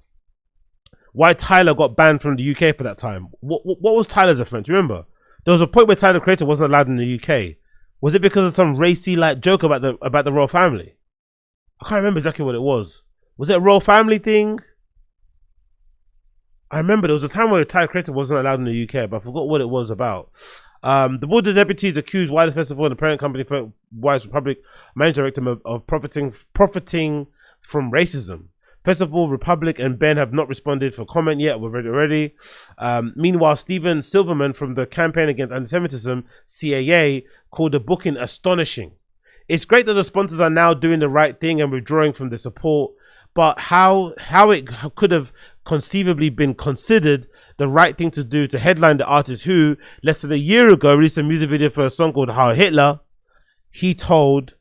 why Tyler got banned from the UK for that time? What was Tyler's offense? Remember, there was a point where Tyler Creator wasn't allowed in the UK. Was it because of some racy like joke about the royal family? I can't remember exactly what it was. Was it a royal family thing? I remember there was a time where a Thai creator wasn't allowed in the UK, but I forgot what it was about. The board of deputies accused Wireless Festival and the parent company, Wireless Republic, managing director of profiting from racism. Festival, Republic, and Ben have not responded for comment yet. We're ready. Meanwhile, Stephen Silverman from the Campaign Against Antisemitism, CAA, called the booking astonishing. It's great that the sponsors are now doing the right thing and withdrawing from the support, but how it could have conceivably been considered the right thing to do to headline the artist who, less than a year ago, released a music video for a song called Heil Hitler, he told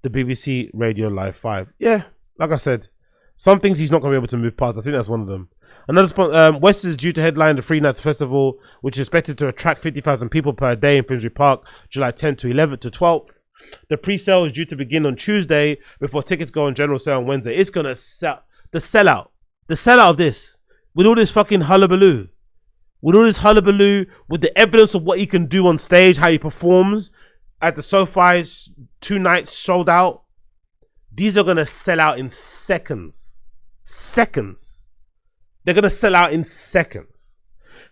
the BBC Radio Live 5. Yeah, like I said, some things he's not going to be able to move past. I think that's one of them. Another West is due to headline the Free Nights Festival, which is expected to attract 50,000 people per day in Finsbury Park, July 10th to 11th to 12th. The pre-sale is due to begin on Tuesday before tickets go on general sale on Wednesday. It's going to sell. The sellout of this, with all this fucking hullabaloo, with the evidence of what he can do on stage, how he performs at the SoFi, 2 nights sold out. These are going to sell out in seconds. They're going to sell out in seconds.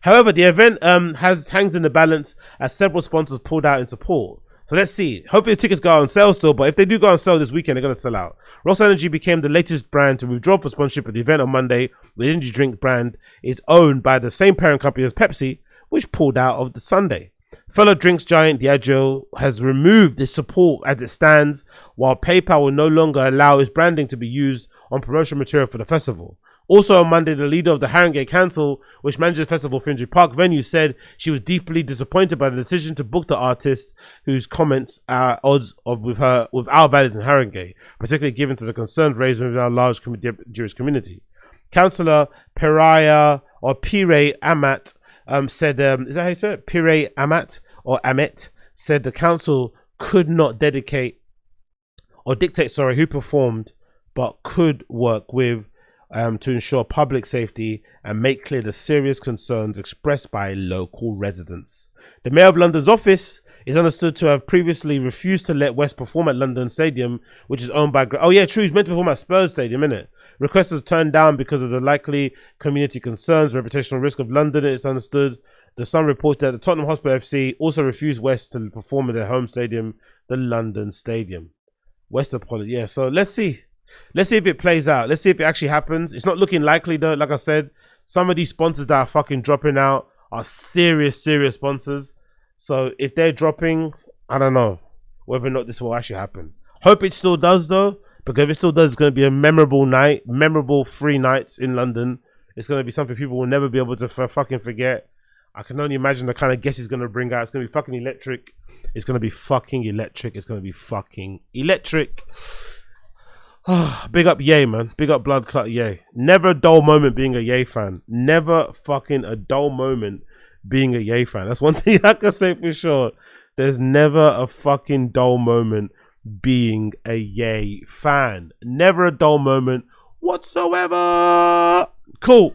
However, the event hangs in the balance as several sponsors pulled out in support. So let's see. Hopefully the tickets go on sale still, but if they do go on sale this weekend, they're going to sell out. Ross Energy became the latest brand to withdraw from sponsorship at the event on Monday. The energy drink brand is owned by the same parent company as Pepsi, which pulled out of the Sunday. Fellow drinks giant Diageo has removed this support as it stands, while PayPal will no longer allow its branding to be used on promotional material for the festival. Also on Monday, the leader of the Haringey Council, which manages the festival Finsbury Park venue, said she was deeply disappointed by the decision to book the artist whose comments are odds of with our values in Haringey, particularly given to the concerns raised within our large Jewish community. Councillor Pire Amat said, is that how you say it? Pire Amat or Amet said the council could not dictate who performed, but could work with to ensure public safety and make clear the serious concerns expressed by local residents. The Mayor of London's office is understood to have previously refused to let West perform at London Stadium, which is owned by... Oh yeah, true, he's meant to perform at Spurs Stadium, innit? Request was turned down because of the likely community concerns, reputational risk of London, it's understood. The Sun reported that the Tottenham Hotspur FC also refused West to perform at their home stadium, the London Stadium. West apology, yeah, so let's see. Let's see if it plays out. Let's see if it actually happens. It's not looking likely though. Like I said, some of these sponsors that are fucking dropping out are serious sponsors. So if they're dropping, I don't know whether or not this will actually happen. Hope it still does though, because if it still does, it's going to be a memorable night, memorable 3 nights in London. It's going to be something people will never be able to fucking forget. I can only imagine the kind of guests he's going to bring out. It's going to be fucking electric. It's going to be fucking electric. It's going to be fucking electric. Big up Ye, man. Big up Blood Clot Ye. Never a dull moment being a Ye fan. Never fucking a dull moment being a Ye fan. That's one thing I can say for sure. There's never a fucking dull moment being a Ye fan. Never a dull moment whatsoever. Cool.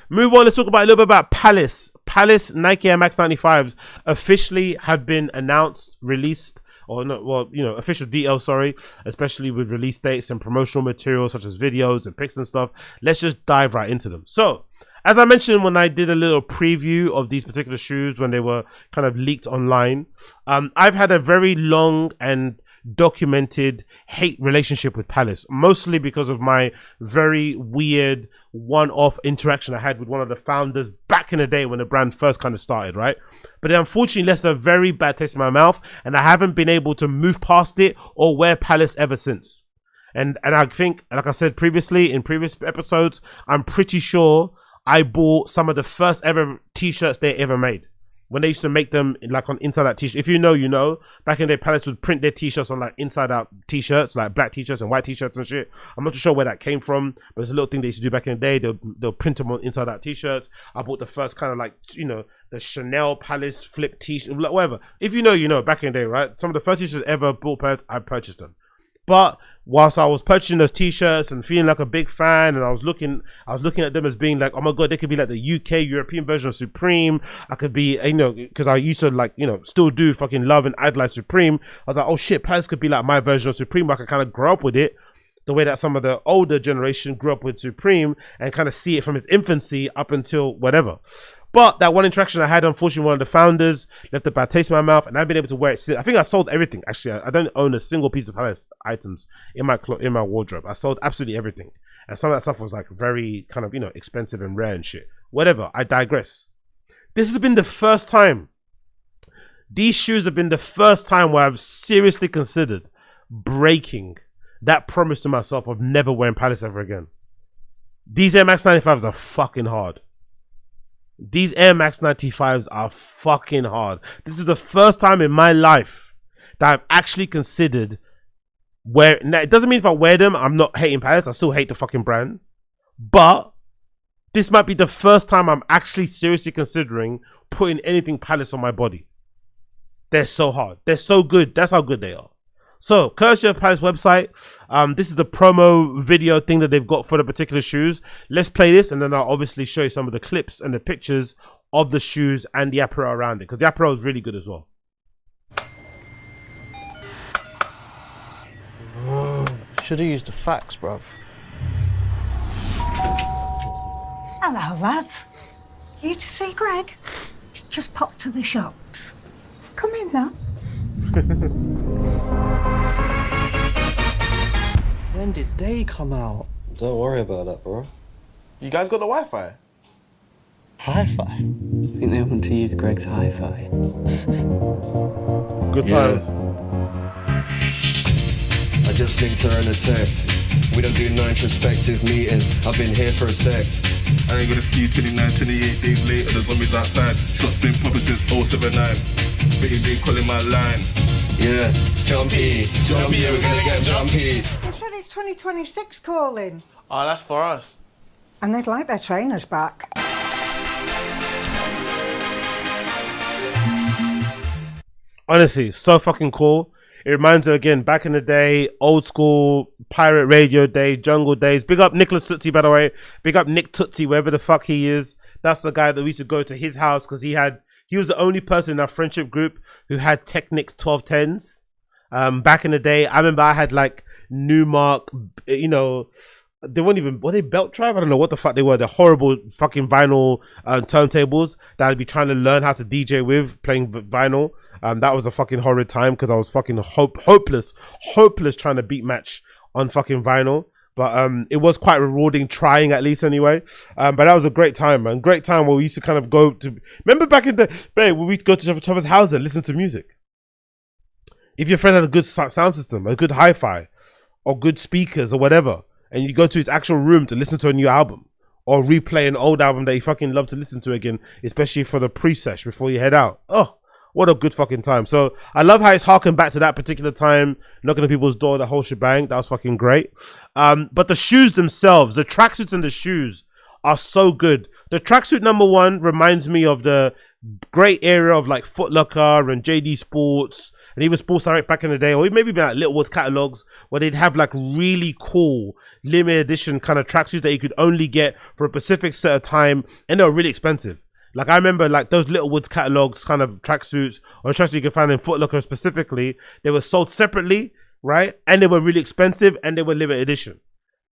Move on. Let's talk about a little bit about Palace. Palace Nike Air Max 95s officially have been announced, released. Or not, well, you know, official details, sorry, especially with release dates and promotional materials such as videos and pics and stuff. Let's just dive right into them. So, as I mentioned when I did a little preview of these particular shoes when they were kind of leaked online, I've had a very long and documented hate relationship with Palace, mostly because of my very weird one-off interaction I had with one of the founders back in the day when the brand first kind of started, right? But it unfortunately left a very bad taste in my mouth, and I haven't been able to move past it or wear Palace ever since. And I think, like I said previously in previous episodes, I'm pretty sure I bought some of the first ever t-shirts they ever made. When they used to make them like on inside out t-shirts. If you know, you know. Back in the day, Palace would print their t-shirts on like inside out t-shirts, like black t-shirts and white t-shirts and shit. I'm not too sure where that came from, but it's a little thing they used to do back in the day. They'll print them on inside out t-shirts. I bought the first kind of like, you know, the Chanel Palace flip t-shirt, whatever. If you know, you know, back in the day, right? Some of the first t-shirts ever bought Palace, I purchased them. But whilst I was purchasing those t-shirts and feeling like a big fan, and I was looking at them as being like, oh my god, they could be like the UK European version of Supreme. I could be, you know, because I used to like, you know, still do fucking love and idolize Supreme. I was like, oh shit, Palace could be like my version of Supreme. I could kind of grow up with it. the way that some of the older generation grew up with Supreme and kind of see it from its infancy up until whatever. But that one interaction I had, unfortunately, one of the founders left a bad taste in my mouth, and I've been able to wear it since. I think I sold everything. Actually, I don't own a single piece of Palace items in my wardrobe. I sold absolutely everything, and some of that stuff was like very kind of, you know, expensive and rare and shit. Whatever. I digress. This has been the first time. These shoes have been the first time where I've seriously considered breaking that promise to myself of never wearing Palace ever again. These Air Max 95s are fucking hard. These Air Max 95s are fucking hard. This is the first time in my life that I've actually considered wear. Now, it doesn't mean if I wear them, I'm not hating Palace. I still hate the fucking brand. But this might be the first time I'm actually seriously considering putting anything Palace on my body. They're so hard. They're so good. That's how good they are. So, courtesy of Palace website, this is the promo video thing that they've got for the particular shoes. Let's play this, and then I'll obviously show you some of the clips and the pictures of the shoes and the apparel around it, because the apparel is really good as well. Should have used the fax, bruv. Hello, lads. You to see Greg? He's just popped to the shops. Come in now. When did they come out? Don't worry about that, bro. You guys got the Wi-Fi? Hi-Fi? I think they want to use Greg's hi-fi. Good times. I just linked her in a tech. We don't do no introspective meetings. I've been here for a sec. I ain't got a few 29, 28 days later, the zombies outside. Shots been popping since 079. Baby calling my line. Yeah, jumpy, jumpy, we're gonna get jumpy. They said it's 2026 calling. Oh, that's for us. And they'd like their trainers back. Honestly, so fucking cool. It reminds me again, back in the day, old school pirate radio day, jungle days. Big up Nicholas Tootsie, by the way. Big up Nick Tootsie, wherever the fuck he is. That's the guy that we used to go to his house because he was the only person in our friendship group who had Technics 1210s. Back in the day, I remember I had like Newmark, you know, they were they belt drive? I don't know what the fuck they were. The horrible fucking vinyl turntables that I'd be trying to learn how to DJ with, playing vinyl. That was a fucking horrid time because I was fucking hopeless trying to beat match on fucking vinyl. But it was quite rewarding trying, at least anyway. But that was a great time, man. Great time where we used to kind of go to... Remember back in the day when we'd go to each other's house and listen to music? If your friend had a good sound system, a good hi-fi, or good speakers or whatever, and you go to his actual room to listen to a new album, or replay an old album that you fucking love to listen to again, especially for the pre-sesh before you head out. Oh, what a good fucking time. So I love how it's harkened back to that particular time, knocking on people's door, the whole shebang. That was fucking great. But the shoes themselves, the tracksuits and the shoes are so good. The tracksuit number one reminds me of the great era of like Foot Locker and JD Sports and even Sports Direct back in the day, or maybe like Littlewoods catalogs where they'd have like really cool limited edition kind of tracksuits that you could only get for a specific set of time, and they were really expensive. Like I remember like those Littlewoods catalogs kind of tracksuits, or tracksuits you can find in Foot Locker specifically, they were sold separately, right? And they were really expensive and they were limited edition.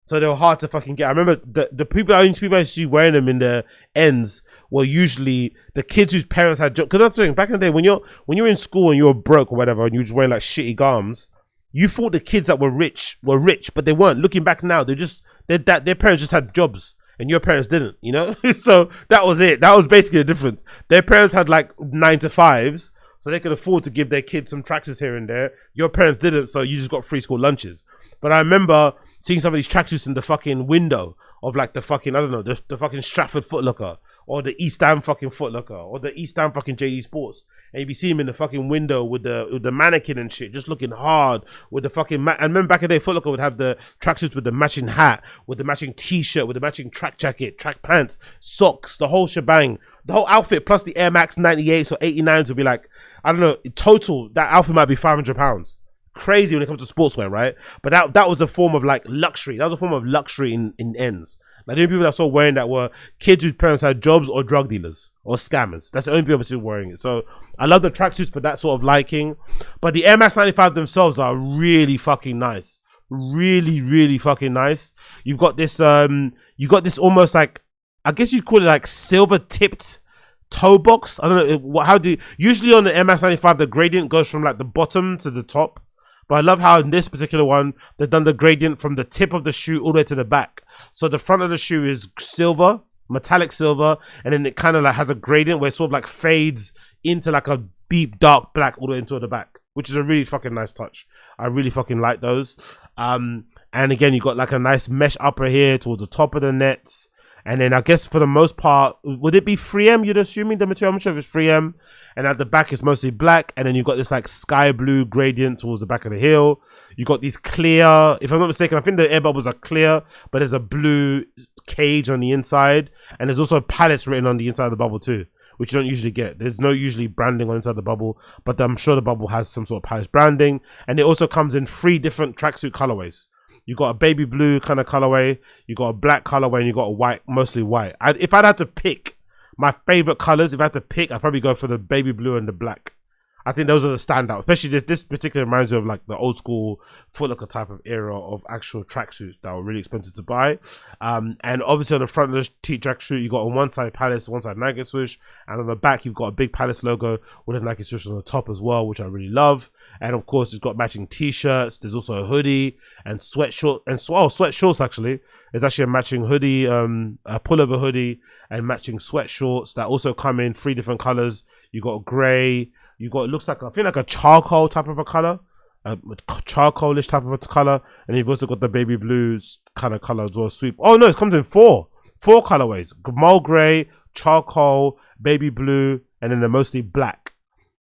So they were hard to fucking get. I remember the people I used to see wearing them in the ends were usually the kids whose parents had jobs. Because that's the thing, back in the day when you're in school and you're broke or whatever and you're just wearing like shitty garms, you thought the kids that were rich, but they weren't. Looking back now, their parents just had jobs. And your parents didn't, you know? So that was it. That was basically the difference. Their parents had like 9 to 5s, so they could afford to give their kids some tracksuits here and there. Your parents didn't, so you just got free school lunches. But I remember seeing some of these tracksuits in the fucking window of like the fucking, I don't know, the fucking Stratford Foot Locker, or the East Ham fucking Foot Locker, or the East Ham fucking JD Sports. And you'd be seeing him in the fucking window with the mannequin and shit, just looking hard with the fucking... And remember back in the day, Foot Locker would have the tracksuits with the matching hat, with the matching t-shirt, with the matching track jacket, track pants, socks, the whole shebang. The whole outfit plus the Air Max 98s or 89s would be like, I don't know, in total, that outfit might be £500. Crazy when it comes to sportswear, right? But that was a form of like luxury. That was a form of luxury in ends. Like the only people that I saw wearing that were kids whose parents had jobs or drug dealers or scammers. That's the only people I see wearing it. So I love the tracksuits for that sort of liking. But the Air Max 95 themselves are really fucking nice. really fucking nice. You've got this almost like, I guess you'd call it like silver tipped toe box. I don't know how do usually on the MS95 the gradient goes from like the bottom to the top, but I love how in this particular one they've done the gradient from the tip of the shoe all the way to the back. So the front of the shoe is silver, metallic silver, and then it kind of like has a gradient where it sort of like fades into like a deep dark black all the way into the back, which is a really fucking nice touch. I really fucking like those. And again, you got like a nice mesh upper here towards the top of the nets. And then I guess for the most part, would it be 3M? You'd assuming the material, I'm not sure if it's 3M. And at the back it's mostly black. And then you've got this like sky blue gradient towards the back of the heel. You got these clear, if I'm not mistaken, I think the air bubbles are clear, but there's a blue cage on the inside. And there's also pallets written on the inside of the bubble too, which you don't usually get. There's no usually branding on inside the bubble, but I'm sure the bubble has some sort of palace branding. And it also comes in 3 different tracksuit colorways. You got a baby blue kind of colorway, you got a black colorway, and you got a white, mostly white. If I'd had to pick my favorite colors, if I had to pick, I'd probably go for the baby blue and the black. I think those are the standout. Especially this particular reminds me of like the old school Foot Locker type of era of actual tracksuits that were really expensive to buy. And obviously on the front of the tracksuit, you got on one side Palace, one side Nike swoosh, and on the back you've got a big Palace logo with a Nike swoosh on the top as well, which I really love. And of course, it's got matching t-shirts. There's also a hoodie and sweatshirt and sweatshorts. Actually, there's actually a matching hoodie, a pullover hoodie, and matching sweatshorts that also come in 3 different colors. You got grey. You got, it looks like, I feel like a charcoal type of a color, a charcoalish type of a color, and you've also got the baby blues kind of color as well. Sweep. Oh no, it comes in 4 colorways: mole grey, charcoal, baby blue, and then they're mostly black,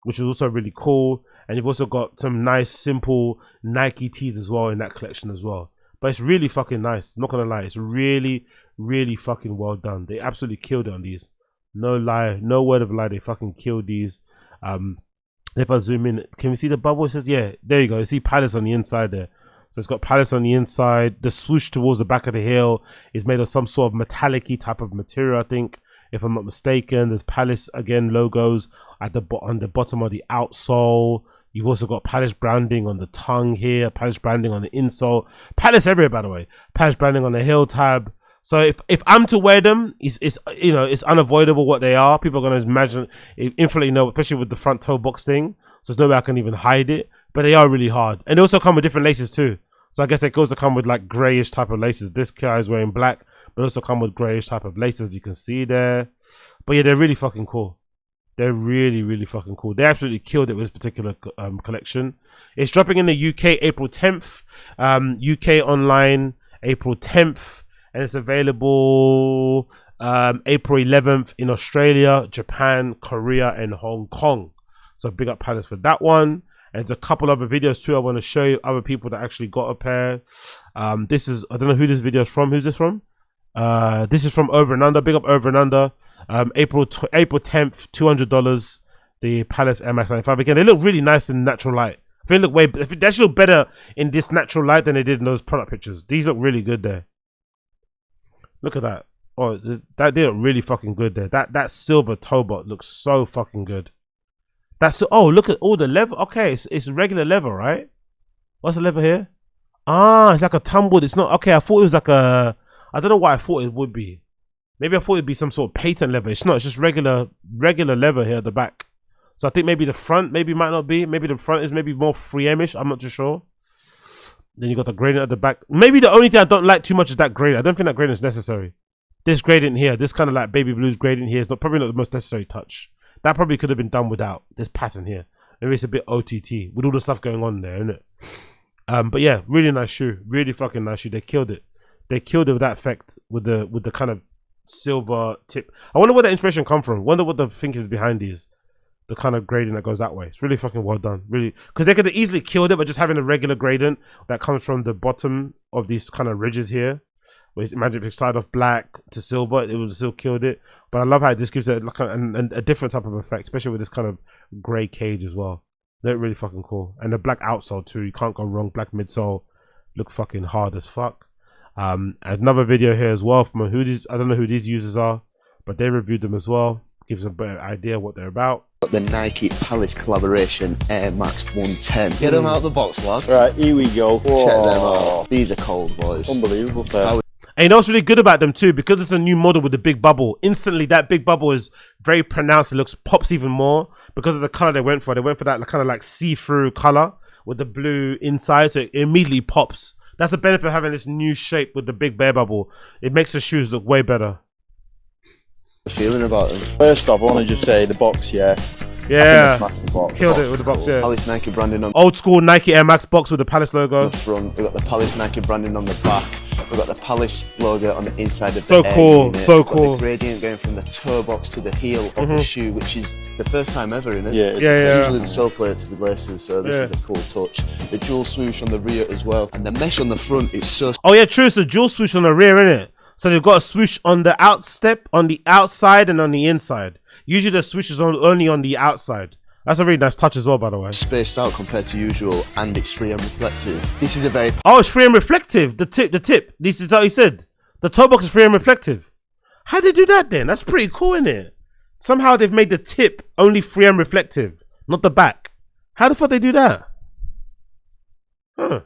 which is also really cool. And you've also got some nice simple Nike tees as well in that collection as well. But it's really fucking nice. Not gonna lie, it's really fucking well done. They absolutely killed it on these. No lie, no word of a lie. They fucking killed these. If I zoom in, can we see the bubble? It says, yeah, there you go. You see Palace on the inside there. So it's got Palace on the inside. The swoosh towards the back of the heel is made of some sort of metallic-y type of material, I think, if I'm not mistaken. There's Palace again logos at the on the bottom of the outsole. You've also got Palace branding on the tongue here, Palace branding on the insole, Palace everywhere, by the way. Palace branding on the heel tab. So if I'm to wear them, it's you know, it's unavoidable what they are. People are gonna imagine, infinitely know, especially with the front toe box thing. So there's no way I can even hide it. But they are really hard, and they also come with different laces too. So I guess they also come with like grayish type of laces. This guy is wearing black, but also come with grayish type of laces. You can see there. But yeah, they're really fucking cool. They're really fucking cool. They absolutely killed it with this particular collection. It's dropping in the UK April 10th. UK online April 10th. And it's available April 11th in Australia, Japan, Korea, and Hong Kong. So big up Palace for that one. And there's a couple other videos too I want to show you, other people that actually got a pair. This is, I don't know who this video is from. Who's this from? This is from Over and Under. Big up Over and Under. April 10th, $200. The Palace MX95. Again, they look really nice in natural light. I think they actually look better in this natural light than they did in those product pictures. These look really good there. Look at that. Oh, that they look really fucking good there. That silver toe bot looks so fucking good. That's, oh, look at all the leather. Okay, it's regular leather, right? What's the leather here? Ah, it's like a tumbled. It's not, okay, I thought it was like a, I don't know what I thought it would be. Maybe I thought it'd be some sort of patent leather. It's not, it's just regular leather here at the back. So I think maybe the front maybe might not be. Maybe the front is maybe more 3M-ish. I'm not too sure. Then you got the gradient at the back. Maybe the only thing I don't like too much is that gradient. I don't think that gradient is necessary. This gradient here, this kind of like baby blues gradient here is probably not the most necessary touch. That probably could have been done without this pattern here. Maybe it's a bit OTT with all the stuff going on there, isn't it? But yeah, really nice shoe. Really fucking nice shoe. They killed it. They killed it with that effect, with the kind of silver tip. I wonder where that inspiration come from. Wonder what the thinking is behind these. The kind of gradient that goes that way. It's really fucking well done. Really, because they could have easily killed it by just having a regular gradient that comes from the bottom of these kind of ridges here. Where imagine if it started off black to silver, it would have still killed it. But I love how this gives it like a different type of effect, especially with this kind of grey cage as well. They're really fucking cool. And the black outsole too. You can't go wrong. Black midsole look fucking hard as fuck. Another video here as well from who these, I don't know who these users are, but they reviewed them as well. gives a better idea what they're about. The Nike Palace collaboration Air Max 110. Get them out of the box, lads. Right, here we go. Check them out. These are cold, boys. Unbelievable. And you know what's really good about them too, because it's a new model with the big bubble. Instantly, that big bubble is very pronounced. It looks pops even more because of the color they went for. They went for that kind of like see-through color with the blue inside, so it immediately pops. That's the benefit of having this new shape with the big bare bubble. It makes the shoes look way better. Feeling about them. First off, I want to just say the box, yeah. Yeah, the box. Killed it with the box. Yeah, Palace Nike branding on old school Nike Air Max box with the Palace logo. the front. We got the Palace Nike branding on the back. We got the Palace logo on the inside of So the Air cool, unit. so We've got cool. the gradient going from the toe box to the heel of the shoe, which is the first time ever, isn't it? Yeah, yeah. Usually the sole player to the laces, so this is a cool touch. The dual swoosh on the rear as well, and the mesh on the front is so. Oh yeah, true. It's a dual swoosh on the rear, innit? So they've got a swoosh on the outstep, on the outside, and on the inside. Usually the swoosh is only on the outside. That's a really nice touch as well, by the way. Spaced out compared to usual, and it's free and reflective. This is a very Oh, it's free and reflective. The tip. This is how he said. The toe box is free and reflective. How'd they do that then? That's pretty cool, isn't it? Somehow they've made the tip only free and reflective, not the back. How the fuck they do that? Huh.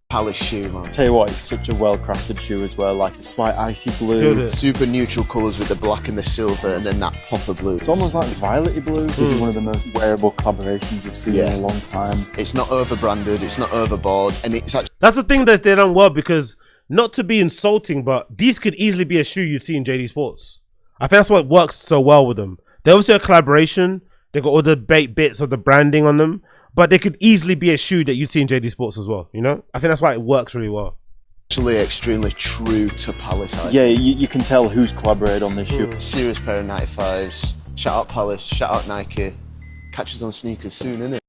Palace shoe, man. Tell you what, it's such a well-crafted shoe as well, like the slight icy Killed blue. it. Super neutral colours with the black and the silver, and then that pop of blue. It's almost like violety blue. This is one of the most wearable collaborations you've seen in a long time. It's not over-branded, it's not overboard, and it's actually That's the thing that they done well, because not to be insulting, but these could easily be a shoe you'd see in JD Sports. I think that's what works so well with them. They're obviously a collaboration. They got all the bits of the branding on them, but they could easily be a shoe that you'd see in JD Sports as well. You know, I think that's why it works really well. actually extremely true to Palace. Yeah, you can tell who's collaborated on this shoe. Serious pair of 95s. Shout out Palace, shout out Nike. Catch us on sneakers soon, innit?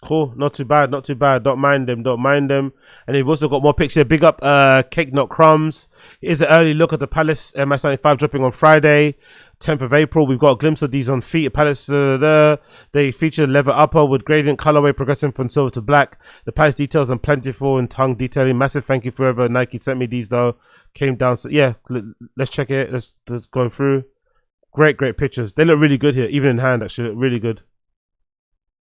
Cool, not too bad, not too bad. Don't mind them, don't mind them. And they've also got more pictures. Big up Cake Not Crumbs. Here's an early look at the Palace MS95 dropping on Friday, 10th of April. We've got a glimpse of these on feet. Palace, they feature leather upper with gradient colorway progressing from silver to black. The Palace details and plentiful and tongue detailing. Massive thank you for whoever Nike sent me these though. Came down, so yeah, let's check it. Let's go through. Great pictures. They look really good here, even in hand actually, look really good.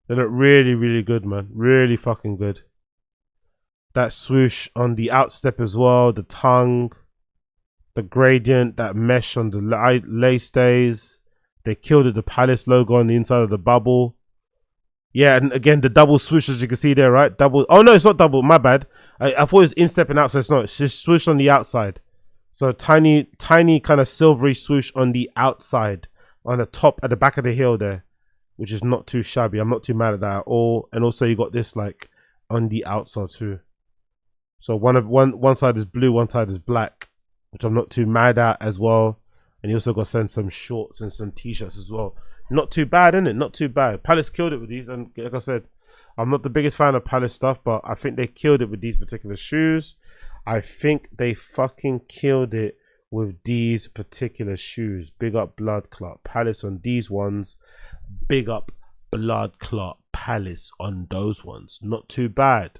They look really, really good, man. Really fucking good. That swoosh on the outstep as well. The tongue. The gradient. That mesh on the lay stays. They killed it. The Palace logo on the inside of the bubble. Yeah, and again, the double swoosh as you can see there, right? Double. Oh, no, it's not double. My bad. I thought it was instep and out, so it's not. It's just swoosh on the outside. So tiny kind of silvery swoosh on the outside. On the top, at the back of the heel there. Which is not too shabby. I'm not too mad at that at all. And also you got this like on the outside too. So one side is blue, one side is black, which I'm not too mad at as well. And you also got to send some shorts and some t-shirts as well. Not too bad, isn't it? Not too bad. Palace killed it with these, and like I said, I'm not the biggest fan of Palace stuff, but I think they killed it with these particular shoes. I think they fucking killed it with these particular shoes. Big up Blood Clot Palace on these ones. Big up Blood Clot Palace on those ones. Not too bad.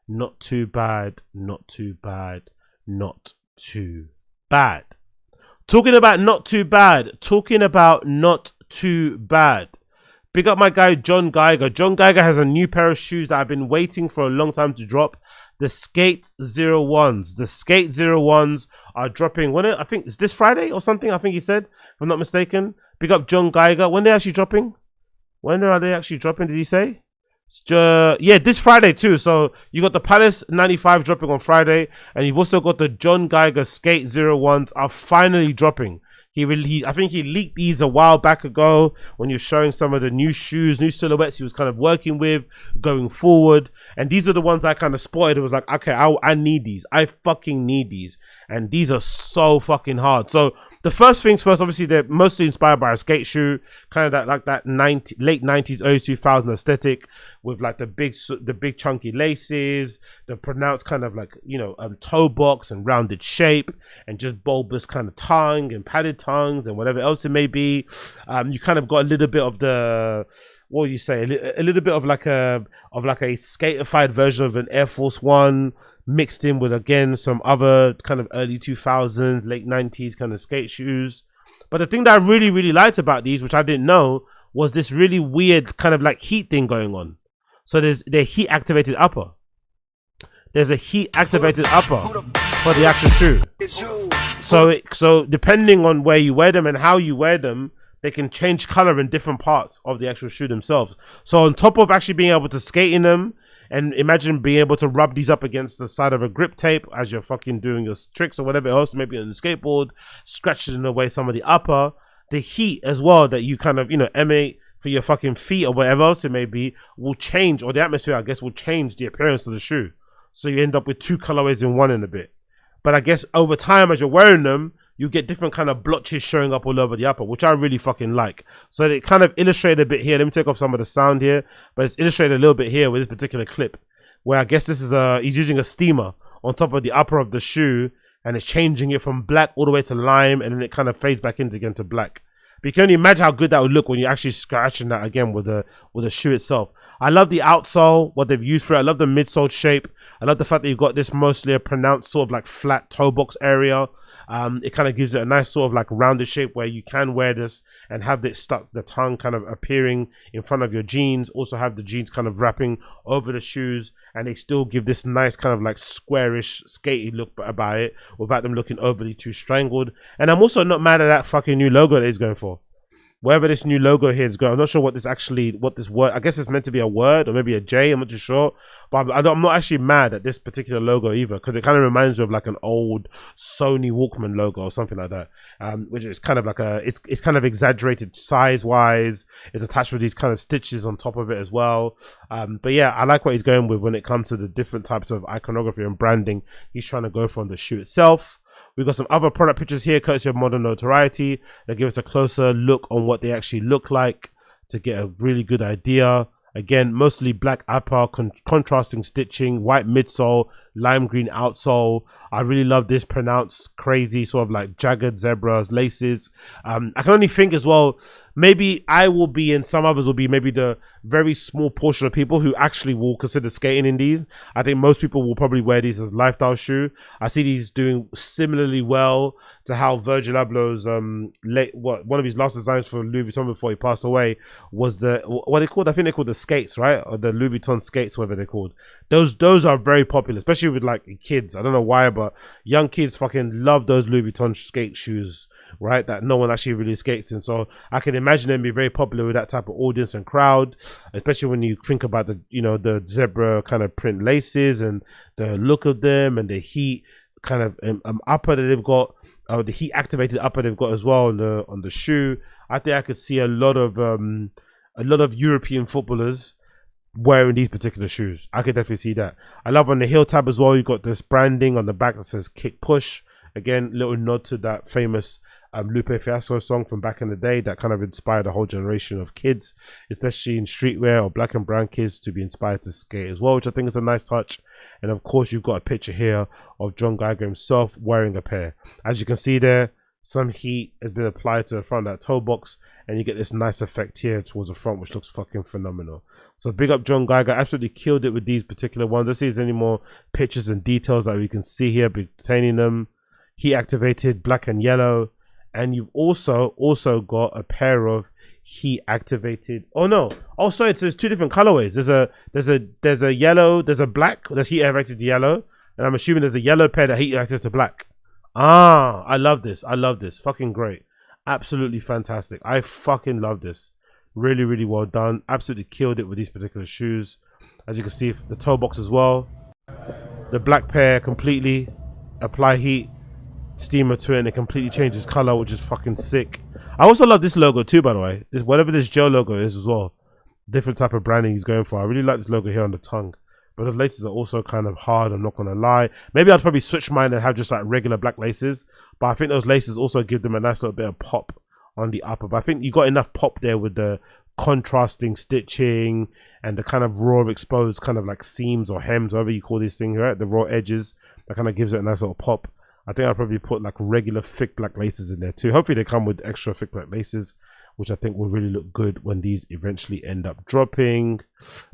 Not too bad. Not too bad. Not too bad. Talking about not too bad. Talking about not too bad. Big up my guy John Geiger. John Geiger has a new pair of shoes that I've been waiting for a long time to drop. The Sk8-01s. The Sk8-01s are dropping. When I think it's this Friday or something. I think he said, if I'm not mistaken. Big up John Geiger. When are they actually dropping? When are they actually dropping? Did he say? Yeah, this Friday too. So you got the Palace 95 dropping on Friday, and you've also got the John Geiger Sk8-01s are finally dropping. I think he leaked these a while back ago when he was showing some of the new shoes, new silhouettes he was kind of working with going forward. And these are the ones I kind of spotted. It was like, okay, I need these. I fucking need these. And these are so fucking hard. So the first things first, obviously they're mostly inspired by a skate shoe, kind of that like that late 90s, early 2000s aesthetic with like the big chunky laces, the pronounced kind of like, you know, toe box and rounded shape, and just bulbous kind of tongue and padded tongues and whatever else it may be. You kind of got a little bit of the, what would you say, a little bit of like a skatified version of an Air Force One, mixed in with again some other kind of early 2000s, late 90s kind of skate shoes. But the thing that I really, really liked about these, which I didn't know, was this really weird kind of like heat thing going on. So there's the heat activated upper. There's a heat activated upper for the actual shoe. So depending on where you wear them and how you wear them, they can change color in different parts of the actual shoe themselves. So on top of actually being able to skate in them, and imagine being able to rub these up against the side of a grip tape as you're fucking doing your tricks or whatever else, maybe on the skateboard, scratching away some of the upper, the heat as well that you kind of, you know, emanate for your fucking feet or whatever else it may be, will change, or the atmosphere, I guess, will change the appearance of the shoe. So you end up with two colorways in one in a bit. But I guess over time, as you're wearing them, you get different kind of blotches showing up all over the upper, which I really fucking like. So it kind of illustrated a bit here. Let me take off some of the sound here, but it's illustrated a little bit here with this particular clip, where I guess this is he's using a steamer on top of the upper of the shoe, and it's changing it from black all the way to lime, and then it kind of fades back into again to black. But you can only imagine how good that would look when you're actually scratching that again with the shoe itself. I love the outsole, what they've used for it. I love the midsole shape. I love the fact that you've got this mostly a pronounced sort of like flat toe box area. It kind of gives it a nice sort of like rounded shape where you can wear this and have it stuck, the tongue kind of appearing in front of your jeans. Also have the jeans kind of wrapping over the shoes, and they still give this nice kind of like squarish skatey look about it without them looking overly too strangled. And I'm also not mad at that fucking new logo that he's going for. Wherever this new logo here is going, I'm not sure what this word, I guess it's meant to be a word or maybe a J, I'm not too sure. But I'm not actually mad at this particular logo either, because it kind of reminds me of like an old Sony Walkman logo or something like that. Which is kind of like it's kind of exaggerated size-wise. It's attached with these kind of stitches on top of it as well. But yeah, I like what he's going with when it comes to the different types of iconography and branding he's trying to go for on the shoe itself. We've got some other product pictures here, courtesy of Modern Notoriety, that give us a closer look on what they actually look like to get a really good idea. Again, mostly black upper, contrasting stitching, white midsole, lime green outsole. I really love this pronounced, crazy sort of like jagged zebras, laces. I can only think as well, maybe I will be, and some others will be, maybe the very small portion of people who actually will consider skating in these. I think most people will probably wear these as lifestyle shoe. I see these doing similarly well to how Virgil Abloh's one of his last designs for Louis Vuitton before he passed away was the, what they called, I think they called the skates, right? Or the Louis Vuitton skates, whatever they're called. Those are very popular, especially with like kids. I don't know why, but young kids fucking love those Louis Vuitton skate shoes, right? That no one actually really skates in. So I can imagine them be very popular with that type of audience and crowd, especially when you think about the, you know, the zebra kind of print laces and the look of them and the heat kind of upper that they've got, the heat activated upper they've got as well on the shoe. I think I could see a lot of European footballers wearing these particular shoes. I could definitely see that. I love on the heel tab as well, you've got this branding on the back that says kick push. Again, little nod to that famous Lupe Fiasco song from back in the day that kind of inspired a whole generation of kids, especially in streetwear or black and brown kids, to be inspired to skate as well, which I think is a nice touch. And of course, you've got a picture here of John Geiger himself wearing a pair. As you can see there, some heat has been applied to the front of that toe box, and you get this nice effect here towards the front, which looks fucking phenomenal. So big up John Geiger, absolutely killed it with these particular ones. Let's see if there's any more pictures and details that we can see here pertaining them. Heat activated black and yellow, and you've also got a pair of heat activated, oh sorry, so there's two different colorways. There's a yellow, there's a black that's heat activated to yellow, and I'm assuming there's a yellow pair that heat activated to black. I love this, fucking great, absolutely fantastic. I fucking love this, really well done, absolutely killed it with these particular shoes. As you can see, the toe box as well, the black pair completely apply heat steamer to it, and it completely changes color, which is fucking sick. I also love this logo too, by the way. This, whatever this Joe logo is as well, different type of branding he's going for. I really like this logo here on the tongue, but the laces are also kind of hard, I'm not gonna lie. Maybe I'd probably switch mine and have just like regular black laces, but I think those laces also give them a nice little bit of pop on the upper. But I think you got enough pop there with the contrasting stitching and the kind of raw exposed kind of like seams or hems, whatever you call these things, right? The raw edges, that kind of gives it a nice little pop. I think I'll probably put like regular thick black laces in there too. Hopefully they come with extra thick black laces, which I think will really look good when these eventually end up dropping.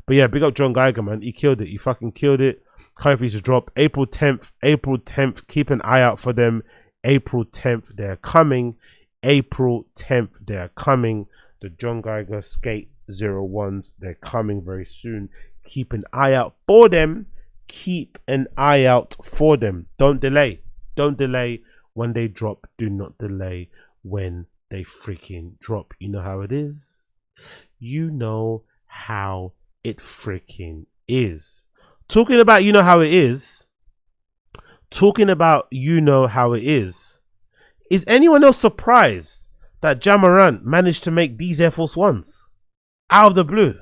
But yeah, big up John Geiger, man. He killed it. He fucking killed it. Can't wait to drop April 10th. Keep an eye out for them. April 10th, they're coming April 10th, they are coming. The John Geiger Sk8-01s, they're coming very soon. Keep an eye out for them. Keep an eye out for them. Don't delay. Don't delay when they drop. Do not delay when they freaking drop. You know how it is. You know how it freaking is. Talking about you know how it is. Talking about you know how it is. Is anyone else surprised that Ja Morant managed to make these Air Force Ones out of the blue?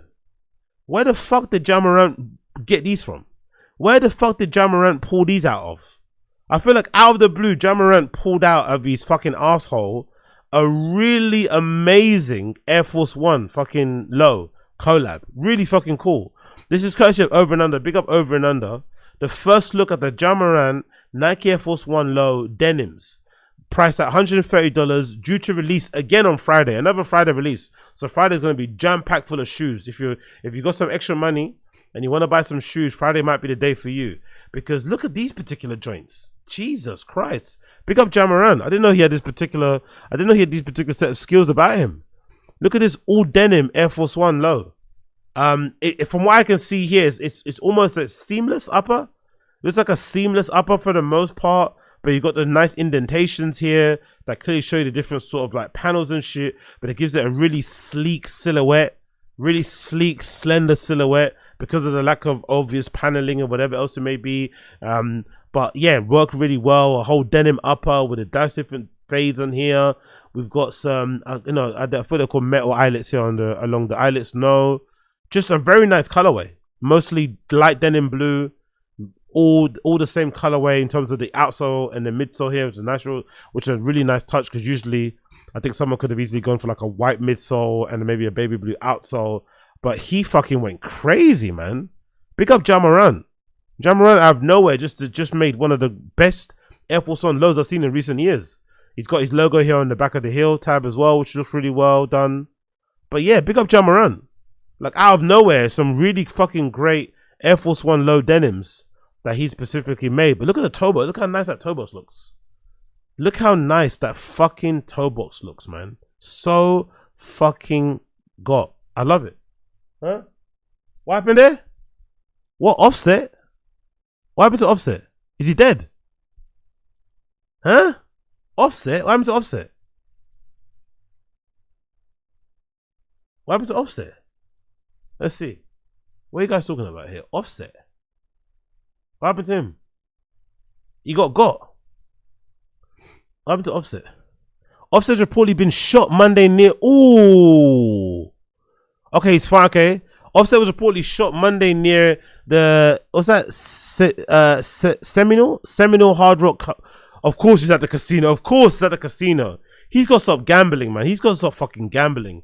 Where the fuck did Ja Morant get these from? Where the fuck did Ja Morant pull these out of? I feel like out of the blue, Ja Morant pulled out of his fucking asshole a really amazing Air Force One fucking low collab. Really fucking cool. This is courtesy of Over and Under. Big up Over and Under. The first look at the Ja Morant Nike Air Force One low denims. Priced at $130, due to release again on Friday. Another Friday release. So Friday's going to be jam-packed full of shoes. If you got some extra money and you want to buy some shoes, Friday might be the day for you. Because look at these particular joints. Jesus Christ. Big up Ja Morant. I didn't know he had these particular set of skills about him. Look at this all denim Air Force One low. From what I can see here, it's almost a seamless upper. Looks like a seamless upper for the most part. But you got the nice indentations here that clearly show you the different sort of like panels and shit. But it gives it a really sleek silhouette, really sleek, slender silhouette because of the lack of obvious paneling or whatever else it may be. But yeah, worked really well. A whole denim upper with a dash different fades on here. We've got some, I thought they're called metal eyelets here along the eyelets. No, just a very nice colorway. Mostly light denim blue. All the same colorway in terms of the outsole and the midsole here, which is a really nice touch because usually I think someone could have easily gone for like a white midsole and maybe a baby blue outsole, but he fucking went crazy, man. Big up Ja Morant. Ja Morant out of nowhere just made one of the best Air Force One lows I've seen in recent years. He's got his logo here on the back of the heel tab as well, which looks really well done. But yeah, big up Ja Morant. Like out of nowhere, some really fucking great Air Force One low denims that he specifically made. But look at the toe box. Look how nice that toe box looks. Look how nice that fucking toe box looks, man. So fucking got. I love it. Huh? What happened there? What? Offset? What happened to Offset? Is he dead? Huh? Offset? What happened to Offset? What happened to Offset? Let's see. What are you guys talking about here? Offset. What happened to him? He got. What happened to Offset? Offset's reportedly been shot Monday near. Ooh. Okay, he's fine. Okay. Offset was reportedly shot Monday near the. What's that? Seminole Hard Rock. Of course, he's at the casino. Of course, he's at the casino. He's got to stop gambling, man. He's got to stop fucking gambling.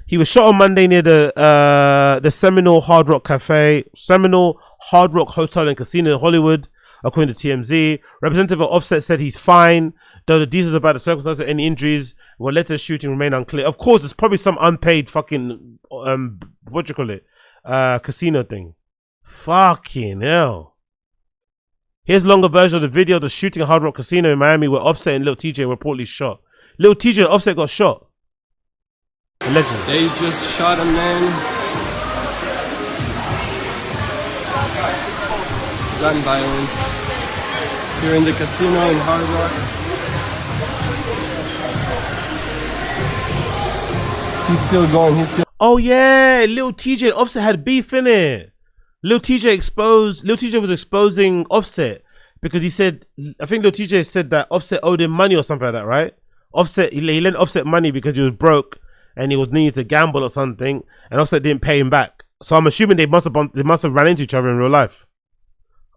He was shot on Monday near the Seminole Hard Rock Cafe, Seminole Hard Rock Hotel and Casino in Hollywood, according to TMZ. Representative of Offset said he's fine, though the details about the circumstances of any injuries what led to the shooting remain unclear. Of course, it's probably some unpaid fucking casino thing. Fucking hell. Here's a longer version of the video of the shooting at Hard Rock Casino in Miami where Offset and Lil TJ were reportedly shot. Lil TJ and Offset got shot. Allegedly. They just shot a man. Gun violence here in the casino in Hard Rock. He's still going. Oh yeah, Lil TJ and Offset had beef in it. Lil TJ was exposing Offset because he said, I think Lil TJ said that Offset owed him money or something like that, right? Offset, he lent Offset money because he was broke and he was needing to gamble or something, and Offset didn't pay him back. So I'm assuming they must have ran into each other in real life.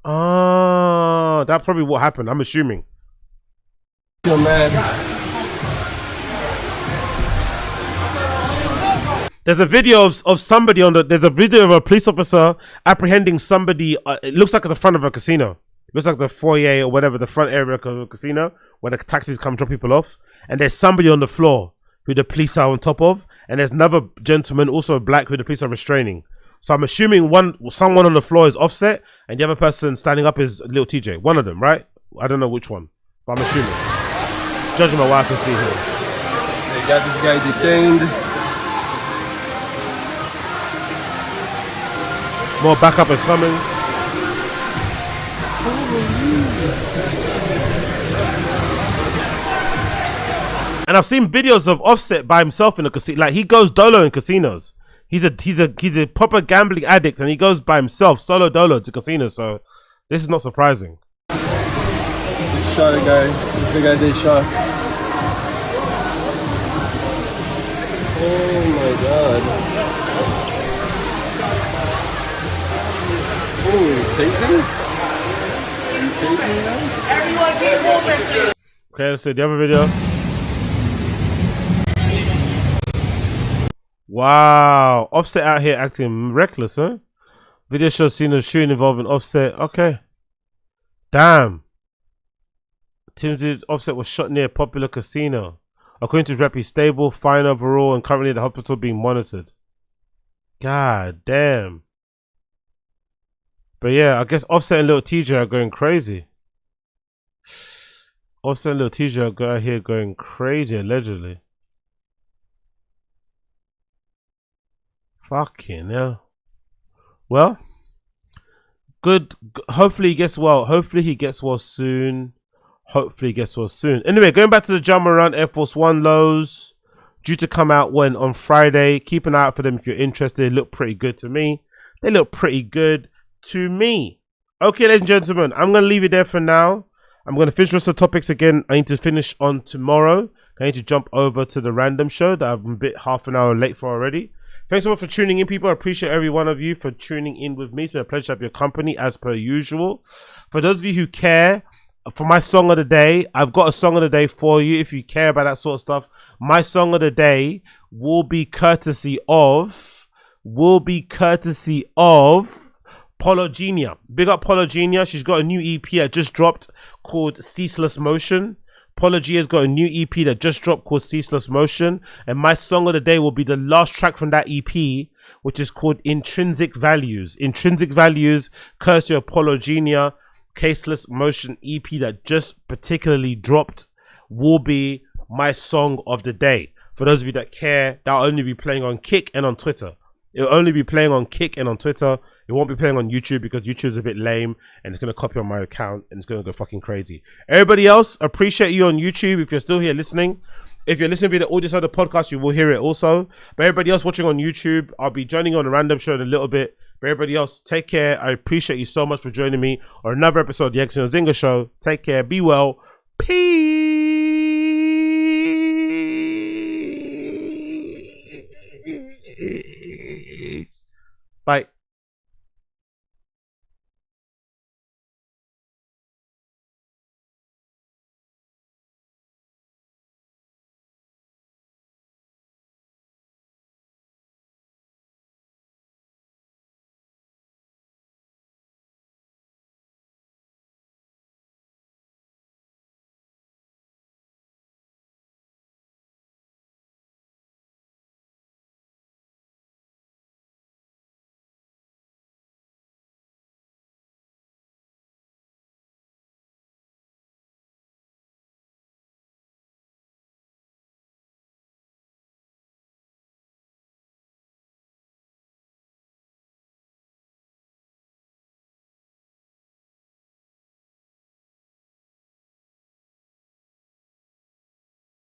Oh, that's probably what happened. I'm assuming. Still mad. There's a video of somebody there's a video of a police officer apprehending somebody. It looks like at the front of a casino. It looks like the foyer or whatever, the front area of a casino where the taxis come drop people off. And there's somebody on the floor who the police are on top of. And there's another gentleman, also black, who the police are restraining. So I'm assuming someone on the floor is Offset and the other person standing up is Lil TJ. One of them, right? I don't know which one, but I'm assuming. judging my wife can see here. They got this guy detained. More backup is coming. And I've seen videos of Offset by himself in a casino. Like, he goes dolo in casinos. He's a proper gambling addict, and he goes by himself solo dolo to casinos. So this is not surprising. Just shot a guy. This is the guy they shot. Oh my god. Oh, tasing? You tasing now? Everyone keep moving. Okay, let's see the other video. Wow, Offset out here acting reckless, huh? Video shows scene of shooting involving Offset. Okay. Damn. Tems Offset was shot near a popular casino. According to rep, he's stable, fine overall, and currently at the hospital being monitored. God damn. But yeah, I guess Offset and Lil TJ are going crazy. Offset and Lil TJ are out here going crazy, allegedly. Fucking hell. Well, good. Hopefully he gets well. Hopefully he gets well soon. Hopefully he gets well soon. Anyway, going back to the Jump Around Air Force One lows, due to come out on Friday. Keep an eye out for them if you're interested. They look pretty good to me. They look pretty good to me. Okay, ladies and gentlemen, I'm going to leave it there for now. I'm going to finish the rest of the topics again. I need to finish on tomorrow. I need to jump over to the random show that I'm a bit half an hour late for already. Thanks so much for tuning in, people. I appreciate every one of you for tuning in with me. It's been a pleasure to have your company as per usual. For those of you who care, for my song of the day, I've got a song of the day for you. If you care about that sort of stuff, my song of the day will be courtesy of Polygonia. Big up Polygonia. She's got a new EP that just dropped called Ceaseless Motion. Polygonia got a new EP that just dropped called Ceaseless Motion, and my song of the day will be the last track from that EP, which is called Intrinsic Values. Intrinsic Values, courtesy of Polygonia, Ceaseless Motion EP that just particularly dropped, will be my song of the day. For those of you that care, that'll only be playing on Kick and on Twitter. It'll only be playing on Kick and on Twitter. It won't be playing on YouTube because YouTube's a bit lame and it's going to copy on my account and it's going to go fucking crazy. Everybody else, appreciate you on YouTube if you're still here listening. If you're listening via the audio side of the podcast, you will hear it also. But everybody else watching on YouTube, I'll be joining you on a random show in a little bit. But everybody else, take care. I appreciate you so much for joining me on another episode of the X and Zinga Show. Take care. Be well. Peace. Bye.